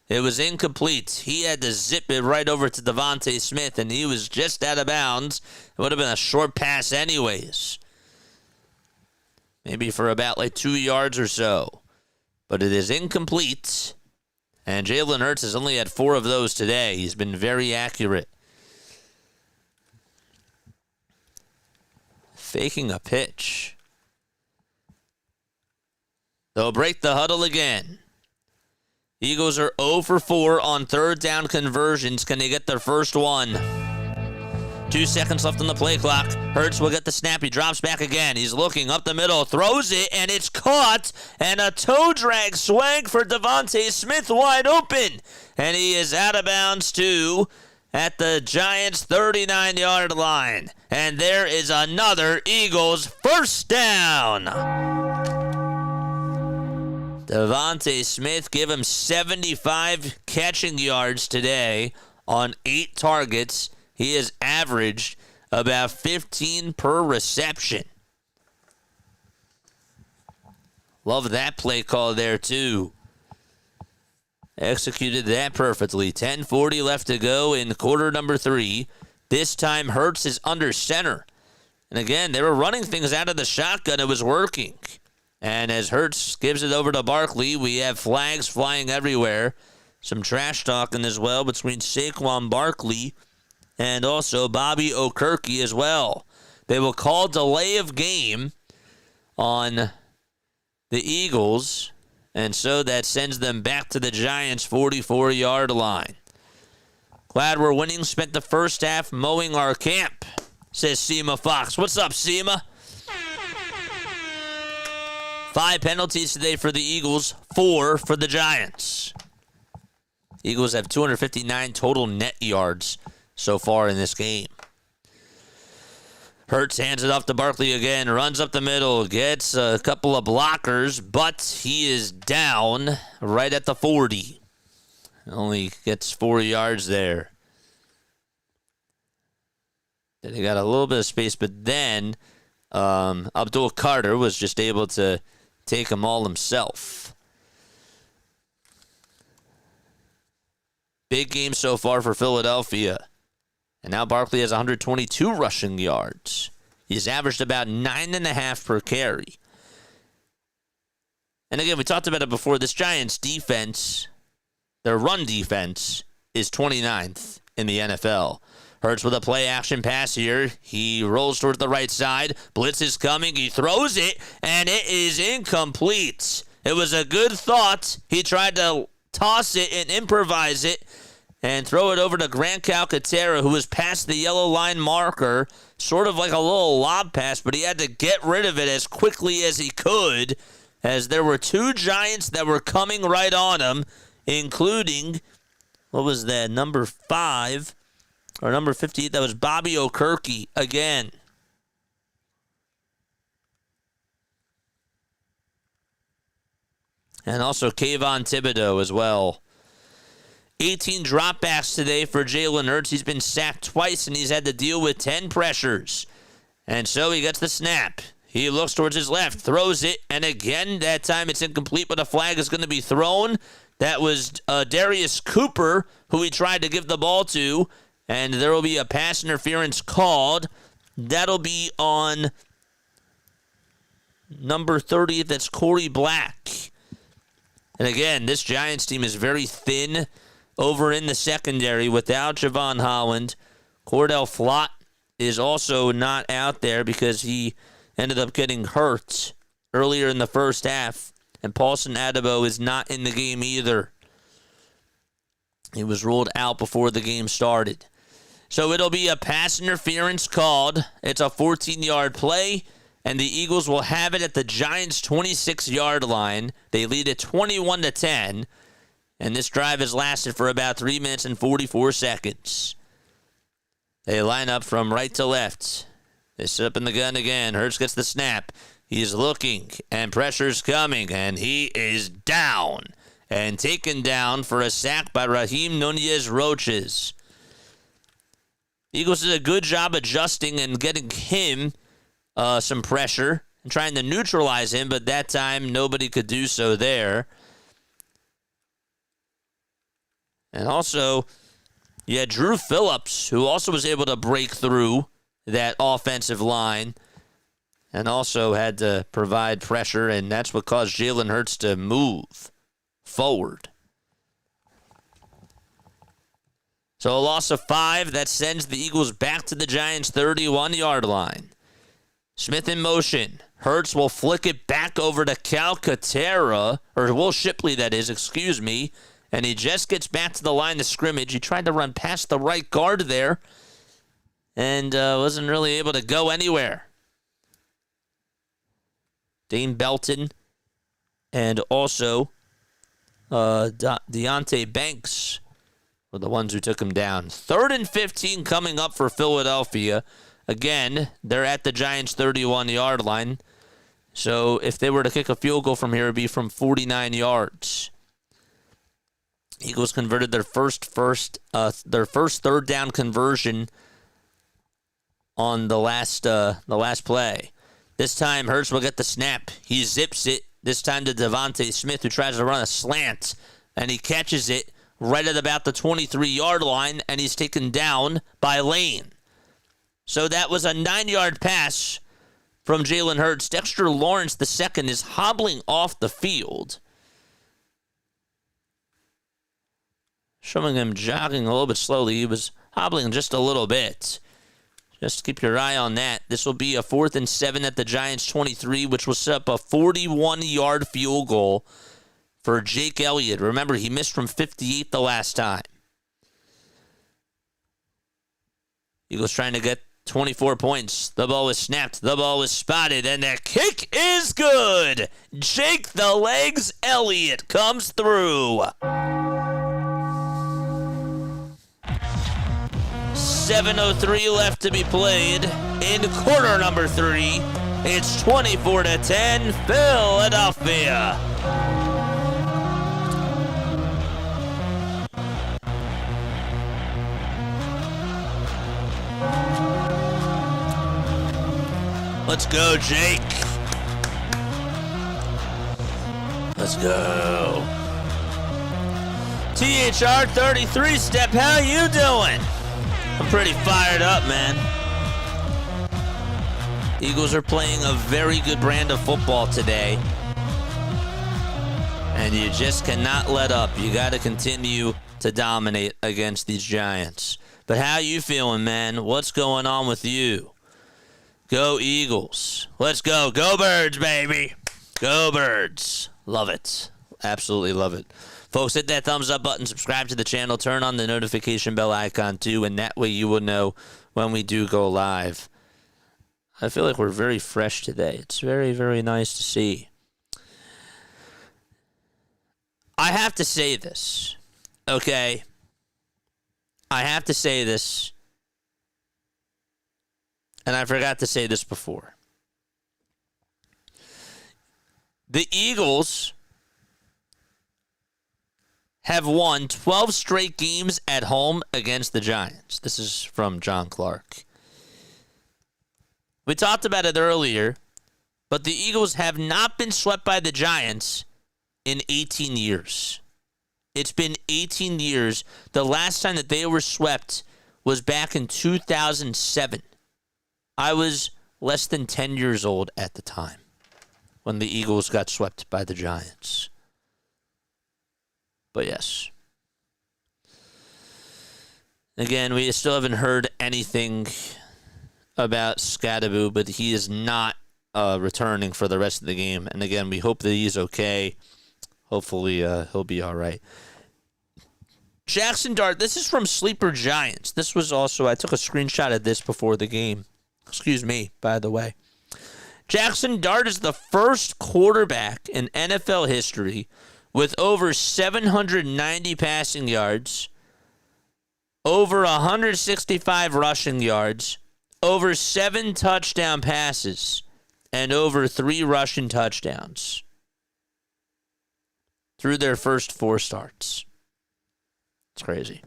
It was incomplete. He had to zip it right over to Devontae Smith, and he was just out of bounds. It would have been a short pass anyways. Maybe for about 2 yards or so. But it is incomplete. And Jalen Hurts has only had 4 of those today. He's been very accurate. Faking a pitch. They'll break the huddle again. Eagles are 0 for 4 on third down conversions. Can they get their first one? 2 seconds left on the play clock. Hurts will get the snap. He drops back again. He's looking up the middle, throws it, and it's caught. And a toe drag swing for Devontae Smith wide open. And he is out of bounds too at the Giants' 39-yard line. And there is another Eagles first down. Devontae Smith give him 75 catching yards today on 8 targets. He has averaged about 15 per reception. Love that play call there, too. Executed that perfectly. 10:40 left to go in quarter number 3. This time, Hurts is under center. And again, they were running things out of the shotgun. It was working. And as Hurts gives it over to Barkley, we have flags flying everywhere. Some trash talking as well between Saquon Barkley and also Bobby Okereke as well. They will call delay of game on the Eagles, and so that sends them back to the Giants' 44-yard line. Glad we're winning. Spent the first half mowing our camp, says Seema Fox. What's up, Seema? 5 penalties today for the Eagles, 4 for the Giants. Eagles have 259 total net yards so far in this game. Hurts hands it off to Barkley again, runs up the middle, gets a couple of blockers, but he is down right at the 40. Only gets 4 yards there. Then he got a little bit of space, but then Abdul Carter was just able to take him all himself. Big game so far for Philadelphia. And now Barkley has 122 rushing yards. He's averaged about 9.5 per carry. And again, we talked about it before. This Giants defense, their run defense, is 29th in the NFL. Hurts with a play action pass here. He rolls towards the right side. Blitz is coming. He throws it, and it is incomplete. It was a good thought. He tried to toss it and improvise it and throw it over to Grant Calcaterra, who was past the yellow line marker, sort of like a little lob pass, but he had to get rid of it as quickly as he could, as there were 2 Giants that were coming right on him, including, what was that, number 5, or number 58, that was Bobby Okereke again. And also Kayvon Thibodeau as well. 18 dropbacks today for Jalen Hurts. He's been sacked twice, and he's had to deal with 10 pressures. And so he gets the snap. He looks towards his left, throws it, and again, that time it's incomplete, but a flag is going to be thrown. That was Darius Cooper, who he tried to give the ball to, and there will be a pass interference called. That'll be on number 30. That's Corey Black. And again, this Giants team is very thin over in the secondary without Javon Holland. Cordell Flott is also not out there because he ended up getting hurt earlier in the first half. And Paulson Adebo is not in the game either. He was ruled out before the game started. So it'll be a pass interference called. It's a 14-yard play, and the Eagles will have it at the Giants' 26-yard line. They lead it 21-10, and this drive has lasted for about 3 minutes and 44 seconds. They line up from right to left. They set up in the gun again. Hurts gets the snap. He's looking, and pressure's coming, and he is down and taken down for a sack by Raheem Nunez-Roches. Eagles did a good job adjusting and getting him some pressure and trying to neutralize him, but that time nobody could do so there. And also, you had Drew Phillips, who also was able to break through that offensive line and also had to provide pressure, and that's what caused Jalen Hurts to move forward. So a loss of 5, that sends the Eagles back to the Giants' 31-yard line. Smith in motion. Hurts will flick it back over to Calcaterra, or Will Shipley, that is, excuse me, and he just gets back to the line of scrimmage. He tried to run past the right guard there and wasn't really able to go anywhere. Dane Belton and also Deontay Banks were the ones who took him down. 3rd and 15 coming up for Philadelphia. Again, they're at the Giants' 31-yard line. So if they were to kick a field goal from here, it would be from 49 yards. Eagles converted their first third down conversion on the last play. This time, Hurts will get the snap. He zips it, this time to Devontae Smith, who tries to run a slant, and he catches it right at about the 23-yard line, and he's taken down by Lane. So that was a 9-yard pass from Jalen Hurts. Dexter Lawrence II is hobbling off the field, showing him jogging a little bit slowly. He was hobbling just a little bit. Just keep your eye on that. This will be a 4th and 7 at the Giants' 23, which will set up a 41-yard field goal for Jake Elliott. Remember, he missed from 58 the last time. Eagles trying to get 24 points. The ball was snapped. The ball was spotted, and the kick is good. Jake the Legs Elliott comes through. 7:03 left to be played in quarter number 3. It's 24-10 Philadelphia. Let's go, Jake. Let's go. THR 33 Step, how you doing? I'm pretty fired up, man. Eagles are playing a very good brand of football today. And you just cannot let up. You got to continue to dominate against these Giants. But how you feeling, man? What's going on with you? Go Eagles. Let's go. Go Birds, baby. Go Birds. Love it. Absolutely love it. Folks, hit that thumbs up button, subscribe to the channel, turn on the notification bell icon too, and that way you will know when we do go live. I feel like we're very fresh today. It's very, very nice to see. I have to say this, okay? I have to say this, and I forgot to say this before. The Eagles have won 12 straight games at home against the Giants. This is from John Clark. We talked about it earlier, but the Eagles have not been swept by the Giants in 18 years. It's been 18 years. The last time that they were swept was back in 2007. I was less than 10 years old at the time when the Eagles got swept by the Giants. But yes. Again, we still haven't heard anything about Scadaboo, but he is not returning for the rest of the game. And again, we hope that he's okay. Hopefully, he'll be all right. Jackson Dart, this is from Sleeper Giants. This was also, I took a screenshot of this before the game. Excuse me, by the way. Jackson Dart is the first quarterback in NFL history with over 790 passing yards, over 165 rushing yards, over 7 touchdown passes, and over 3 rushing touchdowns through their first 4 starts. It's crazy.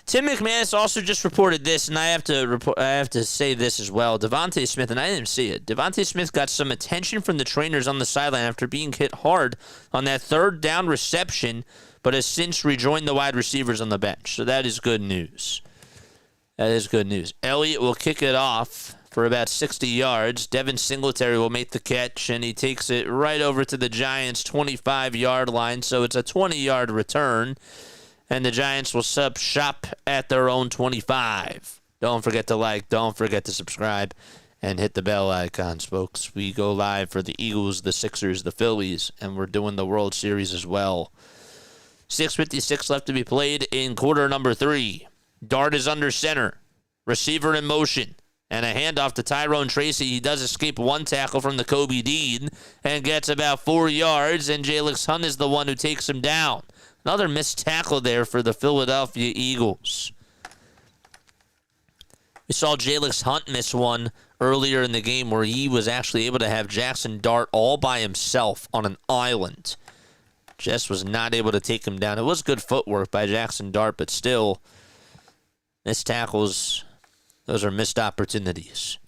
Tim McManus also just reported this, and I have to say this as well. Devontae Smith, and I didn't see it. Devontae Smith got some attention from the trainers on the sideline after being hit hard on that 3rd down reception, but has since rejoined the wide receivers on the bench. So that is good news. That is good news. Elliott will kick it off for about 60 yards. Devin Singletary will make the catch, and he takes it right over to the Giants' 25-yard line. So it's a 20-yard return, and the Giants will sub shop at their own 25. Don't forget to like, don't forget to subscribe, and hit the bell icons, folks. We go live for the Eagles, the Sixers, the Phillies, and we're doing the World Series as well. 6:56 left to be played in quarter number 3. Dart is under center. Receiver in motion. And a handoff to Tyrone Tracy. He does escape 1 tackle from the Kobe Dean and gets about 4 yards, and Jalix Hunt is the one who takes him down. Another missed tackle there for the Philadelphia Eagles. We saw Jalix Hunt miss one earlier in the game where he was actually able to have Jackson Dart all by himself on an island. Just was not able to take him down. It was good footwork by Jackson Dart, but still, missed tackles. Those are missed opportunities.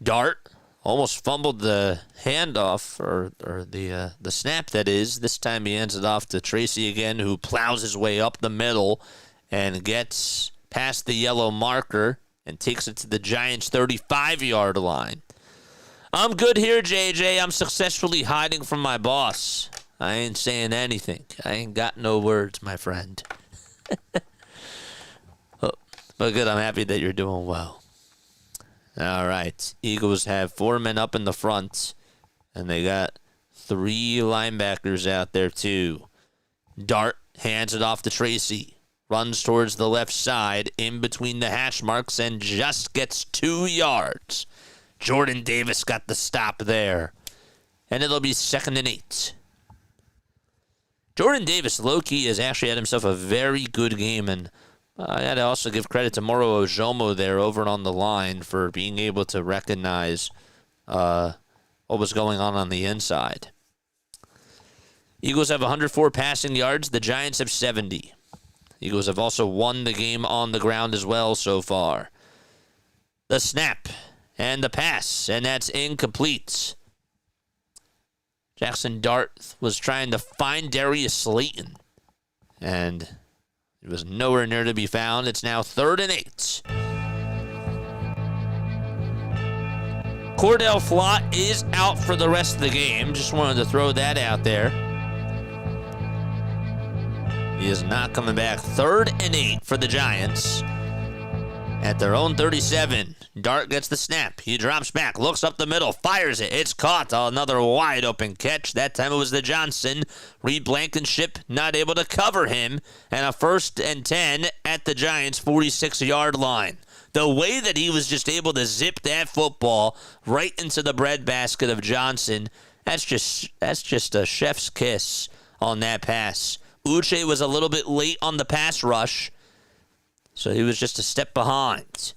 Dart almost fumbled the handoff, or the snap, that is. This time he hands it off to Tracy again, who plows his way up the middle and gets past the yellow marker and takes it to the Giants' 35-yard line. I'm good here, JJ. I'm successfully hiding from my boss. I ain't saying anything. I ain't got no words, my friend. But good, I'm happy that you're doing well. All right. Eagles have 4 men up in the front, and they got 3 linebackers out there, too. Dart hands it off to Tracy. Runs towards the left side in between the hash marks and just gets 2 yards. Jordan Davis got the stop there. And it'll be 2nd and 8. Jordan Davis, low-key, has actually had himself a very good game, and I had to also give credit to Moro Ojomo there over on the line for being able to recognize what was going on the inside. Eagles have 104 passing yards. The Giants have 70. Eagles have also won the game on the ground as well so far. The snap and the pass, and that's incomplete. Jackson Dart was trying to find Darius Slayton, and it was nowhere near to be found. It's now 3rd and 8. Cordell Flott is out for the rest of the game. Just wanted to throw that out there. He is not coming back. 3rd and 8 for the Giants. At their own 37, Dart gets the snap. He drops back, looks up the middle, fires it. It's caught. Another wide open catch. That time it was the Johnson. Reed Blankenship not able to cover him. And a 1st and 10 at the Giants' 46-yard line. The way that he was just able to zip that football right into the breadbasket of Johnson, that's just a chef's kiss on that pass. Uche was a little bit late on the pass rush, so he was just a step behind.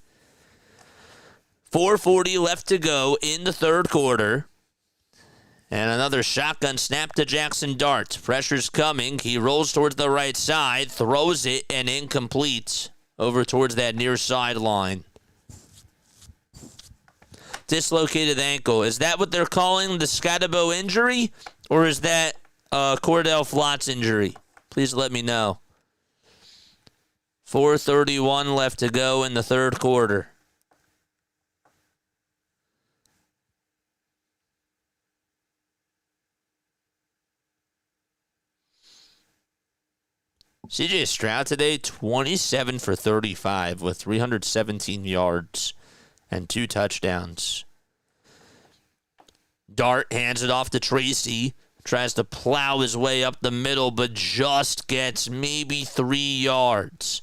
4:40 left to go in the 3rd quarter. And another shotgun snap to Jackson Dart. Pressure's coming. He rolls towards the right side, throws it, and incomplete over towards that near sideline. Dislocated ankle. Is that what they're calling the Scadabo injury? Or is that Cordell Flott's injury? Please let me know. 4:31 left to go in the 3rd quarter. C.J. Stroud today, 27 for 35 with 317 yards and 2 touchdowns. Dart hands it off to Tracy. Tries to plow his way up the middle, but just gets maybe 3 yards.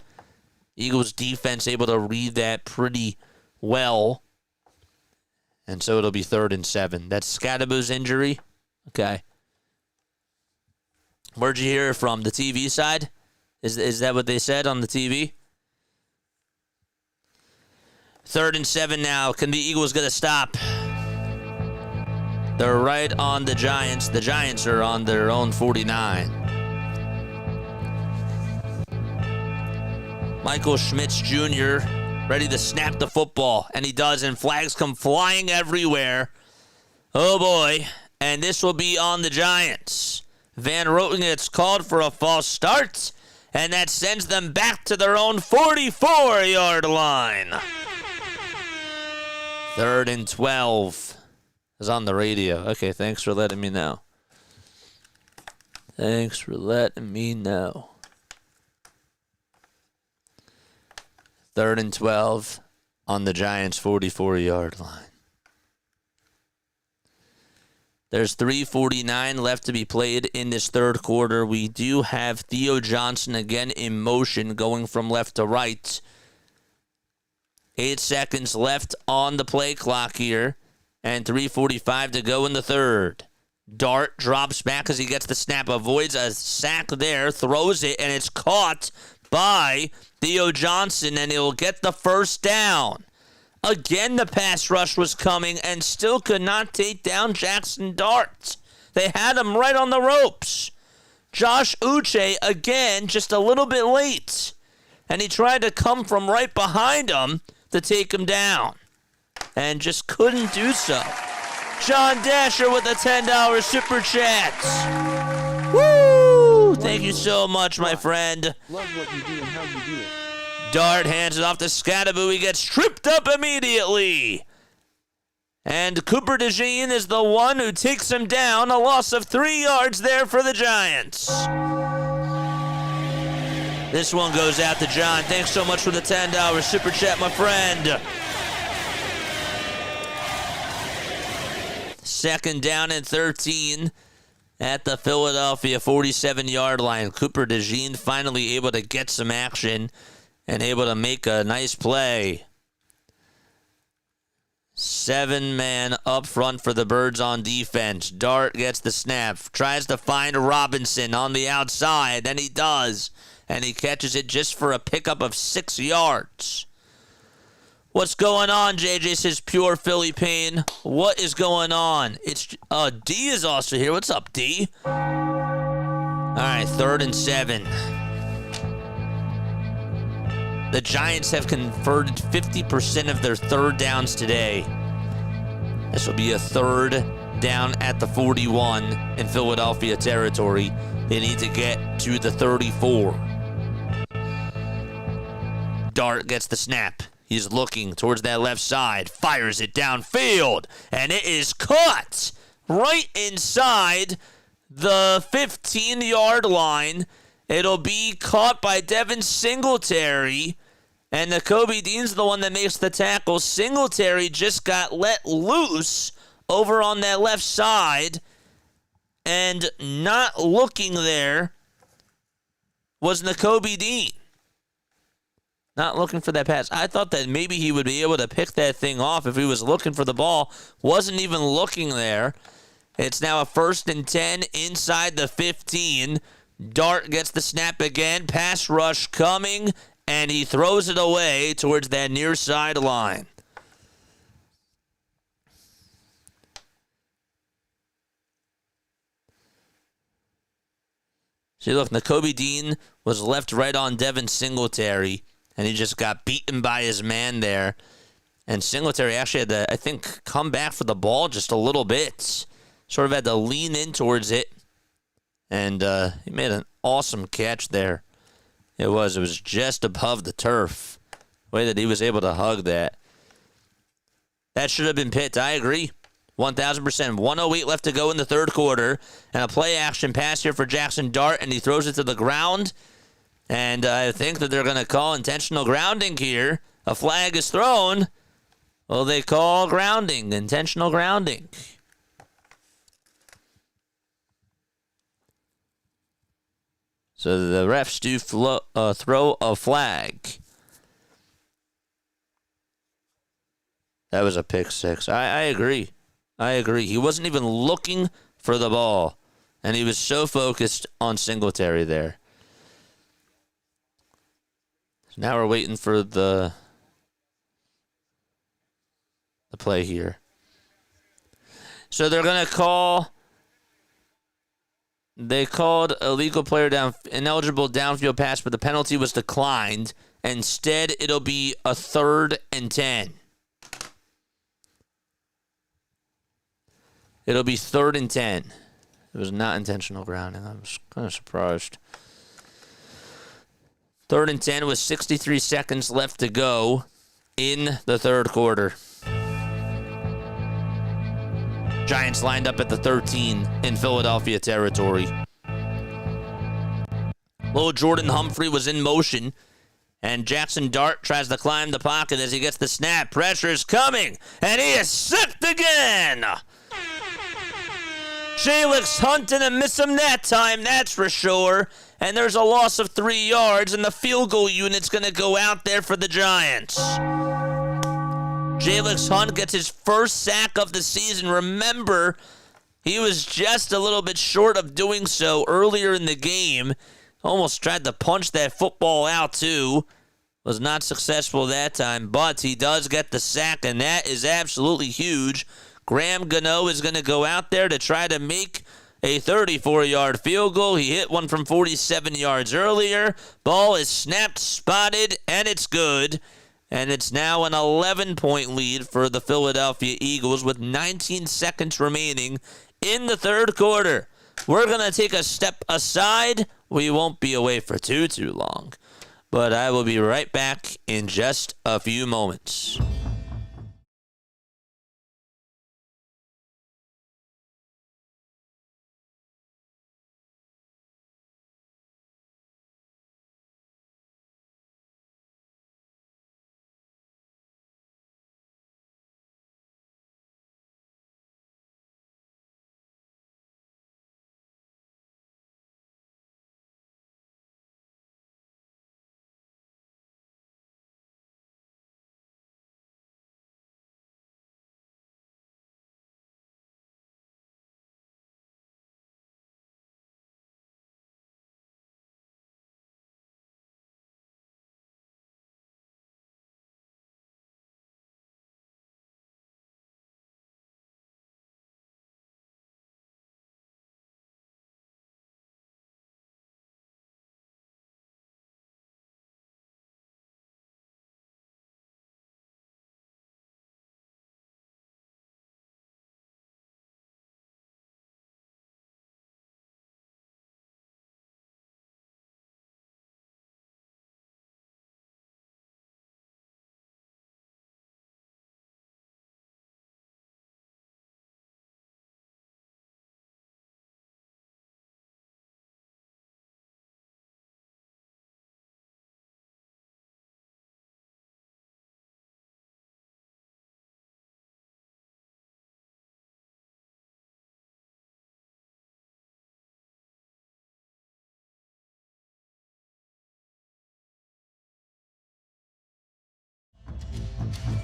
Eagles defense able to read that pretty well. And so it'll be 3rd and 7. That's Scadaboo's injury? Okay. Where'd you hear it from? The TV side? Is that what they said on the TV? 3rd and 7 now. Can the Eagles get a stop? They're right on the Giants. The Giants are on their own 49. Michael Schmitz Jr. ready to snap the football, and he does, and flags come flying everywhere. Oh, boy. And this will be on the Giants. Van Roten gets called for a false start, and that sends them back to their own 44-yard line. 3rd and 12. Is on the radio. Okay, thanks for letting me know. Thanks for letting me know. 3rd and 12 on the Giants' 44-yard line. There's 3:49 left to be played in this third quarter. We do have Theo Johnson again in motion, going from left to right. 8 seconds left on the play clock here, and 3:45 to go in the third. Dart drops back as he gets the snap, avoids a sack there, throws it, and it's caught by Theo Johnson, and he'll get the first down. Again, the pass rush was coming and still could not take down Jackson Dart. They had him right on the ropes. Josh Uche, again, just a little bit late, and he tried to come from right behind him to take him down, and just couldn't do so. John Dasher with a $10 super chat. Woo! Thank you so much, my friend. Love what you do and how you do it. Dart hands it off to Scadaboo. He gets tripped up immediately. And Cooper DeJean is the one who takes him down. A loss of 3 yards there for the Giants. This one goes out to John. Thanks so much for the $10 super chat, my friend. 2nd down and 13 at the Philadelphia 47-yard line. Cooper DeJean finally able to get some action and able to make a nice play. 7-man up front for the Birds on defense. Dart gets the snap, tries to find Robinson on the outside, and he does. And he catches it just for a pickup of 6 yards. What's going on, JJ says pure Philly pain. What is going on? It's D is also here. What's up, D? All right, 3rd and 7. The Giants have converted 50% of their third downs today. This will be a 3rd down at the 41 in Philadelphia territory. They need to get to the 34. Dart gets the snap. He's looking towards that left side, fires it downfield, and it is caught right inside the 15-yard line. It'll be caught by Devin Singletary, and Nakobe Dean's the one that makes the tackle. Singletary just got let loose over on that left side, and not looking there was Nakobe Dean. Not looking for that pass. I thought that maybe he would be able to pick that thing off if he was looking for the ball. Wasn't even looking there. It's now a 1st and 10 inside the 15. Dart gets the snap again. Pass rush coming, and he throws it away towards that near sideline. See, look, Nakobe Dean was left right on Devin Singletary, and he just got beaten by his man there. And Singletary actually had to, I think, come back for the ball just a little bit. Sort of had to lean in towards it. And he made an awesome catch there. It was just above the turf. The way that he was able to hug that. That should have been picked. I agree. 1,000%. 1:08 left to go in the third quarter. And a play action pass here for Jackson Dart. And he throws it to the ground. And I think that they're going to call intentional grounding here. A flag is thrown. Well, they call grounding, intentional grounding. So the refs do throw a flag. That was a pick six. I agree. I agree. He wasn't even looking for the ball, and he was so focused on Singletary there. So now we're waiting for the play here. So they're going to call. They called a legal player ineligible downfield pass, but the penalty was declined. Instead, it'll be a 3rd and 10. It'll be 3rd and 10. It was not intentional grounding. I was kind of surprised. 3rd and 10 with 63 seconds left to go in the third quarter. Giants lined up at the 13 in Philadelphia territory. Little Jordan Humphrey was in motion, and Jackson Dart tries to climb the pocket as he gets the snap. Pressure is coming, and he is sacked again. Jalix Hunt didn't miss him that time, that's for sure. And there's a loss of 3 yards, and the field goal unit's going to go out there for the Giants. Jalix Hunt gets his first sack of the season. Remember, he was just a little bit short of doing so earlier in the game. Almost tried to punch that football out, too. Was not successful that time, but he does get the sack, and that is absolutely huge. Graham Gano is going to go out there to try to make a 34-yard field goal. He hit one from 47 yards earlier. Ball is snapped, spotted, and it's good. And it's now an 11-point lead for the Philadelphia Eagles with 19 seconds remaining in the third quarter. We're going to take a step aside. We won't be away for too long. But I will be right back in just a few moments.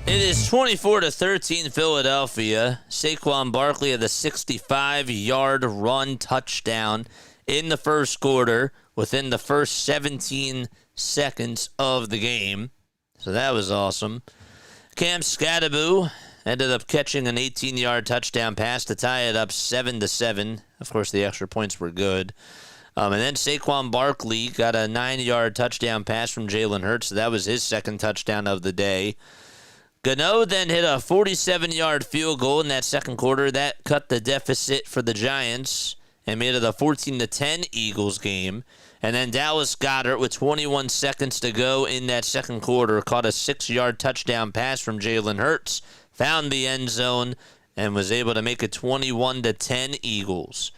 It is 24-13 Philadelphia. Saquon Barkley had a 65-yard run touchdown in the first quarter within the first 17 seconds of the game. So that was awesome. Cam Scadaboo ended up catching an 18-yard touchdown pass to tie it up 7-7. Of course, the extra points were good. And then Saquon Barkley got a 9-yard touchdown pass from Jalen Hurts. So that was his second touchdown of the day. Gano then hit a 47-yard field goal in that second quarter. That cut the deficit for the Giants and made it a 14-10 Eagles game. And then Dallas Goddard, with 21 seconds to go in that second quarter, caught a 6-yard touchdown pass from Jalen Hurts, found the end zone, and was able to make it 21-10 Eagles.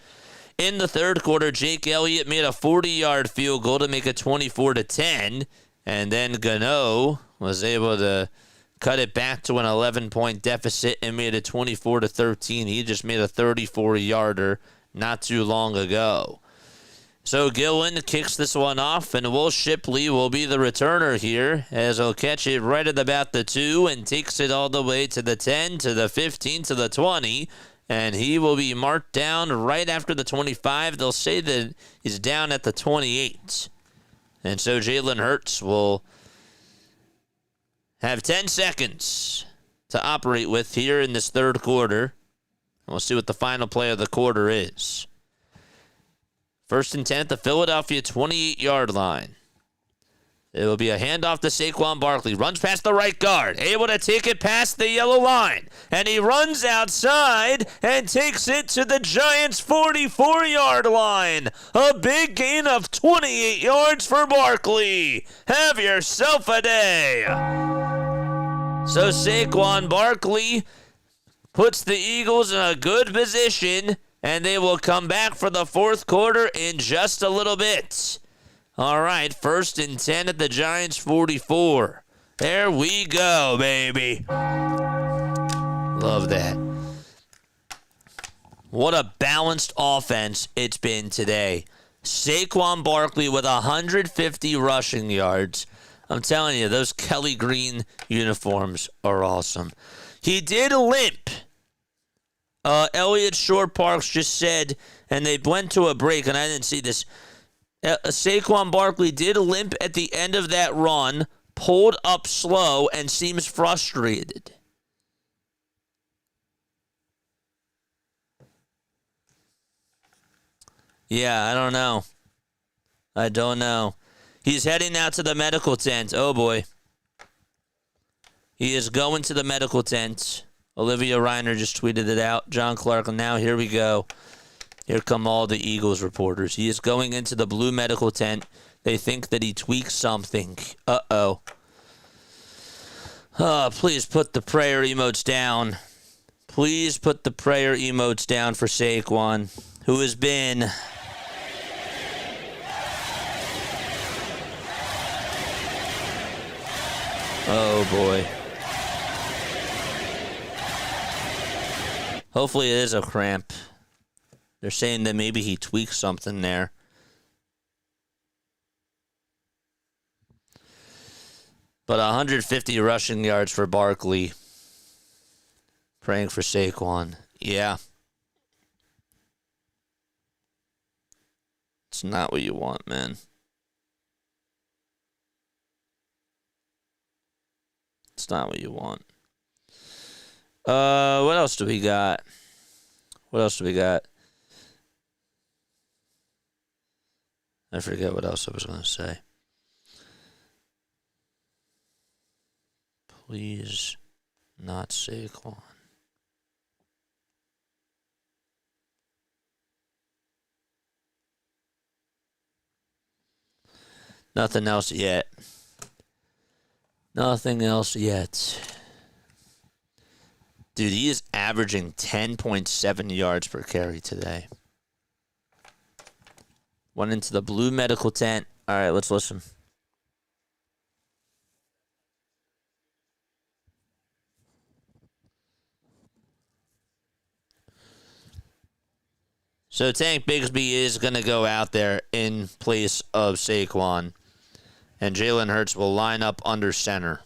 In the third quarter, Jake Elliott made a 40-yard field goal to make it 24-10, and then Gano was able to cut it back to an 11-point deficit and made it 24-13. He just made a 34-yarder not too long ago. So Gillen kicks this one off, and Will Shipley will be the returner here as he'll catch it right at about the 2 and takes it all the way to the 10, to the 15, to the 20, and he will be marked down right after the 25. They'll say that he's down at the 28. And so Jalen Hurts will have 10 seconds to operate with here in this third quarter. We'll see what the final play of the quarter is. First and 10 at the Philadelphia 28-yard line. It will be a handoff to Saquon Barkley. Runs past the right guard. Able to take it past the yellow line. And he runs outside and takes it to the Giants' 44-yard line. A big gain of 28 yards for Barkley. Have yourself a day. So Saquon Barkley puts the Eagles in a good position, and they will come back for the fourth quarter in just a little bit. All right, first and 10 at the Giants' 44. There we go, baby. Love that. What a balanced offense it's been today. Saquon Barkley with 150 rushing yards. I'm telling you, those Kelly Green uniforms are awesome. He did limp. Elliott Short Parks just said, and they went to a break, and I didn't see this. Saquon Barkley did limp at the end of that run, pulled up slow, and seems frustrated. Yeah, I don't know. He's heading out to the medical tent. Oh, boy. He is going to the medical tent. Olivia Reiner just tweeted it out. John Clark, and now here we go. Here come all the Eagles reporters. He is going into the blue medical tent. They think that he tweaked something. Uh-oh. Please put the prayer emotes down. Please put the prayer emotes down for Saquon, who has been... Oh, boy. Hopefully it is a cramp. They're saying that maybe he tweaked something there. But 150 rushing yards for Barkley. Praying for Saquon. Yeah. It's not what you want, man. It's not what you want. What else do we got? I forget what else I was going to say. Please, not Saquon. Nothing else yet. Nothing else yet. Dude, he is averaging 10.7 yards per carry today. Went into the blue medical tent. All right, let's listen. So Tank Bigsby is going to go out there in place of Saquon. And Jalen Hurts will line up under center.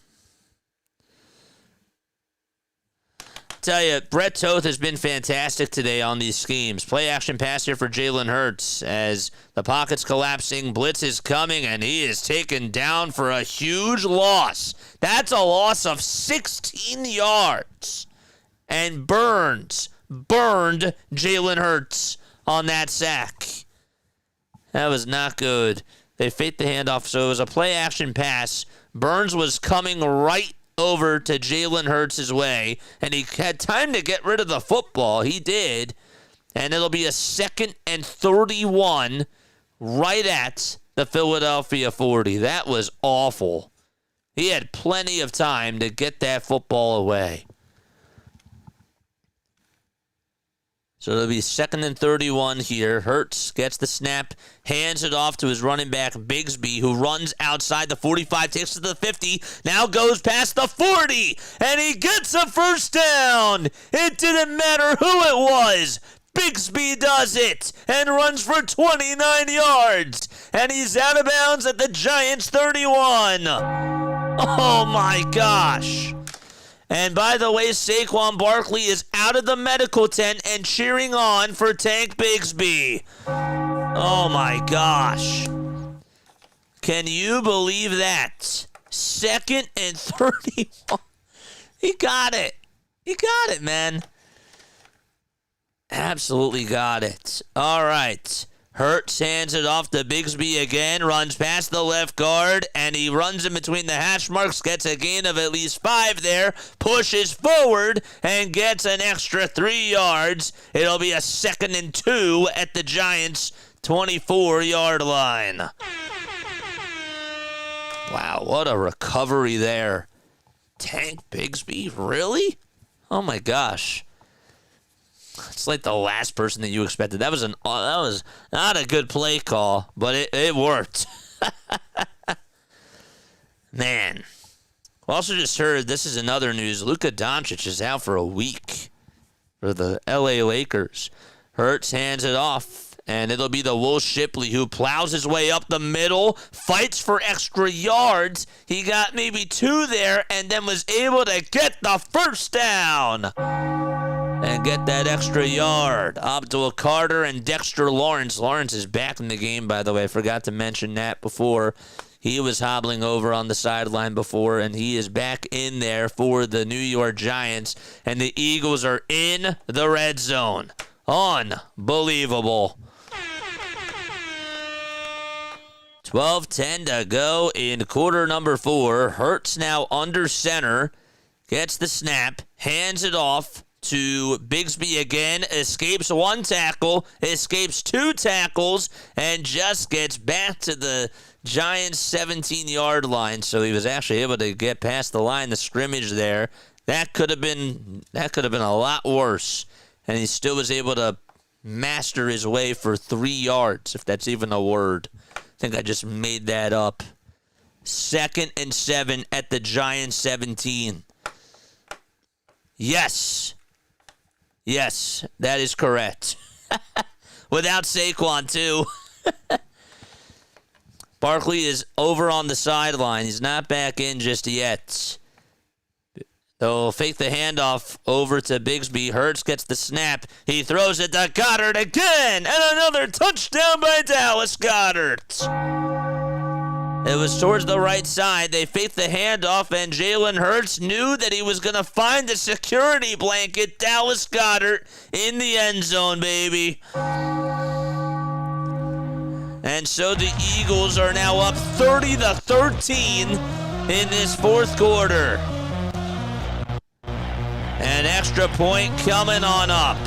Tell you, Brett Toth has been fantastic today on these schemes. Play action pass here for Jalen Hurts as the pocket's collapsing. Blitz is coming, and he is taken down for a huge loss. That's a loss of 16 yards. And burned Jalen Hurts on that sack. That was not good. They faked the handoff, so it was a play action pass. Burns was coming right over to Jalen Hurts' way, and he had time to get rid of the football. He did, and it'll be a 2nd and 31 right at the Philadelphia 40. That was awful. He had plenty of time to get that football away. So it'll be 2nd and 31 here. Hurts gets the snap, hands it off to his running back, Bigsby, who runs outside the 45, takes it to the 50, now goes past the 40, and he gets a first down. It didn't matter who it was. Bigsby does it and runs for 29 yards, and he's out of bounds at the Giants' 31. Oh, my gosh. And by the way, Saquon Barkley is out of the medical tent and cheering on for Tank Bigsby. Oh my gosh. Can you believe that? 2nd and 31. He got it. He got it, man. Absolutely got it. All right. Hurts hands it off to Bigsby again, runs past the left guard, and he runs in between the hash marks, gets a gain of at least 5 there, pushes forward, and gets an extra 3 yards. It'll be a 2nd and 2 at the Giants' 24-yard line. Wow, what a recovery there. Tank Bigsby, really? Oh my gosh. It's like the last person that you expected. That was not a good play call, but it worked. Man. Also just heard, this is another news, Luka Doncic is out for a week for the LA Lakers. Hurts hands it off, and it'll be the Will Shipley who plows his way up the middle, fights for extra yards. He got maybe 2 there, and then was able to get the first down. And get that extra yard. Abdul Carter and Dexter Lawrence. Lawrence is back in the game, by the way. I forgot to mention that before. He was hobbling over on the sideline before, and he is back in there for the New York Giants. And the Eagles are in the red zone. Unbelievable. 12:10 to go in quarter number 4. Hurts now under center. Gets the snap. Hands it off to Bigsby again, escapes 1 tackle, escapes 2 tackles, and just gets back to the Giants' 17-yard line. So he was actually able to get past the line, the scrimmage there. That could have been a lot worse, and he still was able to master his way for 3 yards, if that's even a word. I think I just made that up. 2nd and 7 at the Giants' 17. Yes, that is correct. Without Saquon, too. Barkley is over on the sideline. He's not back in just yet. They'll fake the handoff over to Bigsby. Hurts gets the snap. He throws it to Goddard again. And another touchdown by Dallas Goddard. It was towards the right side. They faked the handoff, and Jalen Hurts knew that he was going to find the security blanket, Dallas Goddard, in the end zone, baby. And so the Eagles are now up 30-13 in this 4th quarter. An extra point coming on up.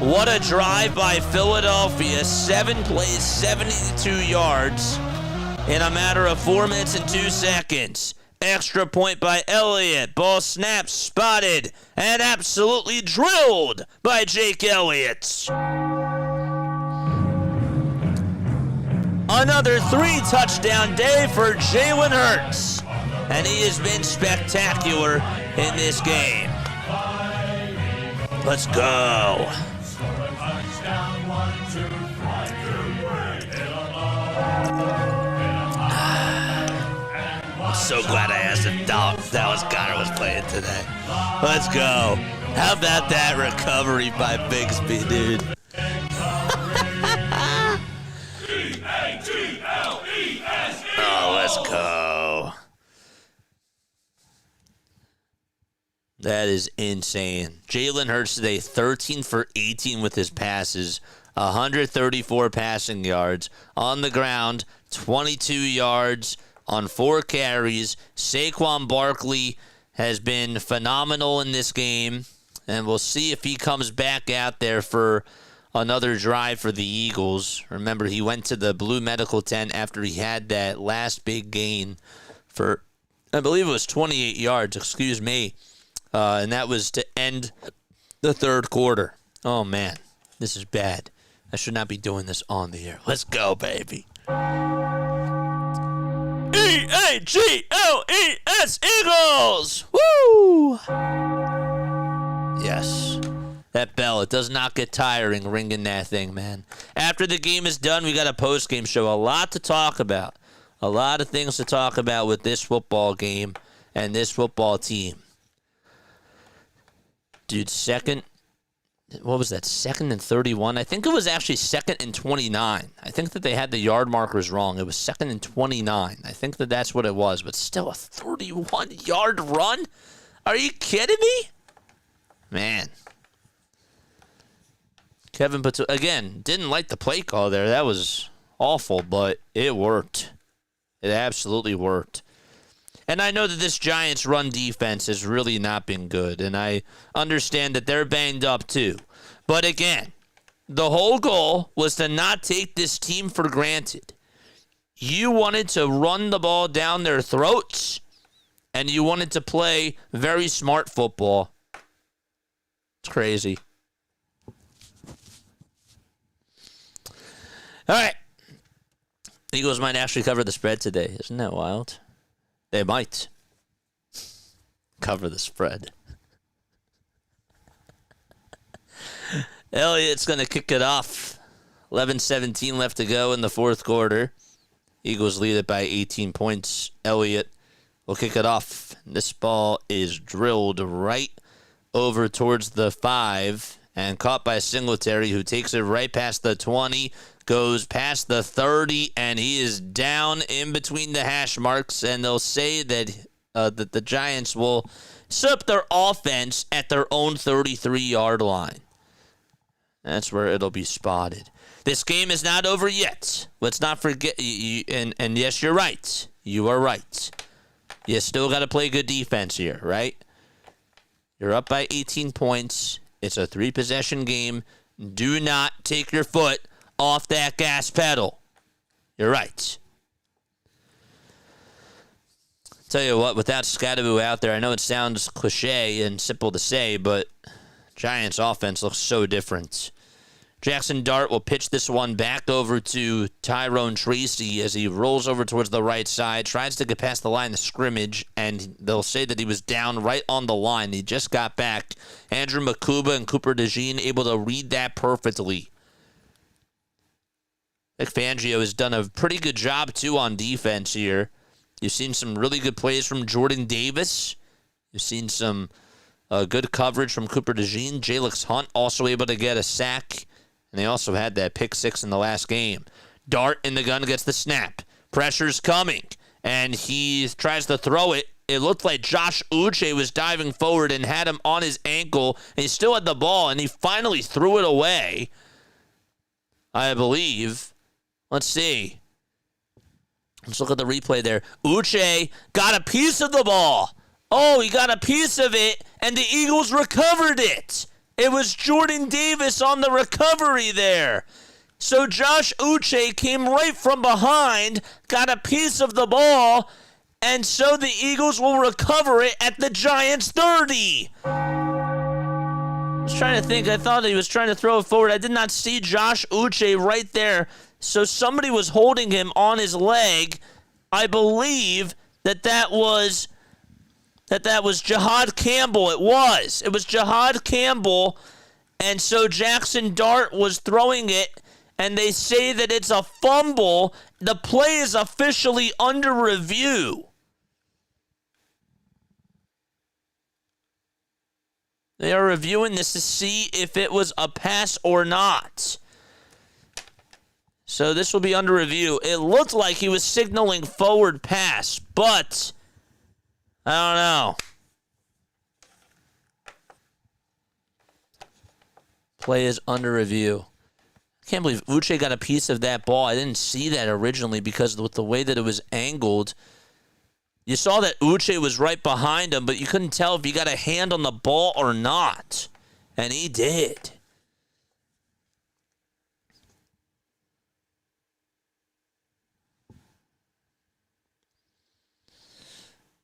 What a drive by Philadelphia. 7 plays, 72 yards. In a matter of 4 minutes and 2 seconds. Extra point by Elliott. Ball snapped, spotted, and absolutely drilled by Jake Elliott. Another 3-touchdown day for Jalen Hurts. And he has been spectacular in this game. Let's go. So glad I asked if Dallas Goddard was playing today. Let's go. How about that recovery by Bigsby, dude? Oh, let's go. That is insane. Jalen Hurts today, 13 for 18 with his passes, 134 passing yards. On the ground, 22 yards on 4 carries. Saquon Barkley has been phenomenal in this game, and we'll see if he comes back out there for another drive for the Eagles. Remember, he went to the blue medical tent after he had that last big gain for, I believe it was 28 yards, and that was to end the 3rd quarter. Oh, man. This is bad. I should not be doing this on the air. Let's go, baby. E-A-G-L-E-S, Eagles! Woo! Yes. That bell, it does not get tiring ringing that thing, man. After the game is done, we got a post-game show. A lot to talk about. A lot of things to talk about with this football game and this football team. Dude, what was that, 2nd and 31? I think it was actually 2nd and 29. I think that they had the yard markers wrong. It was 2nd and 29. I think that that's what it was, but still a 31-yard run? Are you kidding me? Man. Kevin again, didn't like the play call there. That was awful, but it worked. It absolutely worked. And I know that this Giants run defense has really not been good, and I understand that they're banged up too. But again, the whole goal was to not take this team for granted. You wanted to run the ball down their throats, and you wanted to play very smart football. It's crazy. All right. Eagles might actually cover the spread today. Isn't that wild? They might cover the spread. Elliott's going to kick it off. 11:17 left to go in the fourth quarter. Eagles lead it by 18 points. Elliott will kick it off. This ball is drilled right over towards the 5 and caught by Singletary, who takes it right past the 20. Goes past the 30, and he is down in between the hash marks, and they'll say that the Giants will set up their offense at their own 33-yard line. That's where it'll be spotted. This game is not over yet. Let's not forget, and yes, you're right. You are right. You still got to play good defense here, right? You're up by 18 points. It's a 3-possession game. Do not take your foot off that gas pedal. You're right. Tell you what, without Scadaboo out there, I know it sounds cliche and simple to say, but Giants offense looks so different. Jackson Dart will pitch this one back over to Tyrone Tracy as he rolls over towards the right side, tries to get past the line of scrimmage, and they'll say that he was down right on the line. He just got back. Andrew Makuba and Cooper DeJean able to read that perfectly. Vic Fangio has done a pretty good job, too, on defense here. You've seen some really good plays from Jordan Davis. You've seen some good coverage from Cooper DeJean. Jalix Hunt also able to get a sack. And they also had that pick 6 in the last game. Dart in the gun gets the snap. Pressure's coming. And he tries to throw it. It looked like Josh Uche was diving forward and had him on his ankle. And he still had the ball. And he finally threw it away, I believe. Let's see. Let's look at the replay there. Uche got a piece of the ball. Oh, he got a piece of it, and the Eagles recovered it. It was Jordan Davis on the recovery there. So Josh Uche came right from behind, got a piece of the ball, and so the Eagles will recover it at the Giants' 30. I was trying to think. I thought he was trying to throw it forward. I did not see Josh Uche right there. So somebody was holding him on his leg. I believe that was Jahad Campbell. It was Jahad Campbell. And so Jackson Dart was throwing it, and they say that it's a fumble. The play is officially under review. They are reviewing this to see if it was a pass or not. So this will be under review. It looked like he was signaling forward pass, but I don't know. Play is under review. I can't believe Uche got a piece of that ball. I didn't see that originally because with the way that it was angled. You saw that Uche was right behind him, but you couldn't tell if he got a hand on the ball or not. And he did.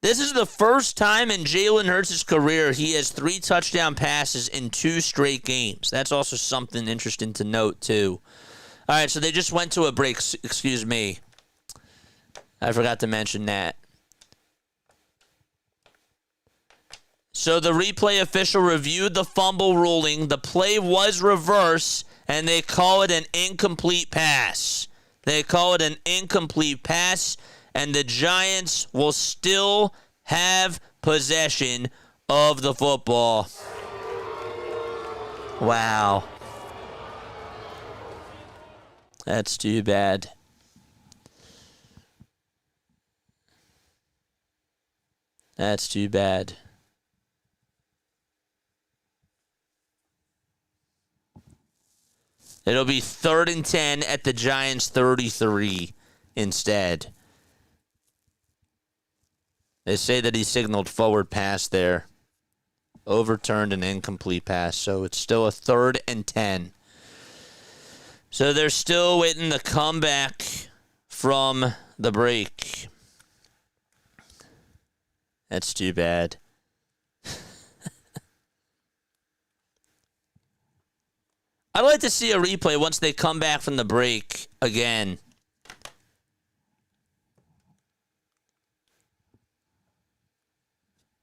This is the first time in Jalen Hurts' career he has 3 touchdown passes in 2 straight games. That's also something interesting to note, too. All right, so they just went to a break. Excuse me. I forgot to mention that. So the replay official reviewed the fumble ruling. The play was reversed, and they call it an incomplete pass. They call it an incomplete pass, and the Giants will still have possession of the football. Wow. That's too bad. That's too bad. It'll be 3rd and 10 at the Giants' 33 instead. They say that he signaled forward pass there. Overturned an incomplete pass, so it's still a 3rd and 10. So they're still waiting to come back from the break. That's too bad. I'd like to see a replay once they come back from the break again.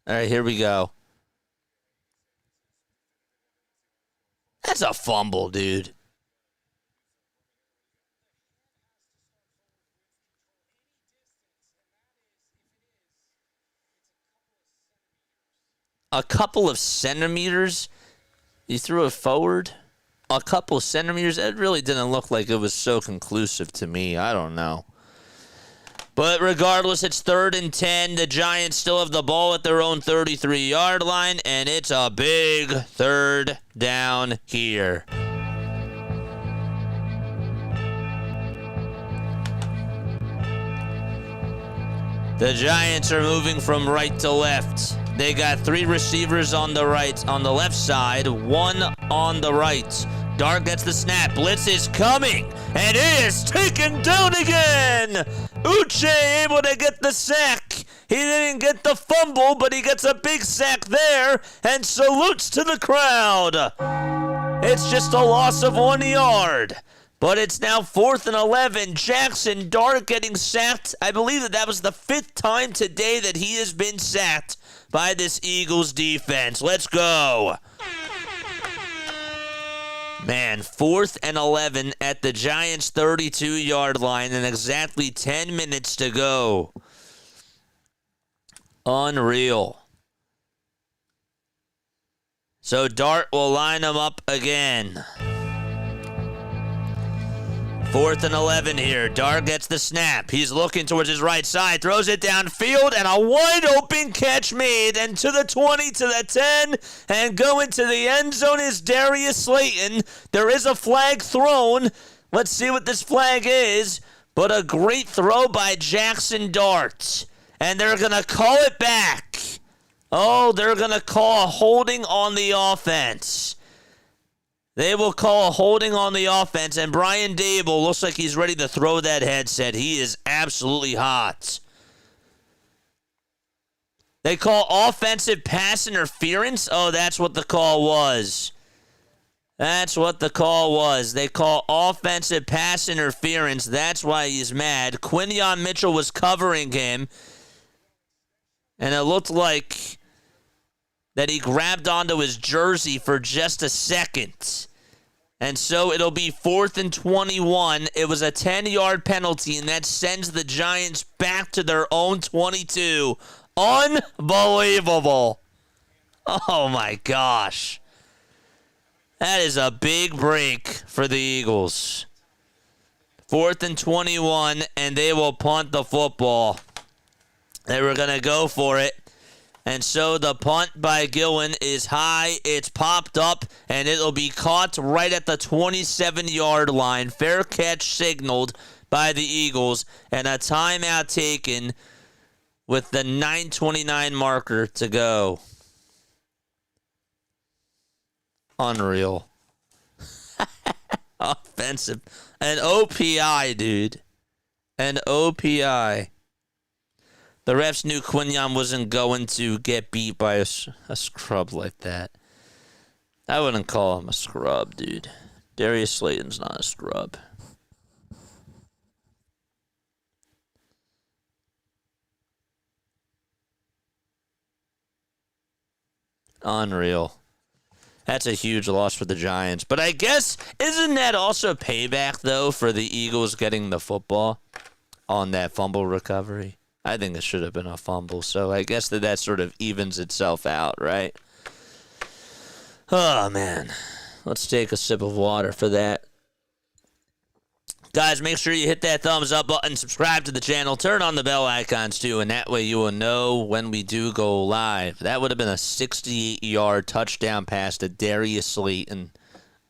All right, here we go. That's a fumble, dude. A couple of centimeters? You threw it forward? A couple of centimeters? It really didn't look like it was so conclusive to me. I don't know. But regardless, it's 3rd and 10. The Giants still have the ball at their own 33-yard line, and it's a big 3rd down here. The Giants are moving from right to left. They got 3 receivers on the left side, 1 on the right. Dart gets the snap. Blitz is coming, and it is taken down again. Uche able to get the sack. He didn't get the fumble, but he gets a big sack there and salutes to the crowd. It's just a loss of 1 yard. But it's now 4th and 11. Jackson Dart getting sacked. I believe that was the 5th time today that he has been sacked by this Eagles defense. Let's go. Man, 4th and 11 at the Giants' 32-yard line and exactly 10 minutes to go. Unreal. So Dart will line them up again. 4th and 11 here. Dart gets the snap. He's looking towards his right side. Throws it downfield, and a wide-open catch made. And to the 20, to the 10, and going to the end zone is Darius Slayton. There is a flag thrown. Let's see what this flag is. But a great throw by Jackson Dart. And they're going to call it back. Oh, they're going to call a holding on the offense. They will call a holding on the offense, and Brian Dable looks like he's ready to throw that headset. He is absolutely hot. They call offensive pass interference? Oh, that's what the call was. That's what the call was. They call offensive pass interference. That's why he's mad. Quinion Mitchell was covering him, and it looked like that he grabbed onto his jersey for just a second. And so it'll be 4th and 21. It was a 10-yard penalty, and that sends the Giants back to their own 22. Unbelievable. Oh, my gosh. That is a big break for the Eagles. 4th and 21, and they will punt the football. They were going to go for it. And so the punt by Gillen is high. It's popped up, and it'll be caught right at the 27-yard line. Fair catch signaled by the Eagles, and a timeout taken with the 9:29 marker to go. Unreal. Offensive. An OPI, dude. An OPI. The refs knew Quinyon wasn't going to get beat by a scrub like that. I wouldn't call him a scrub, dude. Darius Slayton's not a scrub. Unreal. That's a huge loss for the Giants. But I guess, isn't that also payback, though, for the Eagles getting the football on that fumble recovery? I think it should have been a fumble. So I guess that sort of evens itself out, right? Oh, man. Let's take a sip of water for that. Guys, make sure you hit that thumbs up button, subscribe to the channel, turn on the bell icons too, and that way you will know when we do go live. That would have been a 68-yard touchdown pass to Darius Slayton,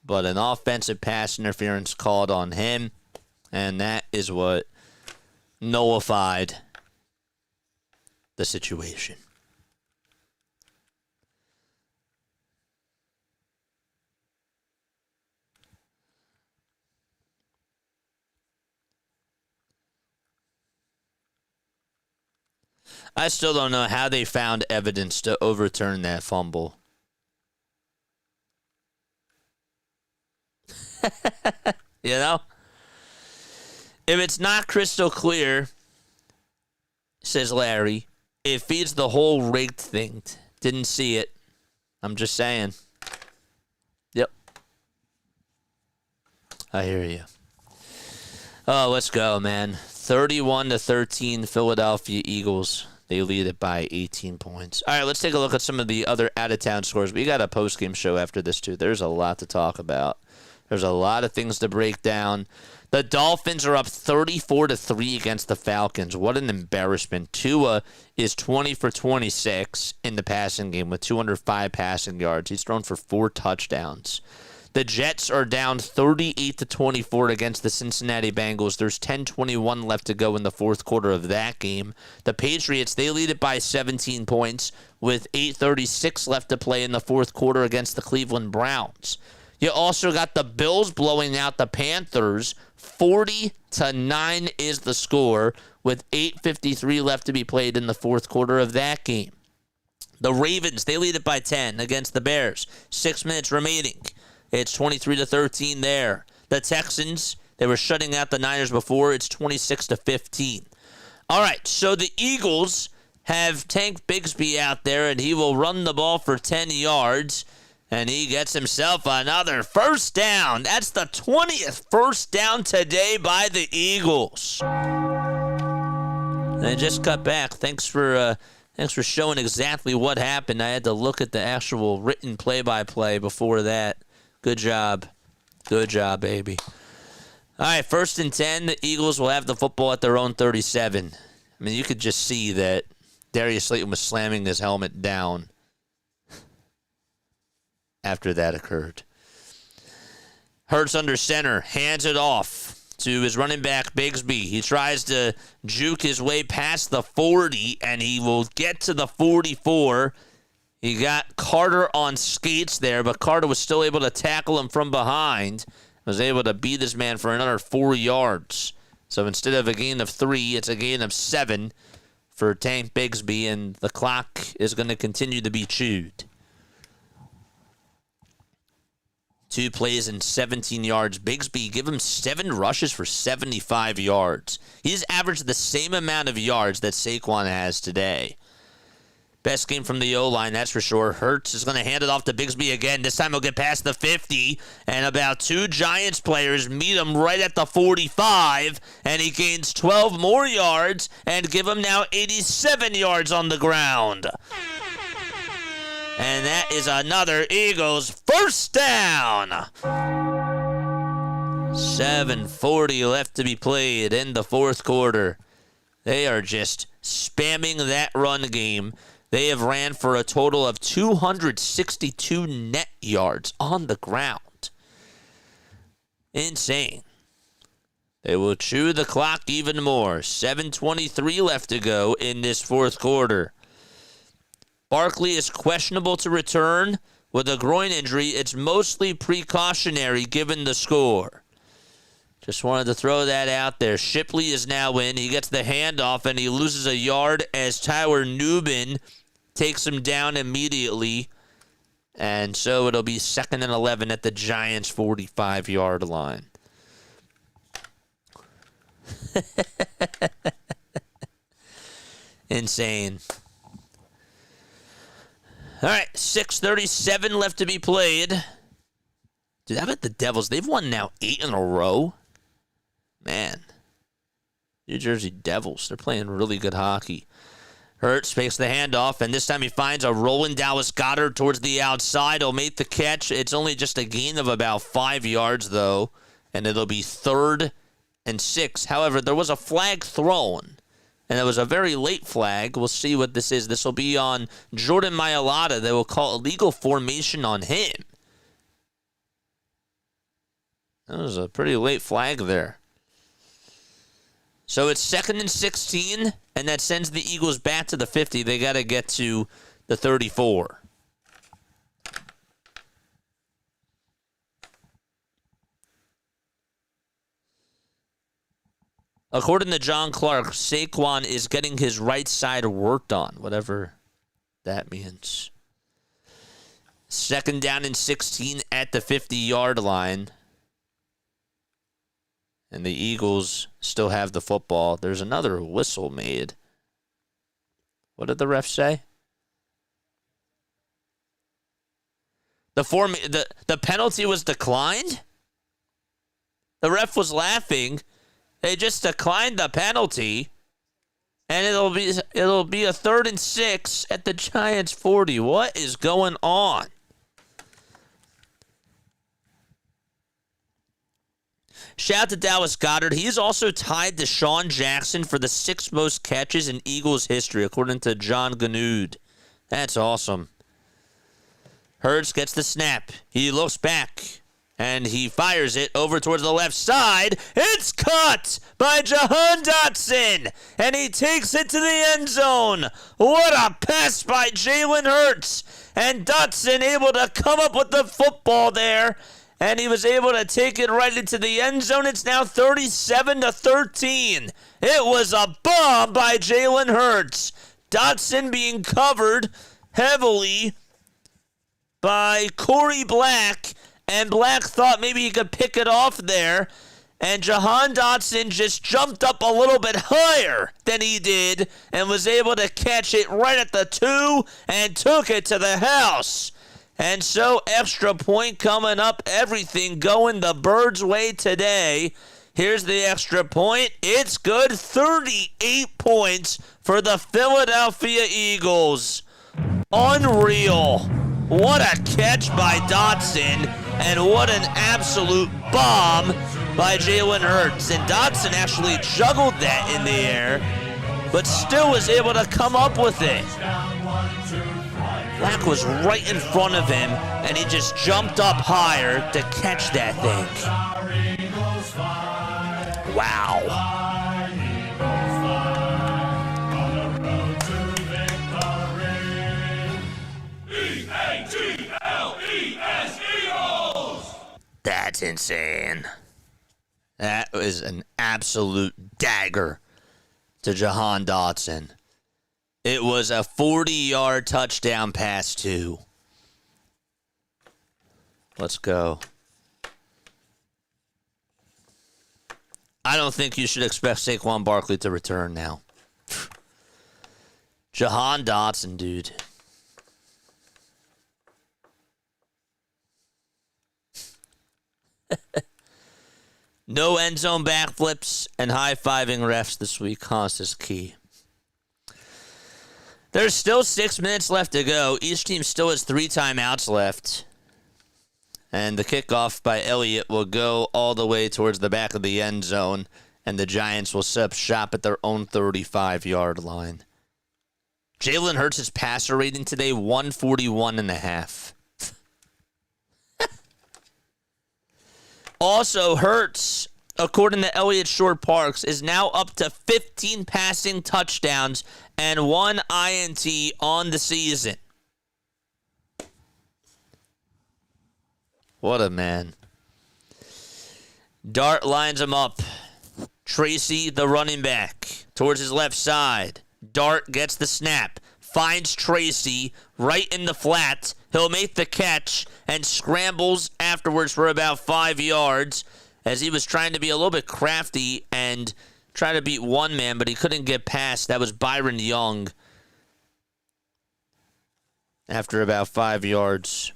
but an offensive pass interference called on him, and that is what nullified the situation. I still don't know how they found evidence to overturn that fumble. You know? If it's not crystal clear, says Larry, it feeds the whole rigged thing. Didn't see it. I'm just saying. Yep. I hear you. Oh, let's go, man. 31-13 Philadelphia Eagles. They lead it by 18 points. All right, let's take a look at some of the other out-of-town scores. We got a post-game show after this, too. There's a lot to talk about. There's a lot of things to break down. The Dolphins are up 34-3 against the Falcons. What an embarrassment. Tua is 20 for 26 in the passing game with 205 passing yards. He's thrown for 4 touchdowns. The Jets are down 38-24 against the Cincinnati Bengals. There's 10:21 left to go in the fourth quarter of that game. The Patriots, they lead it by 17 points with 8:36 left to play in the fourth quarter against the Cleveland Browns. You also got the Bills blowing out the Panthers. 40-9 is the score with 8:53 left to be played in the fourth quarter of that game. The Ravens, they lead it by 10 against the Bears. 6 minutes remaining. It's 23-13 there. The Texans, they were shutting out the Niners before. It's 26-15. All right, so the Eagles have Tank Bigsby out there, and he will run the ball for 10 yards, and he gets himself another first down. That's the 20th first down today by the Eagles. They just cut back. Thanks for showing exactly what happened. I had to look at the actual written play-by-play before that. Good job. Good job, baby. All right, 1st and 10. The Eagles will have the football at their own 37. I mean, you could just see that Darius Slayton was slamming his helmet down after that occurred. Hurts under center, hands it off to his running back, Bigsby. He tries to juke his way past the 40, and he will get to the 44. He got Carter on skates there, but Carter was still able to tackle him from behind. Was able to beat this man for another 4 yards. So instead of a gain of 3, it's a gain of 7 for Tank Bigsby, and the clock is going to continue to be chewed. 2 plays and 17 yards. Bigsby, give him 7 rushes for 75 yards. He's averaged the same amount of yards that Saquon has today. Best game from the O-line, that's for sure. Hurts is going to hand it off to Bigsby again. This time he'll get past the 50, and about 2 Giants players meet him right at the 45, and he gains 12 more yards and give him now 87 yards on the ground. And that is another Eagles first down. 7:40 left to be played in the fourth quarter. They are just spamming that run game. They have ran for a total of 262 net yards on the ground. Insane. They will chew the clock even more. 7:23 left to go in this fourth quarter. Barkley is questionable to return with a groin injury. It's mostly precautionary given the score. Just wanted to throw that out there. Shipley is now in. He gets the handoff, and he loses a yard as Tyler Newman takes him down immediately. And so it'll be 2nd and 11 at the Giants' 45-yard line. Insane. All right, 6:37 left to be played. Dude, how about the Devils? They've won now 8 in a row. Man. New Jersey Devils, they're playing really good hockey. Hurts makes the handoff, and this time he finds a rolling Dallas Goddard towards the outside. He'll make the catch. It's only just a gain of about 5 yards, though, and it'll be 3rd and 6. However, there was a flag thrown, and it was a very late flag. We'll see what this is. This will be on Jordan Mailata. They will call illegal formation on him. That was a pretty late flag there. So it's 2nd and 16, and that sends the Eagles back to the 50. They got to get to the 34. According to John Clark, Saquon is getting his right side worked on, whatever that means. 2nd down and 16 at the 50-yard line. And the Eagles still have the football. There's another whistle made. What did the ref say? The penalty was declined? The ref was laughing. They just declined the penalty. And it'll be a 3rd and 6 at the Giants' 40. What is going on? Shout out to Dallas Goddard. He is also tied to Sean Jackson for the 6th most catches in Eagles history, according to John Ganud. That's awesome. Hurts gets the snap. He looks back, and he fires it over towards the left side. It's caught by Jahan Dodson, and he takes it to the end zone. What a pass by Jalen Hurts. And Dodson able to come up with the football there. And he was able to take it right into the end zone. It's now 37-13. It was a bomb by Jalen Hurts. Dodson being covered heavily by Corey Black. And Black thought maybe he could pick it off there. And Jahan Dodson just jumped up a little bit higher than he did and was able to catch it right at the 2 and took it to the house. And so, extra point coming up. Everything going the Birds' way today. Here's the extra point. It's good. 38 points for the Philadelphia Eagles. Unreal. What a catch by Dodson. And what an absolute bomb by Jalen Hurts. And Dodson actually juggled that in the air, but still was able to come up with it. Black was right in front of him, and he just jumped up higher to catch that thing. Wow. E-A-G-L-E-S, Eagles! That's insane. That was an absolute dagger to Jahan Dodson. It was a 40-yard touchdown pass, too. Let's go. I don't think you should expect Saquon Barkley to return now. Jahan Dodson, dude. No end zone backflips and high-fiving refs this week. Cost is key. There's still 6 minutes left to go. Each team still has 3 timeouts left. And the kickoff by Elliott will go all the way towards the back of the end zone. And the Giants will set up shop at their own 35-yard line. Jalen Hurts' passer rating today, 141.5. Also, Hurts, according to Elliott Short Parks, is now up to 15 passing touchdowns and 1 INT on the season. What a man. Dart lines him up. Tracy, the running back, towards his left side. Dart gets the snap. Finds Tracy right in the flat. He'll make the catch and scrambles afterwards for about 5 yards as he was trying to be a little bit crafty and try to beat one man, but he couldn't get past. That was Byron Young after about 5 yards.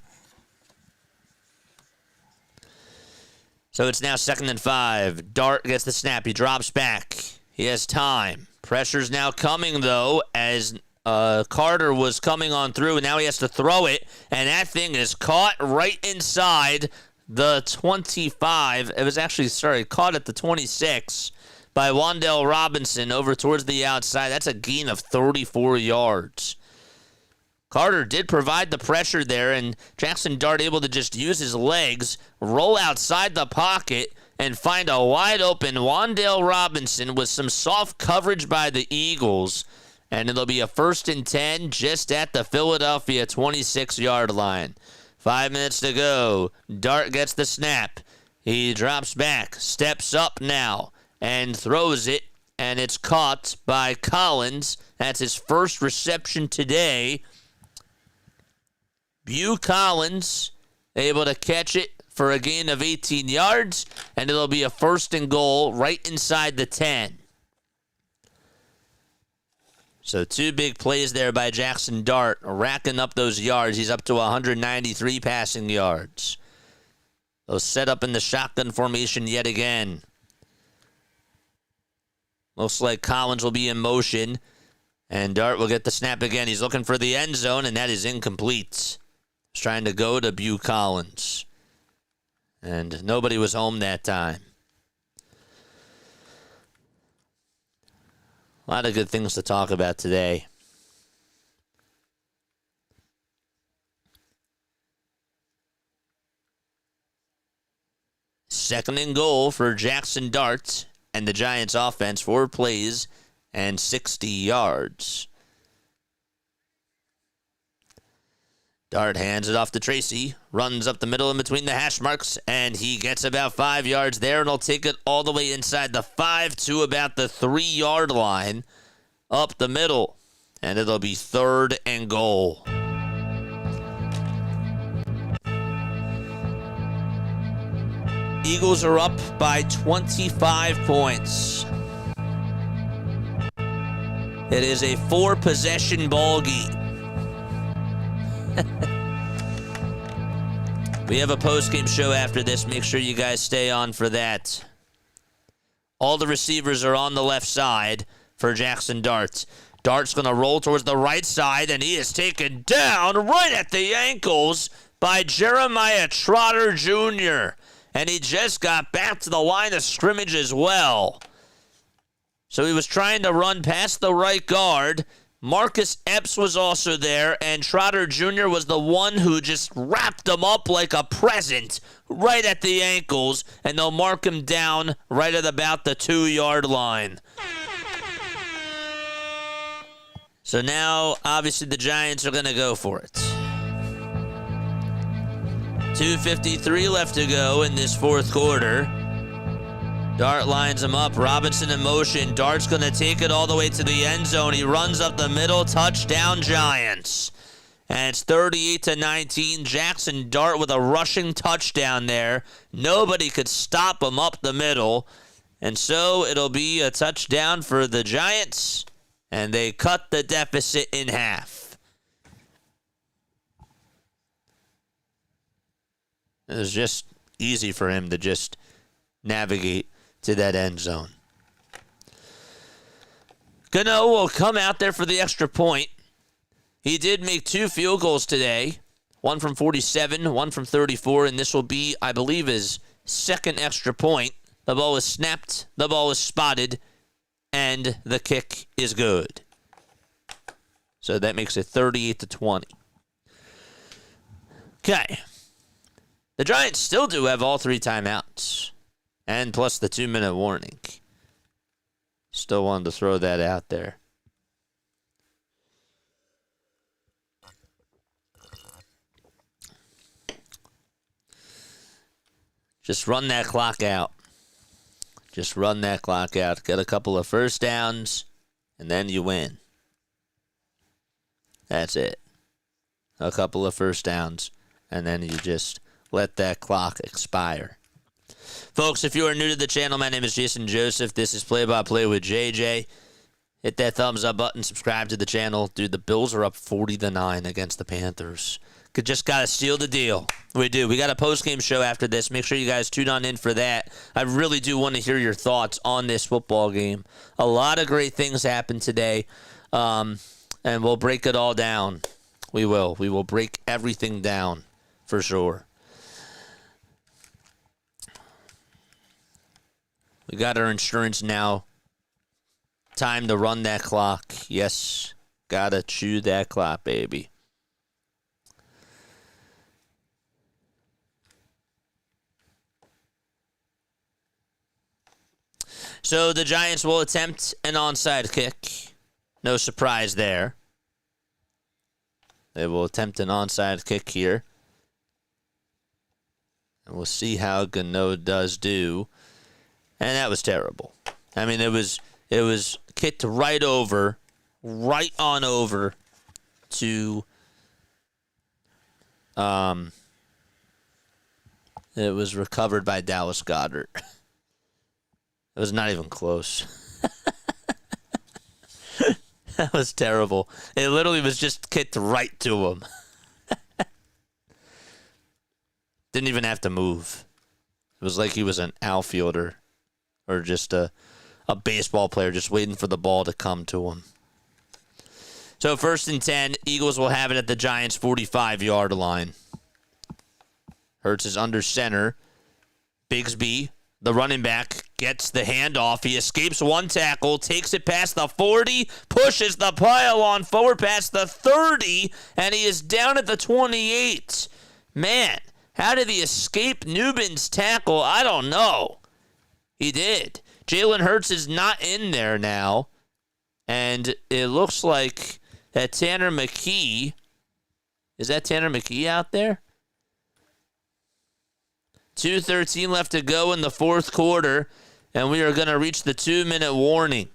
So it's now 2nd and 5. Dart gets the snap. He drops back. He has time. Pressure's now coming, though, as Carter was coming on through, and now he has to throw it, and that thing is caught right inside the 25. It was actually, caught at the 26 by Wan'Dale Robinson over towards the outside. That's a gain of 34 yards. Carter did provide the pressure there, and Jackson Dart able to just use his legs, roll outside the pocket, and find a wide-open Wan'Dale Robinson with some soft coverage by the Eagles. And it'll be a 1st and 10 just at the Philadelphia 26-yard line. 5 minutes to go. Dart gets the snap. He drops back, steps up now, and throws it, and it's caught by Collins. That's his first reception today. Bew Collins able to catch it for a gain of 18 yards, and it'll be a 1st and goal right inside the 10. So 2 big plays there by Jackson Dart, racking up those yards. He's up to 193 passing yards. They'll set up in the shotgun formation yet again. Looks like Collins will be in motion, and Dart will get the snap again. He's looking for the end zone, and that is incomplete. He's trying to go to Bew Collins, and nobody was home that time. A lot of good things to talk about today. Second and goal for Jackson Dart and the Giants offense. 4 plays and 60 yards. Dart hands it off to Tracy, runs up the middle in between the hash marks, and he gets about 5 yards there, and he'll take it all the way inside the 5 to about the 3-yard line up the middle, and it'll be 3rd and goal. Eagles are up by 25 points. It is a 4-possession ball game. We have a post-game show after this. Make sure you guys stay on for that. All the receivers are on the left side for Jackson Dart. Dart's going to roll towards the right side, and he is taken down right at the ankles by Jeremiah Trotter Jr., and he just got back to the line of scrimmage as well. So he was trying to run past the right guard. Marcus Epps was also there, and Trotter Jr. was the one who just wrapped him up like a present right at the ankles, and they'll mark him down right at about the 2-yard line. So now, obviously, the Giants are going to go for it. 2:53 left to go in this 4th quarter. Dart lines him up. Robinson in motion. Dart's going to take it all the way to the end zone. He runs up the middle. Touchdown, Giants. And it's 38-19. Jackson Dart with a rushing touchdown there. Nobody could stop him up the middle. And so it'll be a touchdown for the Giants. And they cut the deficit in half. It was just easy for him to just navigate to that end zone. Gano will come out there for the extra point. He did make 2 field goals today. One from 47, one from 34, and this will be, I believe, his 2nd extra point. The ball is snapped, the ball is spotted, and the kick is good. So that makes it 38-20. Okay. The Giants still do have all 3 timeouts. And plus the 2-minute warning. Still wanted to throw that out there. Just run that clock out. Just run that clock out, get a couple of first downs, and then you win. That's it. A couple of first downs, and then you just let that clock expire. Folks, if you are new to the channel, my name is Jason Joseph. This is Play by Play with JJ. Hit that thumbs up button, subscribe to the channel. Dude, the Bills are up 40-9 against the Panthers. Just got to seal the deal. We do. We got a post-game show after this. Make sure you guys tune on in for that. I really do want to hear your thoughts on this football game. A lot of great things happened today, and we'll break it all down. We will. We will break everything down for sure. We got our insurance now. Time to run that clock. Yes, gotta chew that clock, baby. So the Giants will attempt an onside kick. No surprise there. They will attempt an onside kick here. And we'll see how Goddard does do. And that was terrible. I mean, it was kicked right on over to it was recovered by Dallas Goddard. It was not even close. That was terrible. It literally was just kicked right to him. Didn't even have to move. It was like he was an outfielder or just a baseball player just waiting for the ball to come to him. So 1st and 10, Eagles will have it at the Giants' 45-yard line. Hurts is under center. Bigsby, the running back, gets the handoff. He escapes one tackle, takes it past the 40, pushes the pylon forward past the 30, and he is down at the 28. Man, how did he escape Newman's tackle? I don't know. He did. Jalen Hurts is not in there now, and it looks like that Tanner McKee, is that Tanner McKee out there? 2:13 left to go in the fourth quarter, and we are going to reach the 2-minute warning.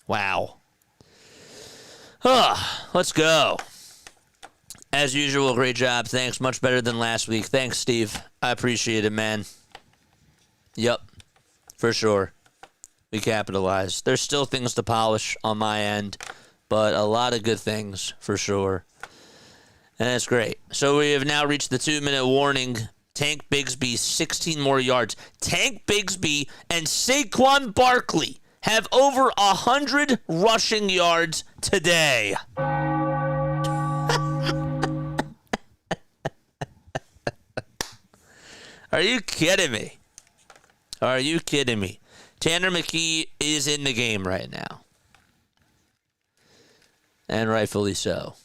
Wow. Let's go. As usual, great job. Thanks. Much better than last week. Thanks, Steve. I appreciate it, man. Yep, for sure. We capitalized. There's still things to polish on my end, but a lot of good things for sure. And that's great. So we have now reached the 2-minute warning. Tank Bigsby, 16 more yards. Tank Bigsby and Saquon Barkley have over 100 rushing yards today. Are you kidding me? Are you kidding me? Tanner McKee is in the game right now. And rightfully so.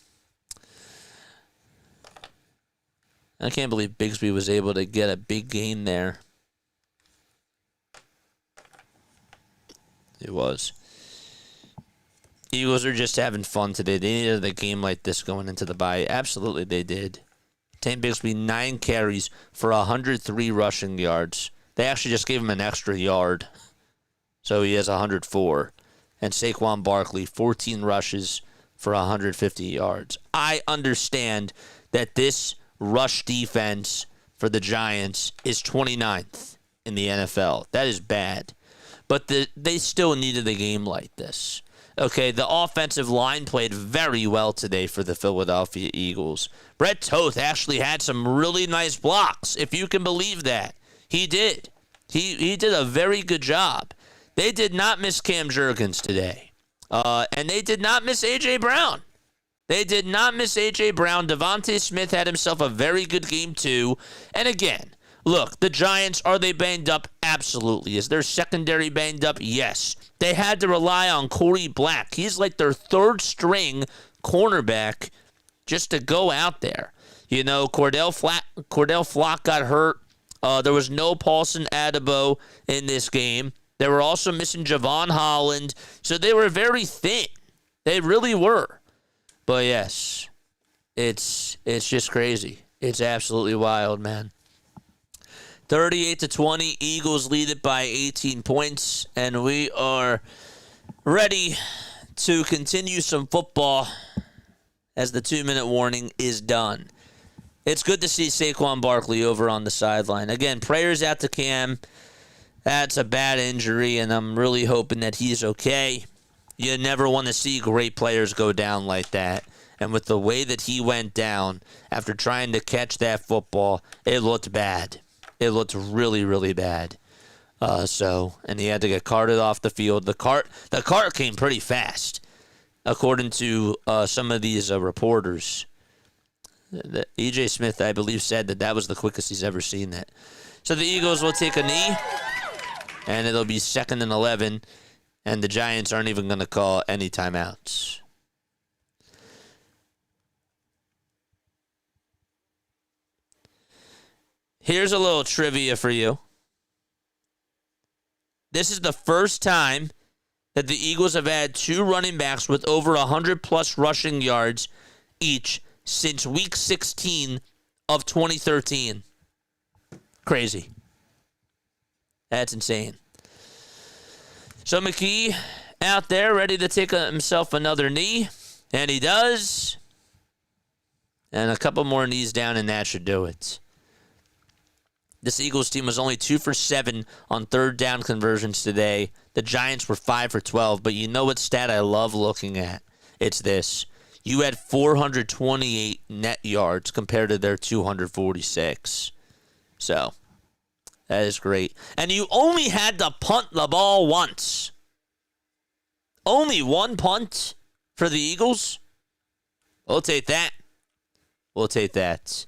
I can't believe Bigsby was able to get a big gain there. It was. Eagles are just having fun today. They needed a game like this going into the bye. Absolutely, they did. Tank Bigsby, 9 carries for 103 rushing yards. They actually just gave him an extra yard. So he has 104. And Saquon Barkley, 14 rushes for 150 yards. I understand that this rush defense for the Giants is 29th in the NFL. That is bad. But they still needed a game like this. Okay, the offensive line played very well today for the Philadelphia Eagles. Brett Toth actually had some really nice blocks, if you can believe that. He did. He did a very good job. They did not miss Cam Jurgens today. And they did not miss A.J. Brown. They did not miss A.J. Brown. Devontae Smith had himself a very good game, too. And again, look, the Giants, are they banged up? Absolutely. Is their secondary banged up? Yes. They had to rely on Corey Black. He's like their third-string cornerback just to go out there. You know, Cordell Flock got hurt. There was no Paulson Adebo in this game. They were also missing Javon Holland. So they were very thin. They really were. But yes, it's just crazy. It's absolutely wild, man. 38-20. Eagles lead it by 18 points. And we are ready to continue some football as the 2-minute warning is done. It's good to see Saquon Barkley over on the sideline. Again, prayers out to Cam. That's a bad injury, and I'm really hoping that he's okay. You never want to see great players go down like that. And with the way that he went down after trying to catch that football, it looked bad. It looked really, really bad. And he had to get carted off the field. The cart came pretty fast, according to some of these reporters. E.J. Smith, I believe, said that was the quickest he's ever seen it. So the Eagles will take a knee, and it'll be 2nd and 11, and the Giants aren't even going to call any timeouts. Here's a little trivia for you. This is the first time that the Eagles have had 2 running backs with over 100-plus rushing yards each since Week 16 of 2013. Crazy. That's insane. So McKee out there ready to take himself another knee, and he does. And a couple more knees down, and that should do it. This Eagles team was only 2 for 7 on third down conversions today. The Giants were 5 for 12, but you know what stat I love looking at? It's this. You had 428 net yards compared to their 246. So, that is great. And you only had to punt the ball once. Only one punt for the Eagles? We'll take that. We'll take that.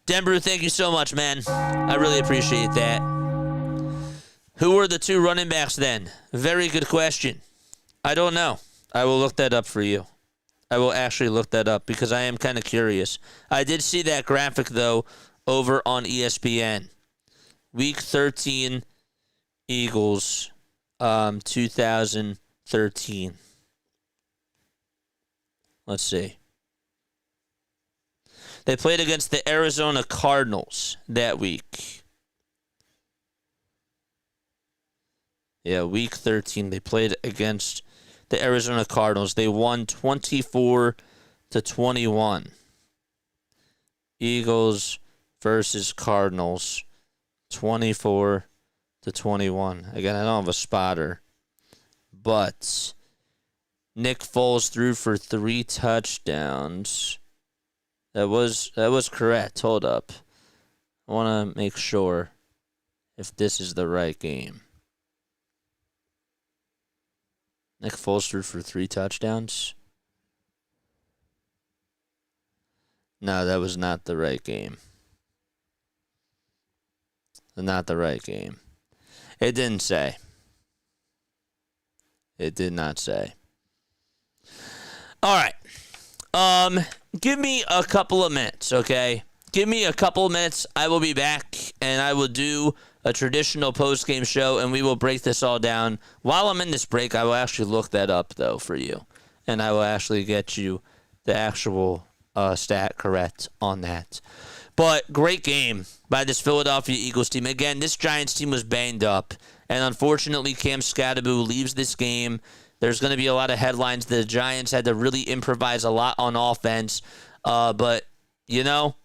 Denbrew, thank you so much, man. I really appreciate that. Who were the 2 running backs then? Very good question. I don't know. I will look that up for you. I will actually look that up because I am kind of curious. I did see that graphic, though, over on ESPN. Week 13 Eagles, 2013. Let's see. They played against the Arizona Cardinals that week. Yeah, week 13. They played against the Arizona Cardinals. They won 24-21. Eagles versus Cardinals, 24-21. Again, I don't have a spotter, but Nick Foles threw for 3 touchdowns. That was correct. Hold up. I want to make sure if this is the right game. Nick Foles threw for 3 touchdowns. No, that was not the right game. Not the right game. It didn't say. It did not say. All right. Give me a couple of minutes, okay? Give me a couple of minutes. I will be back, and I will do a traditional post-game show, and we will break this all down. While I'm in this break, I will actually look that up, though, for you, and I will actually get you the actual stat correct on that. But great game by this Philadelphia Eagles team. Again, this Giants team was banged up, and unfortunately, Cam Scatterbo leaves this game. There's going to be a lot of headlines. The Giants had to really improvise a lot on offense. But, you know,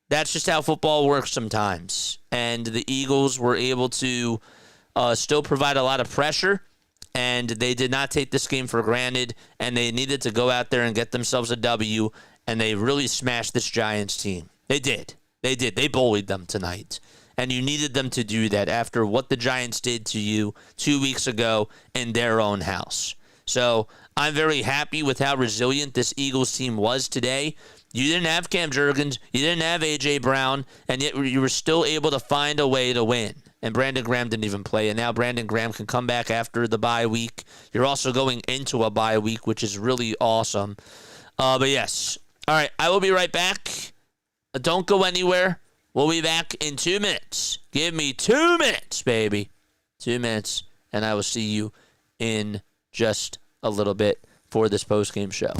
that's just how football works sometimes. And the Eagles were able to still provide a lot of pressure. And they did not take this game for granted. And they needed to go out there and get themselves a W. And they really smashed this Giants team. They did. They did. They bullied them tonight. And you needed them to do that after what the Giants did to you 2 weeks ago in their own house. So I'm very happy with how resilient this Eagles team was today. You didn't have Cam Jurgens, you didn't have A.J. Brown, and yet you were still able to find a way to win. And Brandon Graham didn't even play, and now Brandon Graham can come back after the bye week. You're also going into a bye week, which is really awesome. But yes. All right, I will be right back. Don't go anywhere. We'll be back in 2 minutes. Give me 2 minutes, baby. 2 minutes, and I will see you in just a little bit for this post-game show.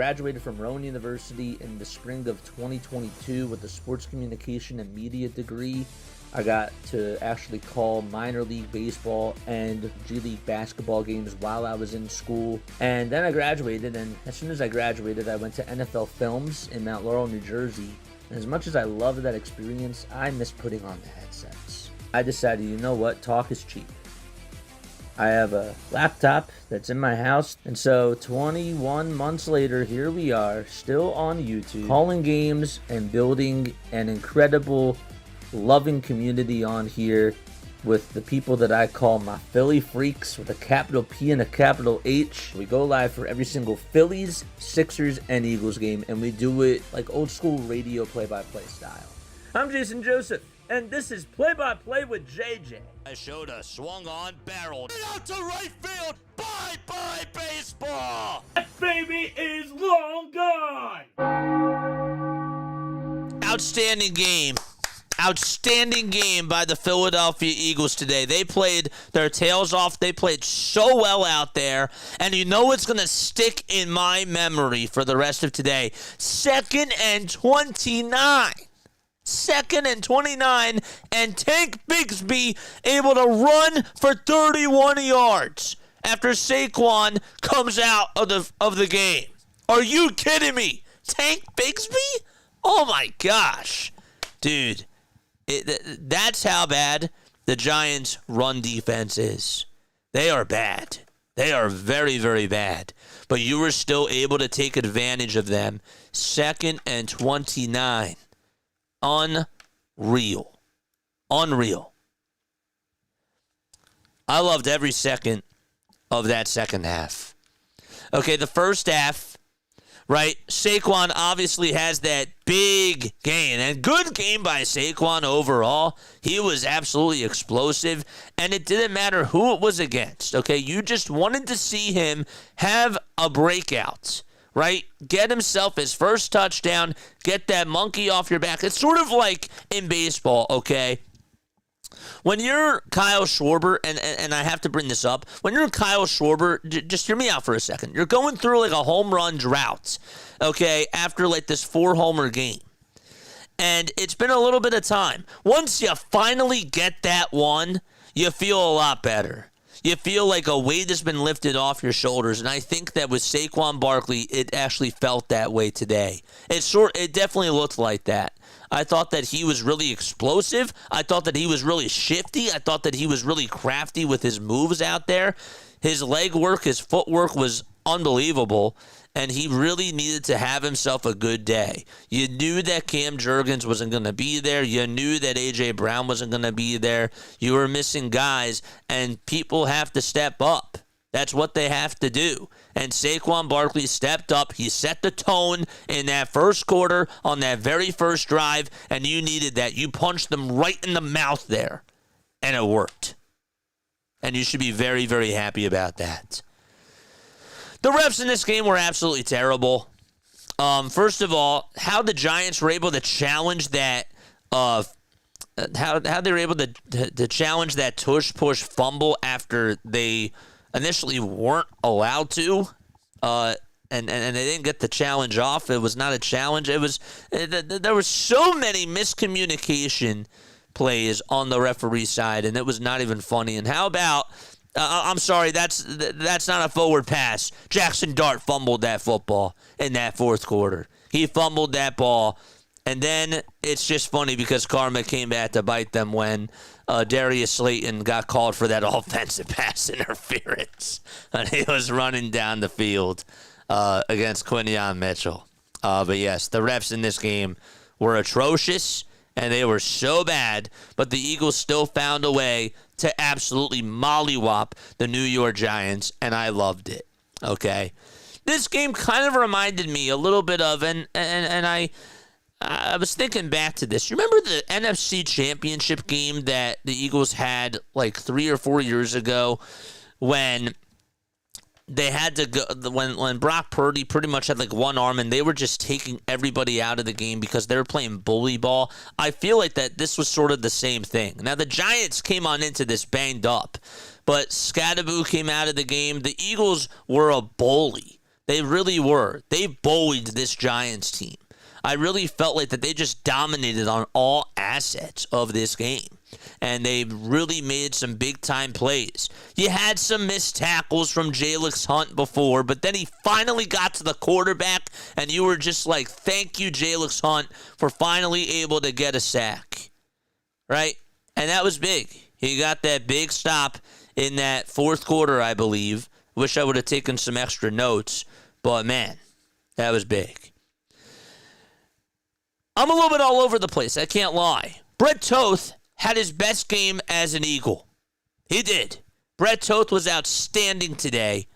graduated from Rowan University in the spring of 2022 with a sports communication and media degree. I got to actually call minor league baseball and G League basketball games while I was in school. And then I graduated, and as soon as I graduated, I went to NFL Films in Mount Laurel, New Jersey. And as much as I loved that experience, I missed putting on the headsets. I decided, you know what, talk is cheap. I have a laptop that's in my house, and so 21 months later, here we are, still on YouTube, calling games and building an incredible, loving community on here with the people that I call my Philly freaks with a capital P and a capital H. We go live for every single Phillies, Sixers, and Eagles game, and we do it like old school radio play-by-play style. I'm Jason Joseph, and this is Play-by-Play with JJ. I showed a swung on, barreled out to right field. Bye-bye baseball. That baby is long gone. Outstanding game. Outstanding game by the Philadelphia Eagles today. They played their tails off. They played so well out there. And you know what's going to stick in my memory for the rest of today? 2nd and 29. 2nd and 29, and Tank Bigsby able to run for 31 yards after Saquon comes out of the game. Are you kidding me? Tank Bigsby? Oh my gosh. Dude, that's how bad the Giants' run defense is. They are bad. They are very, very bad. But you were still able to take advantage of them. 2nd and 29. Unreal. I loved every second of that second half. Okay, the first half, right? Saquon obviously has that big gain, and good game by Saquon overall. He was absolutely explosive, and it didn't matter who it was against, okay? You just wanted to see him have a breakout. Right? Get himself his first touchdown. Get that monkey off your back. It's sort of like in baseball, okay? When you're Kyle Schwarber, and I have to bring this up, when you're Kyle Schwarber, just hear me out for a second. You're going through like a home run drought, okay, after like this 4-homer game. And it's been a little bit of time. Once you finally get that one, you feel a lot better. You feel like a weight has been lifted off your shoulders, and I think that with Saquon Barkley, it actually felt that way today. It definitely looked like that. I thought that he was really explosive. I thought that he was really shifty. I thought that he was really crafty with his moves out there. His leg work, his footwork was unbelievable, and he really needed to have himself a good day. You knew that Cam Jurgens wasn't going to be there. You knew that A.J. Brown wasn't going to be there. You were missing guys, and people have to step up. That's what they have to do. And Saquon Barkley stepped up. He set the tone in that first quarter on that very first drive, and you needed that. You punched them right in the mouth there, and it worked. And you should be very, very happy about that. The refs in this game were absolutely terrible. First of all, how the Giants were able to challenge that, how they were able to challenge that tush-push fumble after they initially weren't allowed to, and they didn't get the challenge off. It was not a challenge. There were so many miscommunication plays on the referee side, and it was not even funny. And how about? I'm sorry, that's not a forward pass. Jackson Dart fumbled that football in that fourth quarter. He fumbled that ball, and then it's just funny because karma came back to bite them when Darius Slayton got called for that offensive pass interference, and he was running down the field against Quinyon Mitchell. But yes, the refs in this game were atrocious, and they were so bad, but the Eagles still found a way to absolutely mollywop the New York Giants, and I loved it, okay? This game kind of reminded me a little bit of, and I was thinking back to this. You remember the NFC Championship game that the Eagles had like 3 or 4 years ago when they had to go, when Brock Purdy pretty much had like one arm and they were just taking everybody out of the game because they were playing bully ball? I feel like that this was sort of the same thing. Now, the Giants came on into this banged up, but Scadaboo came out of the game. The Eagles were a bully. They really were. They bullied this Giants team. I really felt like that they just dominated on all assets of this game. And they really made some big-time plays. You had some missed tackles from Jalix Hunt before, but then he finally got to the quarterback, and you were just like, thank you, Jalix Hunt, for finally able to get a sack. Right? And that was big. He got that big stop in that fourth quarter, I believe. Wish I would have taken some extra notes, but man, that was big. I'm a little bit all over the place, I can't lie. Brett Toth had his best game as an Eagle. He did. Brett Toth was outstanding today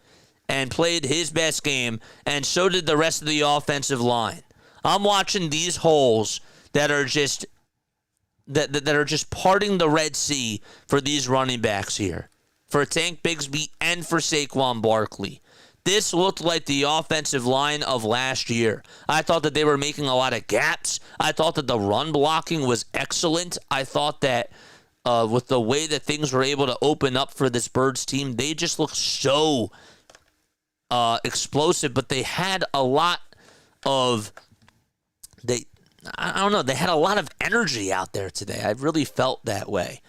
and played his best game, and so did the rest of the offensive line. I'm watching these holes that are just that are just parting the Red Sea for these running backs here, for Tank Bigsby and for Saquon Barkley. This looked like the offensive line of last year. I thought that they were making a lot of gaps. I thought that the run blocking was excellent. I thought that with the way that things were able to open up for this Birds team, they just looked so explosive. But they had a lot of they had a lot of energy out there today. I really felt that way.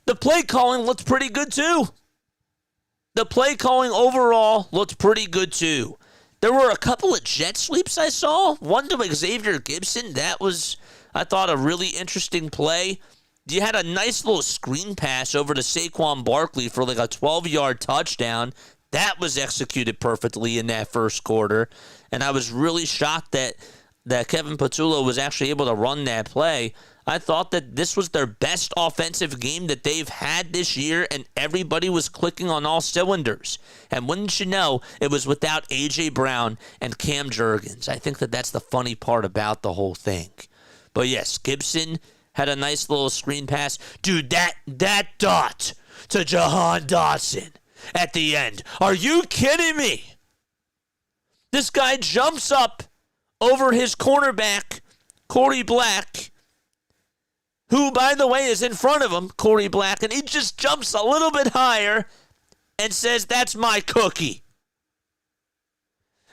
The play calling looked pretty good too. The play calling overall looked pretty good, too. There were a couple of jet sweeps I saw. One to Xavier Gibson. That was, I thought, a really interesting play. You had a nice little screen pass over to Saquon Barkley for like a 12-yard touchdown. That was executed perfectly in that first quarter. And I was really shocked that Kevin Patullo was actually able to run that play. I thought that this was their best offensive game that they've had this year, and everybody was clicking on all cylinders. And wouldn't you know, it was without A.J. Brown and Cam Jurgens. I think that that's the funny part about the whole thing. But yes, Gibson had a nice little screen pass. Dude, that dot to Jahan Dodson at the end. Are you kidding me? This guy jumps up over his cornerback, Corey Black, who, by the way, is in front of him, Corey Black, and he just jumps a little bit higher and says, that's my cookie.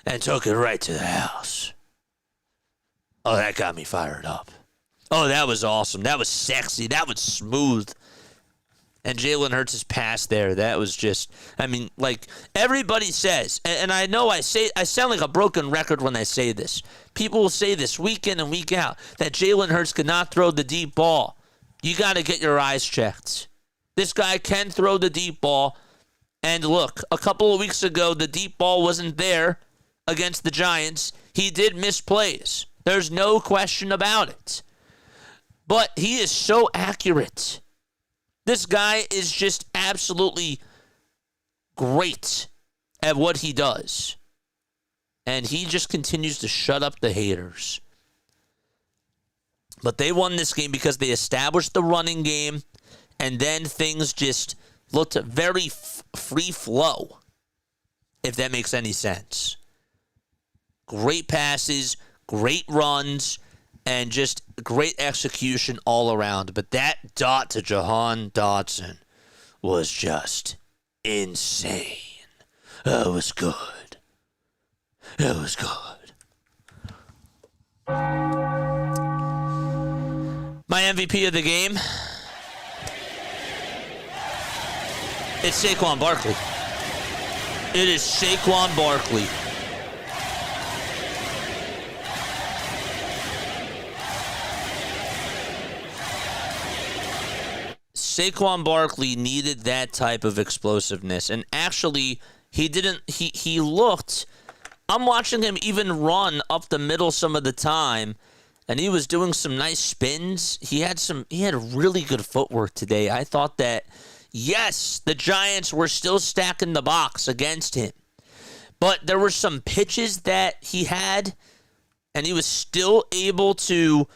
And took it right to the house. Oh, that got me fired up. Oh, that was awesome. That was sexy. That was smooth. And Jalen Hurts' pass there, that was just, I mean, like everybody says, and I know I sound like a broken record when I say this. People will say this week in and week out, that Jalen Hurts cannot throw the deep ball. You got to get your eyes checked. This guy can throw the deep ball. And look, a couple of weeks ago, the deep ball wasn't there against the Giants. He did miss plays. There's no question about it. But he is so accurate. This guy is just absolutely great at what he does. And he just continues to shut up the haters. But they won this game because they established the running game, and then things just looked very free flow, if that makes any sense. Great passes, great runs, and just great execution all around. But that dot to Jahan Dodson was just insane. It was good. It was good. My MVP of the game, it's Saquon Barkley. It is Saquon Barkley. Saquon Barkley needed that type of explosiveness. And actually, he looked, I'm watching him even run up the middle some of the time, and he was doing some nice spins. He had really good footwork today. I thought that, yes, the Giants were still stacking the box against him. But there were some pitches that he had, and he was still able to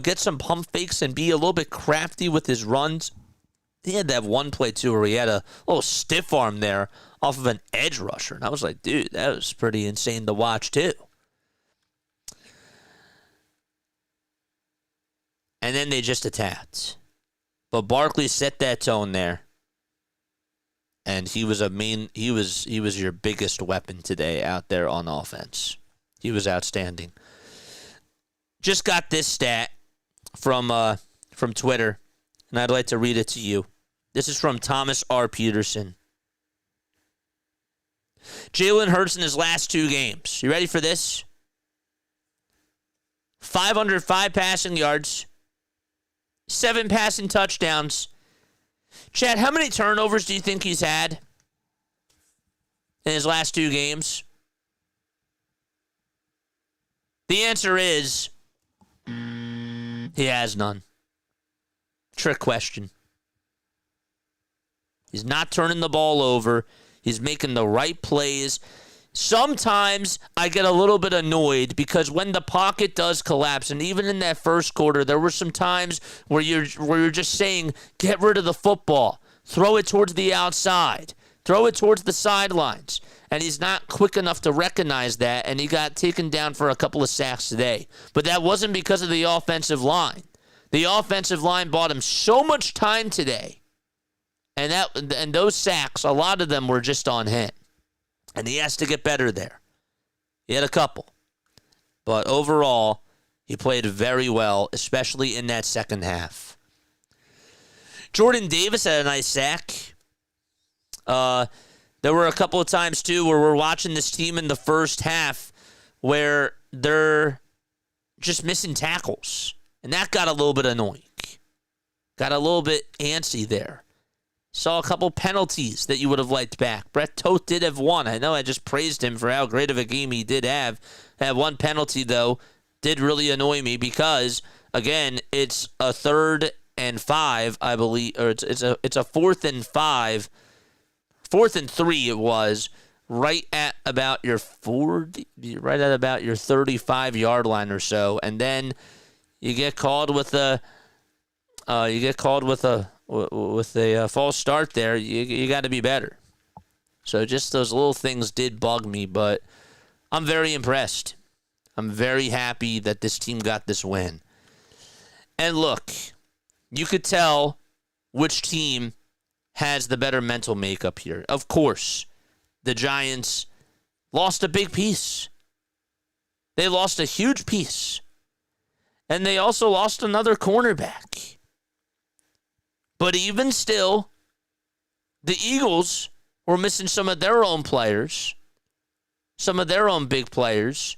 get some pump fakes and be a little bit crafty with his runs. He had that one play, too, where he had a little stiff arm there off of an edge rusher. And I was like, dude, that was pretty insane to watch, too. And then they just attacked. But Barkley set that tone there. And he was he was your biggest weapon today out there on offense. He was outstanding. Just got this stat from Twitter, and I'd like to read it to you. This is from Thomas R. Peterson. Jalen Hurts in his last 2 games. You ready for this? 505 passing yards, 7 passing touchdowns. Chad, how many turnovers do you think he's had in his last 2 games? The answer is he has none. Trick question. He's not turning the ball over. He's making the right plays. Sometimes I get a little bit annoyed because when the pocket does collapse, and even in that first quarter, there were some times where you're just saying, get rid of the football. Throw it towards the outside. Throw it towards the sidelines. And he's not quick enough to recognize that, and he got taken down for a couple of sacks today. But that wasn't because of the offensive line. The offensive line bought him so much time today. And those sacks, a lot of them were just on him. And he has to get better there. He had a couple. But overall, he played very well, especially in that second half. Jordan Davis had a nice sack. There were a couple of times, too, where we're watching this team in the first half where they're just missing tackles. And that got a little bit annoying. Got a little bit antsy there. Saw a couple penalties that you would have liked back. Brett Toth did have one. I know I just praised him for how great of a game he did have. That one penalty, though, did really annoy me because, again, it's a 3rd and 5, I believe, or it's a 4th and 5. 4th and 3 it was, right at about your 35-yard line or so, and then you get called with a false start there. You got to be better. So just those little things did bug me, but I'm very impressed. I'm very happy that this team got this win. And look, you could tell which team has the better mental makeup here. Of course, the Giants lost a big piece. They lost a huge piece. And they also lost another cornerback. But even still, the Eagles were missing some of their own players, some of their own big players,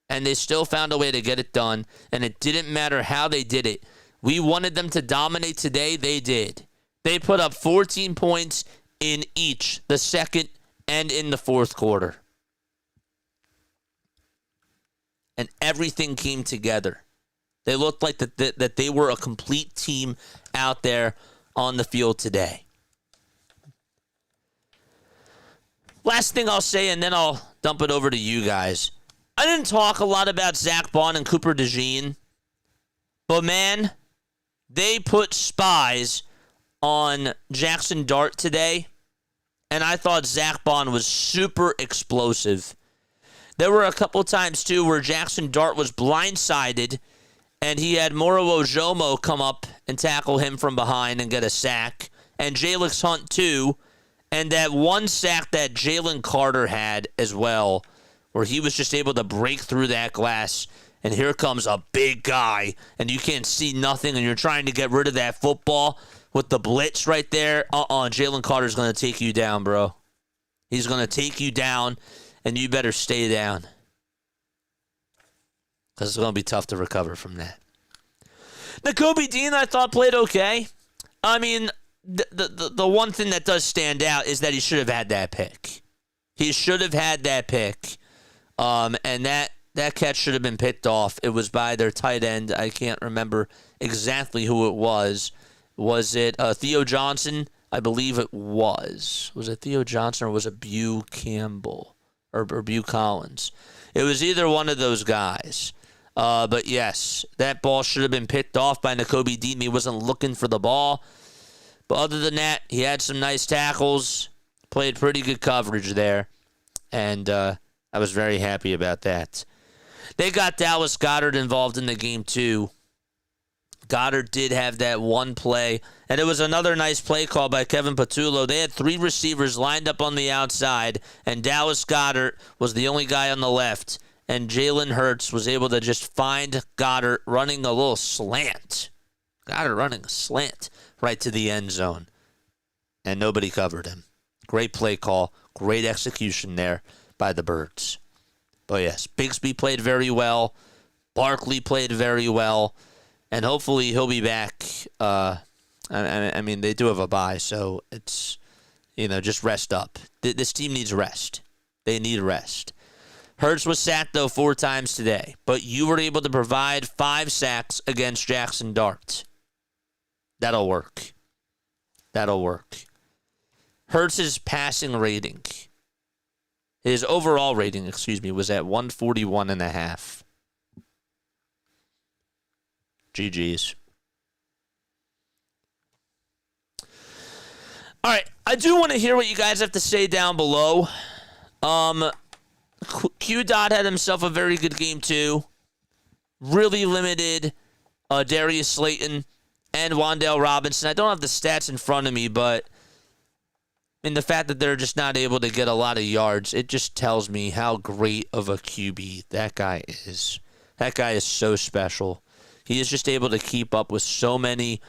and they still found a way to get it done, and it didn't matter how they did it. We wanted them to dominate today. They did. They put up 14 points in each the second and in the fourth quarter. And everything came together. They looked like that they were a complete team out there on the field today. Last thing I'll say, and then I'll dump it over to you guys. I didn't talk a lot about Zach Bond and Cooper DeJean, but man, they put spies on Jackson Dart today, and I thought Zach Bond was super explosive. There were a couple times, too, where Jackson Dart was blindsided, and he had Moro Ojomo come up and tackle him from behind and get a sack, and Jalix Hunt, too, and that one sack that Jalen Carter had as well, where he was just able to break through that glass, and here comes a big guy, and you can't see nothing, and you're trying to get rid of that football with the blitz right there. Jalen Carter's going to take you down, bro. He's going to take you down, and you better stay down, because it's going to be tough to recover from that. Nakobe Dean, I thought, played okay. I mean, the one thing that does stand out is that he should have had that pick. He should have had that pick. And that catch should have been picked off. It was by their tight end. I can't remember exactly who it was. Was it Theo Johnson? I believe it was. Was it Theo Johnson or was it Bew Campbell or Bew Collins? It was either one of those guys. But yes, that ball should have been picked off by Nakobe Dean. He wasn't looking for the ball. But other than that, he had some nice tackles, played pretty good coverage there, and I was very happy about that. They got Dallas Goddard involved in the game too. Goddard did have that one play, and it was another nice play call by Kevin Patullo. They had 3 receivers lined up on the outside, and Dallas Goddard was the only guy on the left, and Jalen Hurts was able to just find Goddard running a little slant. Goddard running a slant right to the end zone, and nobody covered him. Great play call, great execution there by the Birds. But yes, Bigsby played very well. Barkley played very well. And hopefully he'll be back. I mean, they do have a bye, so it's, just rest up. This team needs rest. They need rest. Hurts was sacked, though, 4 times today. But you were able to provide 5 sacks against Jackson Dart. That'll work. That'll work. Hurts' passing rating, his overall rating, was at 141.5. GG's. All right, I do want to hear what you guys have to say down below. Q-Dot had himself a very good game, too. Really limited Darius Slayton and Wan'Dale Robinson. I don't have the stats in front of me, but the fact that they're just not able to get a lot of yards, it just tells me how great of a QB that guy is. That guy is so special. He is just able to keep up with so many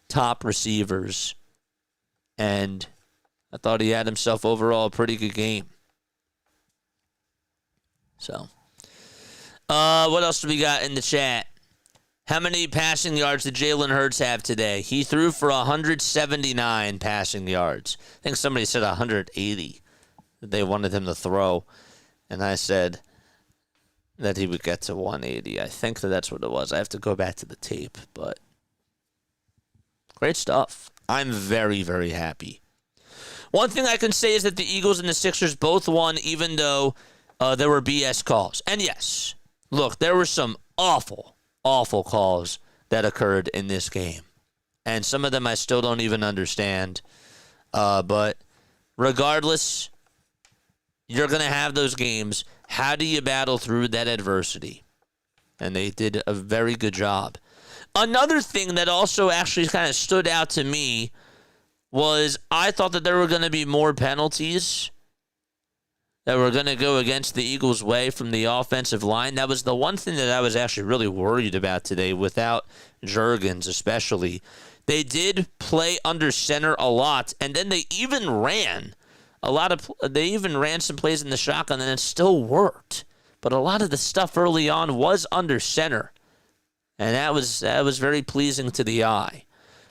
top receivers. And I thought he had himself overall a pretty good game. So, what else do we got in the chat? How many passing yards did Jalen Hurts have today? He threw for 179 passing yards. I think somebody said 180 that they wanted him to throw. And I said that he would get to 180. I think that's what it was. I have to go back to the tape, but great stuff. I'm very, very happy. One thing I can say is that the Eagles and the Sixers both won, even though there were BS calls. And yes, look, there were some awful calls that occurred in this game. And some of them I still don't even understand. But regardless, you're going to have those games. How do you battle through that adversity? And they did a very good job. Another thing that also actually kind of stood out to me was I thought that there were going to be more penalties that were going to go against the Eagles' way from the offensive line. That was the one thing that I was actually really worried about today without Juergens especially. They did play under center a lot, and then they even ran some plays in the shotgun, and it still worked. But a lot of the stuff early on was under center, and that was very pleasing to the eye.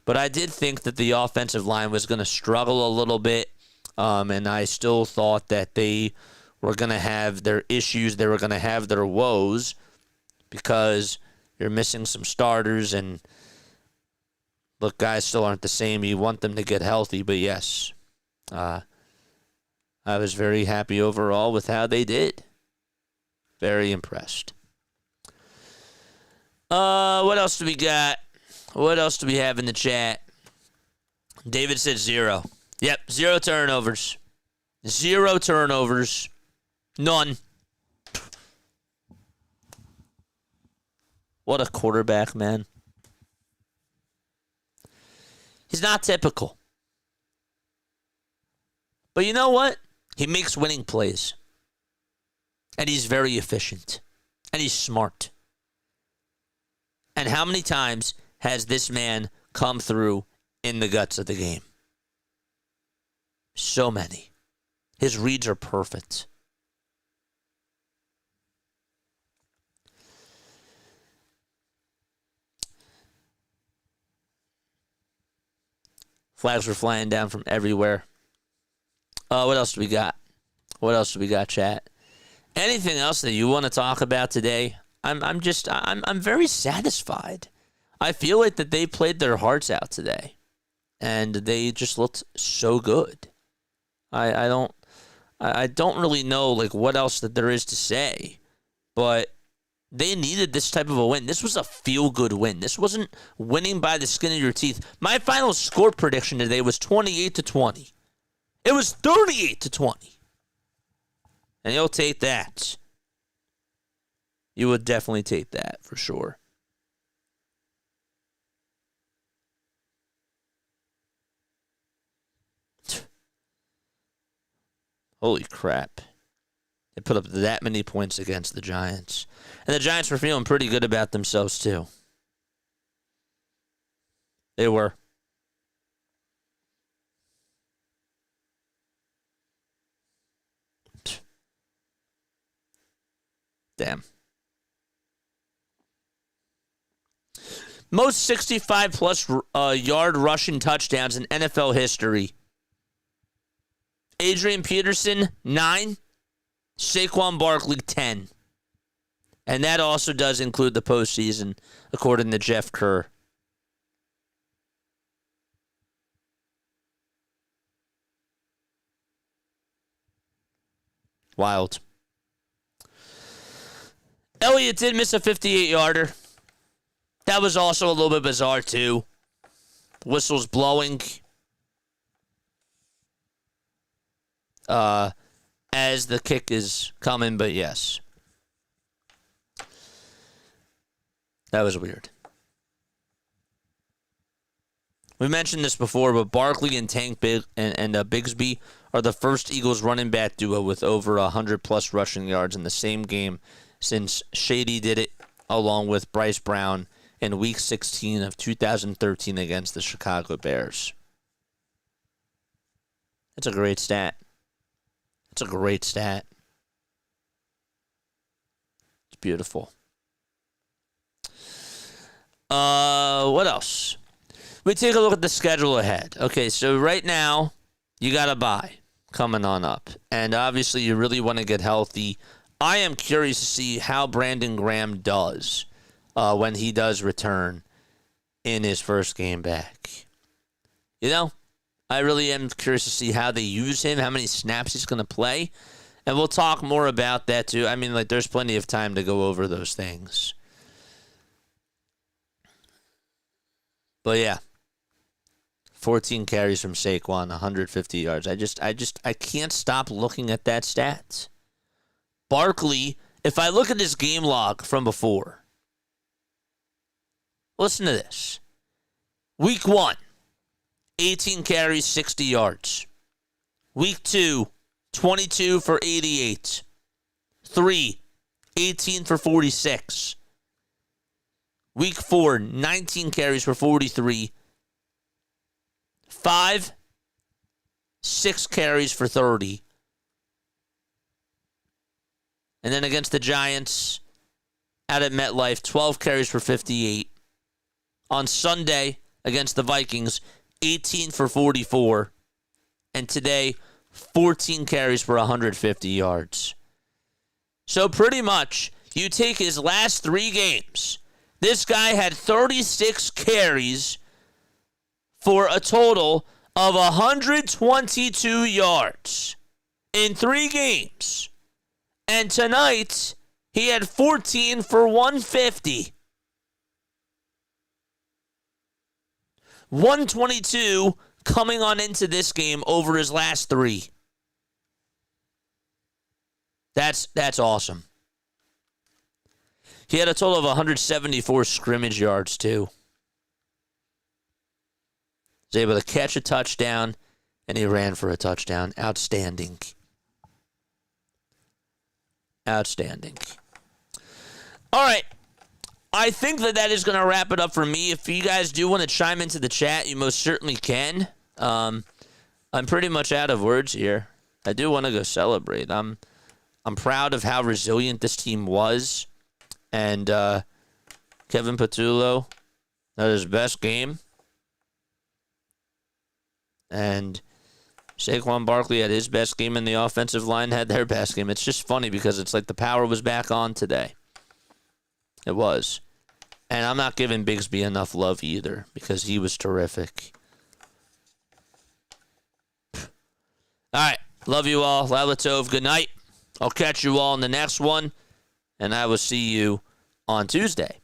But I did think that the offensive line was going to struggle a little bit, and I still thought that they were going to have their issues. They were going to have their woes because you're missing some starters, and look, guys still aren't the same. You want them to get healthy, but yes, I was very happy overall with how they did. Very impressed. What else do we got? What else do we have in the chat? David said 0. Yep, 0 turnovers. 0 turnovers. None. What a quarterback, man. He's not typical. But you know what? He makes winning plays. And he's very efficient. And he's smart. And how many times has this man come through in the guts of the game? So many. His reads are perfect. Flags were flying down from everywhere. What else do we got? What else do we got, chat? Anything else that you want to talk about today? I'm very satisfied. I feel like that they played their hearts out today, and they just looked so good. I don't really know like what else that there is to say, but they needed this type of a win. This was a feel-good win. This wasn't winning by the skin of your teeth. My final score prediction today was 28-20. It was 38-20. And you'll take that. You would definitely take that for sure. Holy crap. They put up that many points against the Giants. And the Giants were feeling pretty good about themselves, too. They were. Damn. Most 65-plus yard rushing touchdowns in NFL history. Adrian Peterson, 9. Saquon Barkley, 10. And that also does include the postseason, according to Jeff Kerr. Wild. Elliott did miss a 58-yarder. That was also a little bit bizarre, too. The whistle's blowing as the kick is coming, but yes. That was weird. We mentioned this before, but Barkley and Bigsby are the first Eagles running back duo with over 100-plus rushing yards in the same game since Shady did it along with Bryce Brown in Week 16 of 2013 against the Chicago Bears. That's a great stat. It's beautiful. What else? We take a look at the schedule ahead. Okay, so right now, you got a bye coming on up. And obviously, you really want to get healthy. I am curious to see how Brandon Graham does when he does return in his first game back. You know, I really am curious to see how they use him, how many snaps he's going to play. And we'll talk more about that, too. I mean, like, there's plenty of time to go over those things. But, yeah. 14 carries from Saquon, 150 yards. I can't stop looking at that stat. Barkley, if I look at his game log from before, listen to this. Week 1, 18 carries, 60 yards. Week 2, 22 for 88. 3, 18 for 46. Week 4, 19 carries for 43. 5, 6 carries for 30. And then against the Giants, out at MetLife, 12 carries for 58. On Sunday, against the Vikings, 18 for 44. And today, 14 carries for 150 yards. So pretty much, you take his last 3 games. This guy had 36 carries for a total of 122 yards in 3 games. And tonight, he had 14 for 150. 122 coming on into this game over his last 3. That's awesome. He had a total of 174 scrimmage yards, too. He was able to catch a touchdown, and he ran for a touchdown. Outstanding. Outstanding. All right. I think that is going to wrap it up for me. If you guys do want to chime into the chat, you most certainly can. I'm pretty much out of words here. I do want to go celebrate. I'm proud of how resilient this team was. And Kevin Patullo had his best game. And Saquon Barkley had his best game, and the offensive line had their best game. It's just funny because it's like the power was back on today. It was. And I'm not giving Bigsby enough love either because he was terrific. All right. Love you all. Laila Tov. Good night. I'll catch you all in the next one, and I will see you on Tuesday.